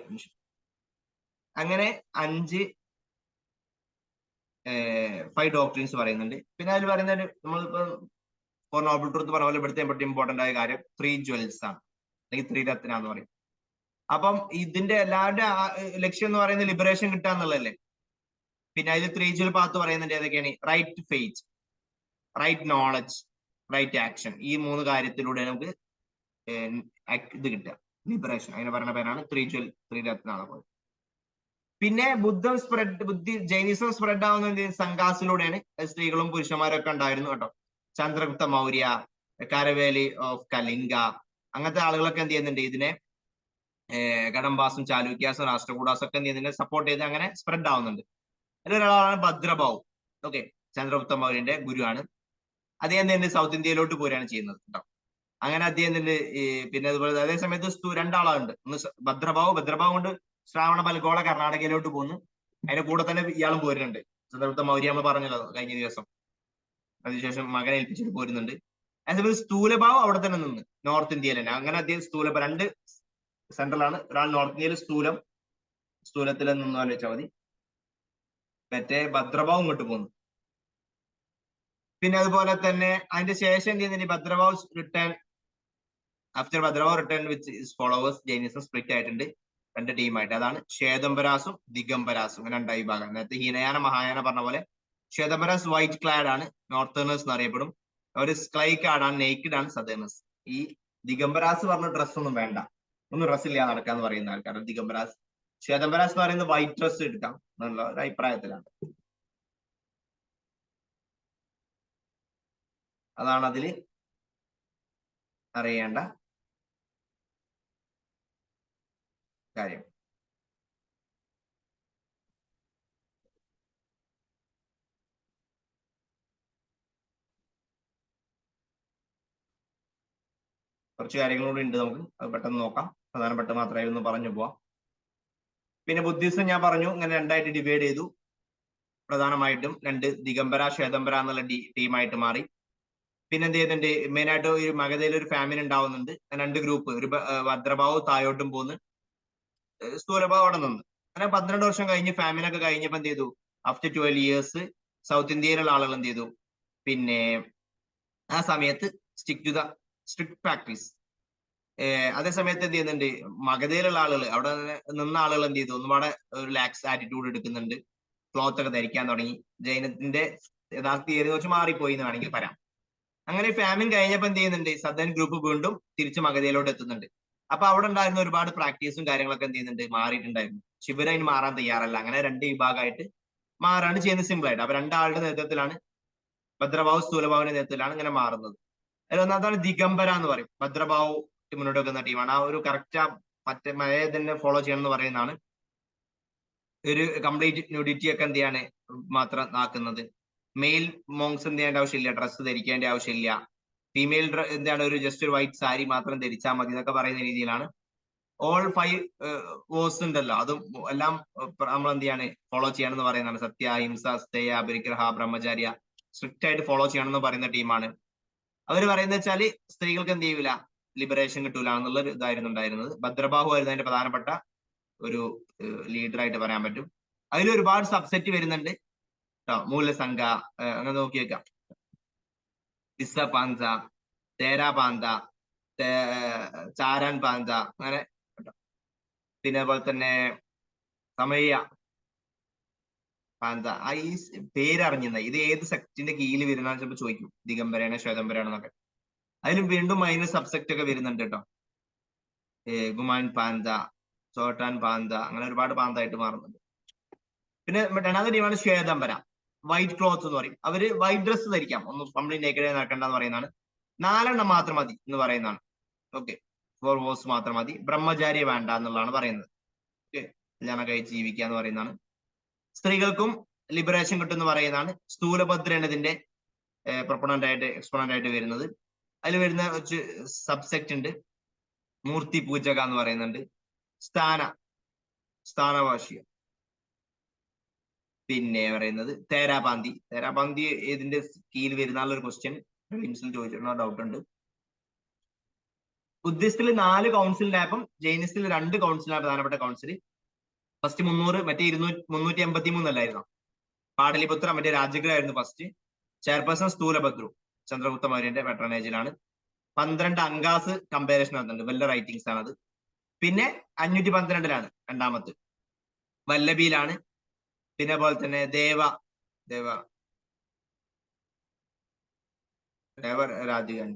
അങ്ങനെ 5 ഡോക്ട്രിൻസ് പറയുന്നുണ്ട്. പിന്നെ അതിൽ പറയുന്നത്, നമ്മളിപ്പോ ഫോർ നോബിൾ ട്രൂത്ത് പറഞ്ഞ പോലെ ഇവിടുത്തെ ഇമ്പോർട്ടന്റ് ആയ കാര്യം 3 ജ്വൽസ് ആണ്, അല്ലെങ്കിൽ 3 രത്ന എന്ന് പറയും. അപ്പം ഇതിന്റെ എല്ലാവരുടെ ലക്ഷ്യം എന്ന് പറയുന്നത് ലിബറേഷൻ കിട്ടുക എന്നുള്ളതല്ലേ. പിന്നെ അതിൽ 3 ജ്വൽ പാത്ത് പറയുന്നുണ്ട്. ഏതൊക്കെയാണ്? Right faith, right knowledge, right action. ഈ 3 കാര്യത്തിലൂടെ നമുക്ക് ഇത് കിട്ടുക, ലിബറേഷൻ. അതിനെ പറഞ്ഞ പേരാണ് 3 രത്ന. പിന്നെ ജൈനിസം സ്പ്രെഡ് ആവുന്നത് സംഘാസിലൂടെയാണ്. സ്ത്രീകളും പുരുഷന്മാരും ഒക്കെ ഉണ്ടായിരുന്നു കേട്ടോ. ചന്ദ്രഗുപ്ത മൗര്യ, കാരവേലി ഓഫ് കലിംഗ, അങ്ങനത്തെ ആളുകളൊക്കെ എന്ത് ചെയ്യുന്നുണ്ട്? ഇതിനെ കടമ്പാസും ചാലൂക്യാസും രാഷ്ട്രകൂടാസും ഒക്കെ എന്ത് ചെയ്യുന്നുണ്ട്? സപ്പോർട്ട് ചെയ്ത് അങ്ങനെ സ്പ്രെഡ് ആവുന്നുണ്ട്. അതിലൊരാളാണ് ഭദ്രബാഹു. ഓക്കെ, ചന്ദ്രഗുപ്ത മൗര്യന്റെ ഗുരുവാണ്. അദ്ദേഹം തന്നെ സൗത്ത് ഇന്ത്യയിലോട്ട് പോരുകയാണ് ചെയ്യുന്നത് കേട്ടോ. അങ്ങനെ അദ്ദേഹം തന്നെ പിന്നെ അതുപോലെ അതേ സമയത്ത് 2 ആളുണ്ട്. ഒന്ന് ഭദ്രബാഹു കൊണ്ട് ശ്രാവണ ബൽഗോള കർണാടകയിലോട്ട് പോകുന്നു. അതിന്റെ കൂടെ തന്നെ ഇയാളും പോരുന്നുണ്ട്. ചന്ദ്രഗുപ്ത മൗര്യ നമ്മൾ പറഞ്ഞല്ലോ കഴിഞ്ഞ ദിവസം. അതിനുശേഷം മകനെ ഏൽപ്പിച്ചിട്ട് പോരുന്നുണ്ട്. അതേസമയത്ത് സ്ഥൂലഭാവം അവിടെ തന്നെ നിന്ന് നോർത്ത് ഇന്ത്യയിൽ തന്നെ. അങ്ങനെ അദ്ദേഹം 2 സെൻട്രലാണ്. ഒരാൾ നോർത്ത് ഇന്ത്യയിൽ സ്ഥൂലത്തിൽ നിന്ന് ആലോചിച്ചാൽ മതി. മറ്റേ ഭദ്രഭാവം ഇങ്ങോട്ട് പോകുന്നു. പിന്നെ അതുപോലെ തന്നെ അതിന്റെ ശേഷം എന്ത് ചെയ്യുന്നുണ്ട്? Bhadrabahu return, after Bhadrabahu return with his followers, Jainism split ആയിട്ടുണ്ട് 2 ടീമായിട്ട്. അതാണ് ശ്വേതംബരാസും ദിഗംബരാസും, 2 വിഭാഗം. നേരത്തെ ഹീനയാന മഹായാന പറഞ്ഞ പോലെ ശ്വേതംബരാസ് വൈറ്റ് ക്ലാഡ് ആണ്, നോർത്തേണേഴ്സ് എന്ന് അറിയപ്പെടും. അവർ സ്ക്ലൈ കാർഡ് ആണ്, നെയ്ക്കഡ് ആണ് സദേണേഴ്സ്. ഈ ദിഗംബരാസ് പറഞ്ഞ ഡ്രസ് ഒന്നും വേണ്ട, ഒന്നും ഡ്രസ് ഇല്ലാതെ നടക്കാന്ന് പറയുന്ന ആൾക്കാർ ദിഗംബരാസ്. ശ്വേതംബരാസ് എന്ന് പറയുന്നത് വൈറ്റ് ഡ്രസ് എടുക്കാം എന്നുള്ള ഒരു അഭിപ്രായത്തിലാണ്. അതാണ് അതില് അറിയേണ്ട കാര്യം. കുറച്ച് കാര്യങ്ങളൂടെ ഉണ്ട്, നമുക്ക് അത് പെട്ടെന്ന് നോക്കാം. പ്രധാനപ്പെട്ട മാത്രമേ ഒന്ന് പറഞ്ഞു പോവാം. പിന്നെ ബുദ്ധിസം ഞാൻ പറഞ്ഞു, ഇങ്ങനെ 2 ആയിട്ട് ഡിവൈഡ് ചെയ്തു. പ്രധാനമായിട്ടും 2 ദിഗംബര, ശ്വേതംബര എന്നുള്ള ടീമായിട്ട് മാറി. പിന്നെ എന്ത് ചെയ്യുന്നുണ്ട്? മെയിൻ ആയിട്ട് ഒരു മഗധയിൽ ഒരു ഫാമിലി ഉണ്ടാവുന്നുണ്ട്. 2 ഗ്രൂപ്പ്, ഒരു ഭദ്രഭാവ് താഴോട്ടും പോന്ന്, സ്ഥൂലഭാവ് അവിടെ നിന്ന്. അങ്ങനെ 12 വർഷം കഴിഞ്ഞ് ഫാമിലൊക്കെ കഴിഞ്ഞപ്പോൾ എന്ത് ചെയ്തു? ആഫ്റ്റർ 12 ഇയേഴ്സ് സൗത്ത് ഇന്ത്യയിലുള്ള ആളുകൾ എന്ത് ചെയ്തു? പിന്നെ ആ സമയത്ത് സ്ട്രിക്ട് പ്രാക്ടീസ്. അതേ സമയത്ത് എന്ത് ചെയ്യുന്നുണ്ട്? മഗധയിലുള്ള ആളുകൾ, അവിടെ നിന്ന ആളുകൾ എന്ത് ചെയ്തു? ഒന്നുപാടെ ഒരു ലാക്സ് ആറ്റിറ്റ്യൂഡ് എടുക്കുന്നുണ്ട്. ക്ലോത്ത് ഒക്കെ ധരിക്കാൻ തുടങ്ങി. ജൈനത്തിന്റെ യഥാർത്ഥ തിയറി കുറച്ച് മാറിപ്പോയി എന്ന് വേണമെങ്കിൽ പറയാം. അങ്ങനെ ഫാമിൻ കഴിഞ്ഞപ്പോ എന്ത് ചെയ്യുന്നുണ്ട്, സദേൺ ഗ്രൂപ്പ് വീണ്ടും തിരിച്ച് മഗധയിലോട്ട് എത്തുന്നുണ്ട്. അപ്പൊ അവിടെ ഉണ്ടായിരുന്ന ഒരുപാട് പ്രാക്ടീസും കാര്യങ്ങളൊക്കെ എന്ത് ചെയ്യുന്നുണ്ട്, മാറിയിട്ടുണ്ടായിരുന്നു. ശിവര് അതിന് മാറാൻ തയ്യാറല്ല. അങ്ങനെ രണ്ട് വിഭാഗമായിട്ട് മാറാണ് ചെയ്യുന്നത് സിമ്പിൾ ആയിട്ട്. അപ്പൊ രണ്ടാളുടെ നേതൃത്വത്തിലാണ്, ഭദ്രഭാവു സ്ഥൂലഭാവിന്റെ നേതൃത്വത്തിലാണ് ഇങ്ങനെ മാറുന്നത്. അതിൽ ഒന്നാമതാണ് ദിഗംബര എന്ന് പറയും. ഭദ്രഭാവു മുന്നോട്ട് വെക്കുന്ന ടീമാണ്. ആ ഒരു കറക്റ്റ് മറ്റേ മഴയെ തന്നെ ഫോളോ ചെയ്യണം എന്ന് പറയുന്നതാണ്. ഒരു കംപ്ലീറ്റ് ന്യൂഡിറ്റി ഒക്കെ എന്ത് ചെയ്യാണ് മാത്രം ആക്കുന്നത്. മെയിൽ മോങ്സ് എന്ത് ചെയ്യേണ്ട ആവശ്യമില്ല, ഡ്രസ്സ് ധരിക്കേണ്ട ആവശ്യമില്ല. ഫീമെയിൽ എന്താണ് ഒരു ജസ്റ്റ് ഒരു വൈറ്റ് സാരി മാത്രം ധരിച്ചാൽ മതി എന്നൊക്കെ പറയുന്ന രീതിയിലാണ്. ഓൾ 5 വോസ് ഉണ്ടല്ലോ, അതും എല്ലാം നമ്മൾ എന്ത് ചെയ്യാണ് ഫോളോ ചെയ്യണമെന്ന് പറയുന്നതാണ്. സത്യ, അഹിംസ, സ്ഥേയ, അപരിഗ്രഹ, ബ്രഹ്മചാര്യ സ്ട്രിക്റ്റ് ആയിട്ട് ഫോളോ ചെയ്യണമെന്ന് പറയുന്ന ടീമാണ്. അവർ പറയുന്നത് വെച്ചാല് സ്ത്രീകൾക്ക് എന്ത് ചെയ്യൂല, ലിബറേഷൻ കിട്ടൂല എന്നുള്ള ഒരു ഇതായിരുന്നു ഉണ്ടായിരുന്നത്. ഭദ്രബാഹു ആയിരുന്നു അതിന്റെ പ്രധാനപ്പെട്ട ഒരു ലീഡറായിട്ട് പറയാൻ പറ്റും. അതിൽ ഒരുപാട് സബ്സെറ്റ് വരുന്നുണ്ട് കേട്ടോ. മൂലസംഘ അങ്ങനെ നോക്കി വെക്കാം. ഇസപാന്ത, തേരാപാന്ത, ചാരാൻ പാന്ത, അങ്ങനെ കേട്ടോ. പിന്നെ അതുപോലെ തന്നെ സമയ പാന്ത. ഈ പേരറിഞ്ഞിരുന്ന ഇത് ഏത് സെക്റ്റിന്റെ കീഴിൽ വരുന്ന ചിലപ്പോൾ ചോദിക്കും, ദിഗംബരാണ് ശ്വേതംബരാണെന്നൊക്കെ. അതിലും വീണ്ടും മൈനസ് സബ്സെക്ട് ഒക്കെ വരുന്നുണ്ട് കേട്ടോ. ഗുമാൻ പാന്ത, ചോട്ടാൻ പാന്ത, അങ്ങനെ ഒരുപാട് പാന്തായിട്ട് മാറുന്നുണ്ട്. പിന്നെ രണ്ടാമത്തെ ടീമാണ് ശ്വേതംബര, വൈറ്റ് ക്ലോത്ത് എന്ന് പറയും. അവര് വൈറ്റ് ഡ്രസ്സ് ധരിക്കാം, ഒന്നും കംപ്ലീറ്റ് നേക്കഡായി നടക്കേണ്ടെന്ന് പറയുന്നതാണ്. 4 മാത്രം മതി എന്ന് പറയുന്നതാണ്. ഓക്കെ, 4 വോസ് മാത്രം മതി, ബ്രഹ്മചാരി വേണ്ട എന്നുള്ളതാണ് പറയുന്നത്. ഓക്കെ, കല്യാണം കഴിച്ച് ജീവിക്കുക എന്ന് പറയുന്നതാണ്. സ്ത്രീകൾക്കും ലിബറേഷൻ കിട്ടും എന്ന് പറയുന്നതാണ്. സ്ഥൂലഭദ്രയാണ് ഇതിന്റെ എക്സ്പോണന്റ് ആയിട്ട് വരുന്നത്. അതിൽ വരുന്ന കുറച്ച് സബ്സെക്ട് ഉണ്ട്. മൂർത്തി പൂജക എന്ന് പറയുന്നുണ്ട്. സ്ഥാനവാശിയ. പിന്നെ പറയുന്നത് തേരാപാന്തി. തേരാപാന്തി ഇതിന്റെ കീഴിൽ വരുന്ന ഒരു ക്വസ്റ്റ്യൻ പ്രിലിംസിൽ ചോദിച്ചിട്ടുള്ള ഡൗട്ട് ഉണ്ട്. ബുദ്ധിസ്റ്റിൽ 4 കൗൺസിലിനായപ്പം ജൈനിസ്റ്റിൽ 2 കൗൺസിലാണ് പ്രധാനപ്പെട്ട കൗൺസിൽ. ഫസ്റ്റ് 300, മറ്റേ 383 അല്ലായിരുന്നു. പാടലിപുത്ര മറ്റേ രാജഗൃഹായിരുന്നു ഫസ്റ്റ്. ചെയർപേഴ്സൺ സ്ഥൂലഭദ്രു, ചന്ദ്രഗുപ്ത മൗര്യന്റെ പെട്രണേജിലാണ്. 12 അങ്കാസ് കമ്പാരിസൺ നടത്തുന്നുണ്ട്, വല്ല റൈറ്റിംഗ്സ് ആണത്. പിന്നെ 512 രണ്ടാമത്തെ വല്ലഭിയിലാണ്. പിന്നെ പോലെ തന്നെ ദേവ രാജഗാൻ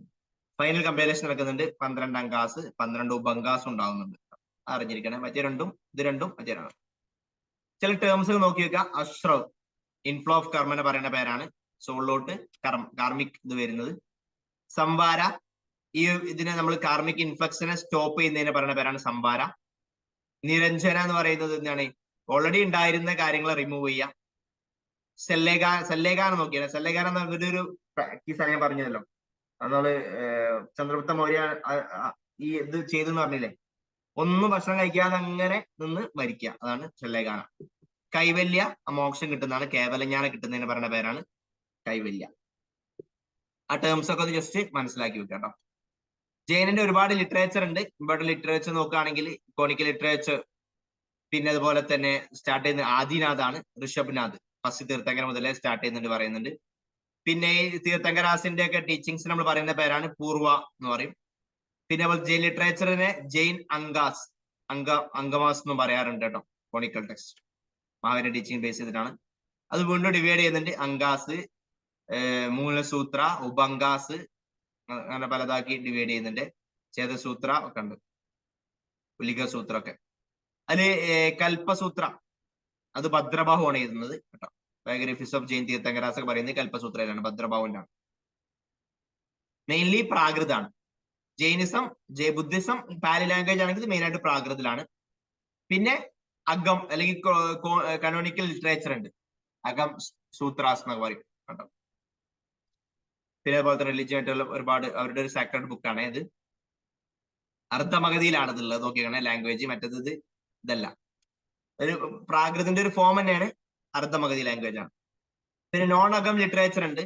ഫൈനൽ കമ്പാരിസൺ നടക്കുന്നുണ്ട്. 12 അങ്കാസ്, 12 ഉപങ്കാസ് ഉണ്ടാവുന്നുണ്ട്. അറിഞ്ഞിരിക്കണം. മറ്റേ രണ്ടും മറ്റേതാണ്. ചില ടേംസ് നോക്കി വെക്കുക. അശ്രവ്, ഇൻഫ്ലോ ഓഫ് കർമ്മ എന്ന് പറയുന്ന പേരാണ്. സോളിലോട്ട് കാർമിക് ഇത് വരുന്നത്. സംവാര, ഈ ഇതിനെ നമ്മൾ കാർമിക് ഇൻഫ്ലക്സിനെ സ്റ്റോപ്പ് ചെയ്യുന്നതിന് പറയുന്ന പേരാണ് സംവാര. നിരഞ്ജന എന്ന് പറയുന്നത് എന്താണ്, ഓൾറെഡി ഉണ്ടായിരുന്ന കാര്യങ്ങൾ റിമൂവ് ചെയ്യുക. സെല്ലേഖാനം നോക്കിയാൽ സെല്ലേഖാനം എന്ന ഒരു പ്രാക്ടീസ് ഞാൻ പറഞ്ഞല്ലോ. നമ്മള് ചന്ദ്രഗുപ്ത മൗര്യ ഈ ഇത് ചെയ്തെന്ന് പറഞ്ഞില്ലേ, ഒന്നും ഭക്ഷണം കഴിക്കാതെ അങ്ങനെ നിന്ന് മരിക്കുക, അതാണ് സെല്ലേഖാനം. കൈവല്യ, മോക്ഷം കിട്ടുന്നതാണ്. കേവലജ്ഞാനം കിട്ടുന്നതിന് പറയുന്ന പേരാണ് കൈവല്യ. ആ ടേംസ് ഒക്കെ ഒന്ന് ജസ്റ്റ് മനസ്സിലാക്കി വെക്കുക കേട്ടോ. ജൈനന്റെ ഒരുപാട് ലിറ്ററേച്ചർ ഉണ്ട്. ഇമ്പോർട്ടന്റ് ലിറ്ററേച്ചർ നോക്കുകയാണെങ്കിൽ കോണിക്കൽ ലിറ്ററേച്ചർ, പിന്നെ അതുപോലെ തന്നെ സ്റ്റാർട്ട് ചെയ്യുന്ന ആദിനാഥാണ്. ഋഷഭ്നാഥ് ഫസ്റ്റ് തീർത്ഥങ്കര മുതലേ സ്റ്റാർട്ട് ചെയ്യുന്നുണ്ട് പറയുന്നുണ്ട്. പിന്നെ ഈ തീർത്ഥങ്കരാസിന്റെ ഒക്കെ ടീച്ചിങ്സ് നമ്മൾ പറയുന്ന പേരാണ് പൂർവ എന്ന് പറയും. പിന്നെ ജെയിൻ ലിറ്ററേച്ചറിനെ ജെയിൻ അങ്കമാസ് എന്നും പറയാറുണ്ട് കേട്ടോ. Conical text Mahavira teaching base ചെയ്തിട്ടാണ്. അത് വീണ്ടും ഡിവൈഡ് ചെയ്യുന്നുണ്ട്. അങ്കാസ്, മൂലസൂത്ര, ഉപങ്കാസ്, അങ്ങനെ പലതാക്കി ഡിവൈഡ് ചെയ്യുന്നുണ്ട്. ചേതസൂത്ര ഒക്കെ ഉണ്ട്, ഉലികസൂത്ര ഒക്കെ. അതില് കൽപ്പസൂത്ര അത് ഭദ്രബാഹു ആണ് എഴുതുന്നത് കേട്ടോ. ബയോഗ്രഫീസ് ഓഫ് ജെയിൻ തീർത്ഥങ്കരാസ് ഒക്കെ പറയുന്നത് കൽപ്പസൂത്രയിലാണ്, ഭദ്രബാഹുവിന്റെ ആണ്. മെയിൻലി പ്രാകൃതാണ്. ജൈനിസം, ബുദ്ധിസം പാലി ലാംഗ്വേജ് ആണെങ്കിൽ മെയിൻ ആയിട്ട് പ്രാകൃതിലാണ്. പിന്നെ അകം അല്ലെങ്കിൽ കനോണിക്കൽ ലിറ്ററേച്ചർ ഉണ്ട്, അകം സൂത്രാസ് എന്നൊക്കെ പറയും കേട്ടോ. പിന്നെ അതുപോലത്തെ റിലീജിയൻ ആയിട്ടുള്ള ഒരുപാട് അവരുടെ ഒരു സാക്രഡ് ബുക്കാണ് ഇത്. അർദ്ധമഗതിയിലാണ് ഇതുള്ളത്. നോക്കിയാണ് ലാംഗ്വേജ്, മറ്റേത് ഇതല്ല. ഒരു പ്രാകൃതിന്റെ ഒരു ഫോം തന്നെയാണ് അർദ്ധമഗതി ലാംഗ്വേജ് ആണ്. പിന്നെ നോൺ അകം ലിറ്ററേച്ചർ ഉണ്ട്.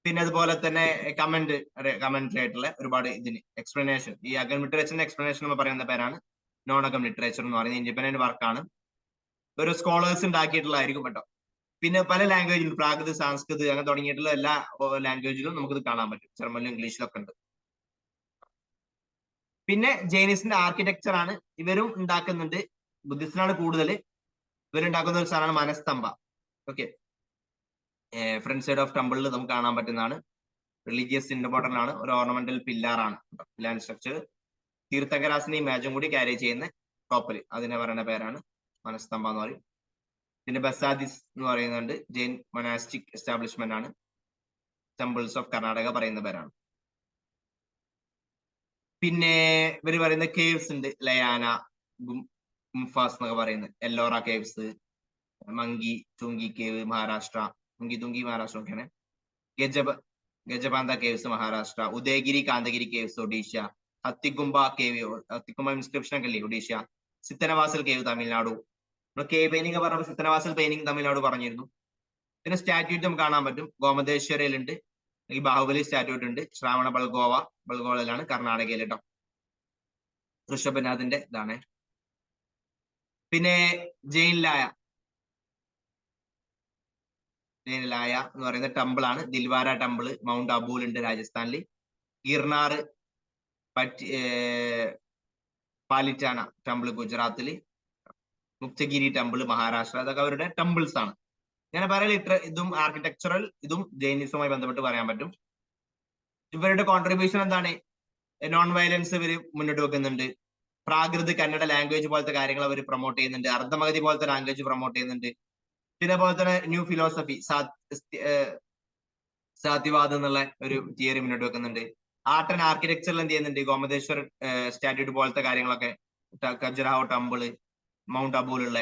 പിന്നെ അതുപോലെ തന്നെ കമന്ററി ആയിട്ടുള്ള ഒരുപാട് ഇതിന് എക്സ്പ്ലനേഷൻ, ഈ അകം ലിറ്ററേച്ചറിന്റെ എക്സ്പ്ലനേഷൻ എന്ന് പറയുന്ന പേരാണ് നോൺ അകം ലിറ്ററേച്ചർ എന്ന് പറയുന്നത്. ഇൻഡിപെൻഡന്റ് വർക്കാണ്, ഒരു സ്കോളേഴ്സ് ഉണ്ടാക്കിയിട്ടുള്ളതായിരിക്കും കേട്ടോ. പിന്നെ പല ലാംഗ്വേജിലും പ്രാകൃത്, സംസ്കൃത് അങ്ങനെ തുടങ്ങിയിട്ടുള്ള എല്ലാ ലാംഗ്വേജിലും നമുക്കിത് കാണാൻ പറ്റും. ജർമ്മനിലും ഇംഗ്ലീഷിലൊക്കെ ഉണ്ട്. പിന്നെ ജൈനിസിന്റെ ആർക്കിടെക്ചർ ആണ് ഇവരും ഉണ്ടാക്കുന്നുണ്ട്. ബുദ്ധിസ്റ്റിനാണ് കൂടുതൽ. ഇവരുണ്ടാക്കുന്ന ഒരു സാധനമാണ് മനസ്തംഭ. ഓക്കെ, ഫ്രണ്ട് സൈഡ് ഓഫ് ടെമ്പിളിൽ നമുക്ക് കാണാൻ പറ്റുന്നതാണ്. റിലീജിയസ് ഇമ്പോർട്ടന്റ് ആണ്, ഒരു ഓർണമെന്റൽ പില്ലർ ആണ് പിലാൻ സ്ട്രക്ചർ. തീർത്ഥങ്കരാസിന്റെ ഇമാജും കൂടി ക്യാരി ചെയ്യുന്ന ടോപ്പിൽ അതിനെ പറയുന്ന പേരാണ് മനസ്തംഭ എന്ന് പറയും. പിന്നെ ബസാദിസ് എന്ന് പറയുന്നുണ്ട്, ജെയിൻ മൊനാസ്റ്റിക് എസ്റ്റാബ്ലിഷ്മെന്റ് ആണ്. ടെമ്പിൾസ് ഓഫ് കർണാടക പറയുന്ന പേരാണ്. പിന്നെ ഇവർ പറയുന്ന കേവ്സ് ഉണ്ട്, ലയാന, ഗുംഫാസ് എന്നൊക്കെ പറയുന്നത്, എല്ലോറ കേവ്സ്, മങ്കി തുങ്കി കേവ് മഹാരാഷ്ട്ര, മുങ്കി തുങ്കി മഹാരാഷ്ട്ര ഒക്കെയാണ്. Gajpanth caves Maharashtra, Udayagiri Khandagiri caves Odisha, Hathigumpha cave, Hathigumpha inscription ഒക്കെ അല്ലേ ഒഡീഷ, സിത്തനവാസൽ കേവ് തമിഴ്നാടു. നമ്മൾ കേവ് പെയിന്റിംഗ് പറഞ്ഞപ്പോൾ സിത്തനവാസൽ പെയിന്റിംഗ് തമിഴ്നാട് പറഞ്ഞിരുന്നു. പിന്നെ സ്റ്റാറ്റ്യൂട്ട് നമുക്ക് കാണാൻ പറ്റും, ഗോമതേശ്വരയിലുണ്ട്, ഈ ബാഹുബലി സ്റ്റാറ്റ്യൂട്ട് ഉണ്ട്, ശ്രാവണ ബൾഗോളയിലാണ് കർണാടകയിൽ കേട്ടോ, ഋഷഭനാഥിന്റെ ഇതാണ്. പിന്നെ ജെയിൻലായ എന്ന് പറയുന്ന ടെമ്പിൾ ആണ്, ദിൽവാര ടെമ്പിൾ മൗണ്ട് അബൂൽ ഉണ്ട് രാജസ്ഥാനിൽ, ഗിർനാർ പാലിറ്റാന ടെമ്പിൾ ഗുജറാത്തിൽ, മുക്തഗിരി ടെമ്പിൾ മഹാരാഷ്ട്ര, അതൊക്കെ അവരുടെ ടെമ്പിൾസ് ആണ്. ഞാൻ പറയാൻ ഇതും ആർക്കിടെക്ചറൽ, ഇതും ജൈനിസവുമായി ബന്ധപ്പെട്ട് പറയാൻ പറ്റും. ഇവരുടെ കോൺട്രിബ്യൂഷൻ എന്താണ്? നോൺ വയലൻസ് ഇവർ മുന്നോട്ട് വെക്കുന്നുണ്ട്, പ്രാകൃത് കന്നഡ ലാംഗ്വേജ് പോലത്തെ കാര്യങ്ങൾ അവർ പ്രൊമോട്ട് ചെയ്യുന്നുണ്ട്, അർദ്ധമഗതി പോലത്തെ ലാംഗ്വേജ് പ്രൊമോട്ട് ചെയ്യുന്നുണ്ട്. പിന്നെ പോലെ തന്നെ ന്യൂ ഫിലോസഫി, സാത്യവാദം എന്നുള്ള ഒരു തിയറി മുന്നോട്ട് വെക്കുന്നുണ്ട്. ആർട്ട് ആൻഡ് ആർക്കിടെക്ചറിൽ എന്ത് ചെയ്യുന്നുണ്ട്? ഗോമതേശ്വർ സ്റ്റാറ്റ്യൂട്ട് പോലത്തെ കാര്യങ്ങളൊക്കെ, ഖജുരാഹോ ടെമ്പിള് മൗണ്ട് അബൂലുള്ള,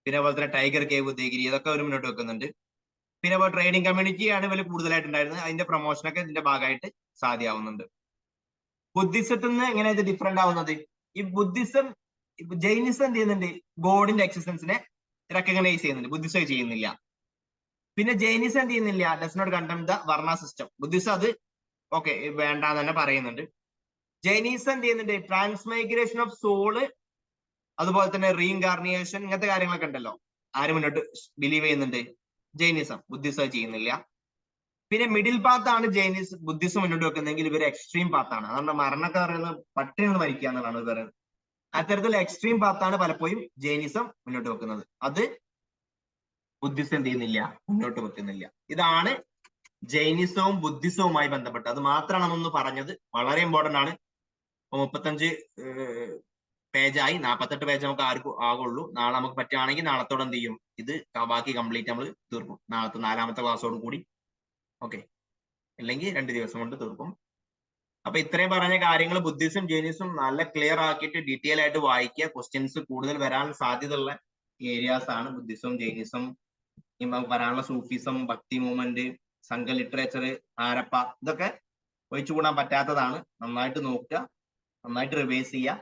പിന്നെ പോലെ തന്നെ ടൈഗർ കേവ് ഉദയഗിരി, ഇതൊക്കെ അവർ മുന്നോട്ട് വെക്കുന്നുണ്ട്. പിന്നെ ട്രേഡിംഗ് കമ്മ്യൂണിറ്റി ആണ് ഇവർ കൂടുതലായിട്ടുണ്ടായിരുന്നത്, അതിന്റെ പ്രൊമോഷനൊക്കെ ഇതിന്റെ ഭാഗമായിട്ട് സാധ്യമാവുന്നുണ്ട്. ബുദ്ധിസത്തിൽ നിന്ന് എങ്ങനെ ഇത് ഡിഫറെന്റ് ആവുന്നത്? ഈ ബുദ്ധിസം, ജൈനിസം എന്ത് ചെയ്യുന്നുണ്ട്? ഗോഡിന്റെ എക്സിസ്റ്റൻസിനെ റെക്കഗ്നൈസ് ചെയ്യുന്നുണ്ട്, ബുദ്ധിസം ചെയ്യുന്നില്ല. പിന്നെ ജൈനിസം എന്ത് ചെയ്യുന്നില്ല? ഡസ് നോട്ട് കണ്ടം ദ വർണ്ണ സിസ്റ്റം. ബുദ്ധിസം അത് ഓക്കെ വേണ്ടാന്ന് തന്നെ പറയുന്നുണ്ട്. ജൈനിസം എന്ത് ചെയ്യുന്നുണ്ട്? ട്രാൻസ്മൈഗ്രേഷൻ ഓഫ് സോള്, അതുപോലെ തന്നെ റീഇൻകാർണിയേഷൻ, ഇങ്ങനത്തെ കാര്യങ്ങളൊക്കെ ഉണ്ടല്ലോ, ആര് മുന്നോട്ട് ബിലീവ് ചെയ്യുന്നുണ്ട്? ജൈനിസം. ബുദ്ധിസം ചെയ്യുന്നില്ല. പിന്നെ മിഡിൽ പാത്ത് ആണ് ബുദ്ധിസം മുന്നോട്ട് വെക്കുന്നതെങ്കിൽ ഇവർ എക്സ്ട്രീം പാത്താണ്. അതുകൊണ്ട് മരണമൊക്കെ പറയുന്നത് പട്ടിണി നിന്ന് മരിക്കുക എന്നുള്ളതാണ് ഇവർ പറയുന്നത്. അത്തരത്തിൽ എക്സ്ട്രീം പാത്താണ് പലപ്പോഴും ജൈനിസം മുന്നോട്ട് വെക്കുന്നത്, അത് ബുദ്ധിസം എന്ത് ചെയ്യുന്നില്ല? മുന്നോട്ട് വെക്കുന്നില്ല. ഇതാണ് ജൈനിസവും ബുദ്ധിസവുമായി ബന്ധപ്പെട്ട്. അത് മാത്രമാണ് നമ്മൊന്ന് പറഞ്ഞത്, വളരെ ഇമ്പോർട്ടന്റ് ആണ്. 35 പേജായി, 48 പേജ് നമുക്ക് ആർക്കും ആകുള്ളൂ. നാളെ നമുക്ക് പറ്റുകയാണെങ്കിൽ നാളത്തോടെ എന്ത് ചെയ്യും, ഇത് ബാക്കി കംപ്ലീറ്റ് നമ്മൾ തീർക്കും, നാളത്തെ 4ാമത്തെ ക്ലാസ്സോട് കൂടി. ഓക്കെ, അല്ലെങ്കിൽ 2 ദിവസം കൊണ്ട് തീർക്കും. അപ്പൊ ഇത്രയും പറഞ്ഞ കാര്യങ്ങൾ ബുദ്ധിസം ജൈനിസം നല്ല ക്ലിയർ ആക്കിയിട്ട് ഡീറ്റെയിൽ ആയിട്ട് വായിക്കുക. ക്വസ്റ്റ്യൻസ് കൂടുതൽ വരാൻ സാധ്യതയുള്ള ഏരിയാസ് ആണ് ബുദ്ധിസം ജൈനിസം. വരാനുള്ള സൂഫിസം, ഭക്തി മൂവ്മെന്റ്, സംഘ ലിറ്ററേച്ചർ, ഹാരപ്പ, ഇതൊക്കെ ഒഴിച്ചുകൂടാൻ പറ്റാത്തതാണ്. നന്നായിട്ട് നോക്കുക, നന്നായിട്ട് റിവൈസ് ചെയ്യുക.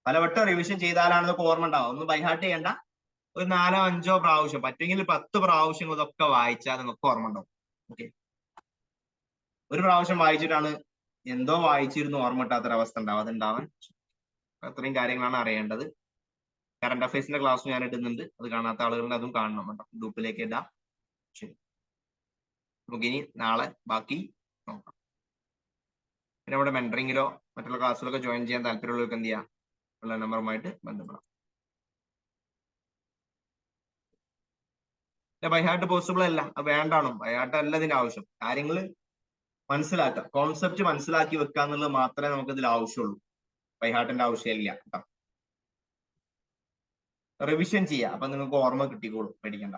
പലവട്ടം റിവിഷൻ ചെയ്താലാണ് ഇതൊക്കെ ഓർമ്മ ഉണ്ടാവുക. ഒന്നും ബൈഹാർട്ട് ചെയ്യേണ്ട, ഒരു 4-5 പ്രാവശ്യം, പറ്റുമെങ്കിൽ 10 പ്രാവശ്യം ഇതൊക്കെ വായിച്ചാൽ നിങ്ങൾക്ക് ഓർമ്മ ഉണ്ടാവും. ഓക്കെ, ഒരു പ്രാവശ്യം വായിച്ചിട്ടാണ് എന്തോ വായിച്ചിരുന്നു ഓർമ്മ കിട്ടാത്തൊരവസ്ഥ ഉണ്ടാവും, അതുണ്ടാവാൻ. അത്രയും കാര്യങ്ങളാണ് അറിയേണ്ടത്. കറണ്ട് അഫയേഴ്സിന്റെ ക്ലാസ് ഞാൻ ഇടുന്നുണ്ട്, അത് കാണാത്ത ആളുകളുടെ അതും കാണണം കേട്ടോ, ഗ്രൂപ്പിലേക്ക് ഇടാം. ശരി, നമുക്കിനി നാളെ ബാക്കി നോക്കാം. പിന്നെ നമ്മുടെ മെന്ററിങ്ങിലോ മറ്റുള്ള ക്ലാസ്സിലൊക്കെ ജോയിൻ ചെയ്യാൻ താല്പര്യമുള്ളവർക്ക് എന്ത് ചെയ്യാം, ഉള്ള നമ്പറുമായിട്ട് ബന്ധപ്പെടാം. ബൈഹാർട്ട് പോസിബിൾ അല്ല, വേണ്ടാണോ? ബൈഹാർട്ട് അല്ല ഇതിന്റെ ആവശ്യം. കാര്യങ്ങൾ മനസ്സിലാക്കുക, കോൺസെപ്റ്റ് മനസ്സിലാക്കി വെക്കുക എന്നുള്ളത് മാത്രമേ നമുക്ക് ഇതിൽ ആവശ്യമുള്ളൂ. ബൈഹാർട്ടിന്റെ ആവശ്യമില്ല കേട്ടോ. റിവിഷൻ ചെയ്യുക, അപ്പൊ നിങ്ങൾക്ക് ഓർമ്മ കിട്ടിക്കോളും, പേടിക്കണ്ട.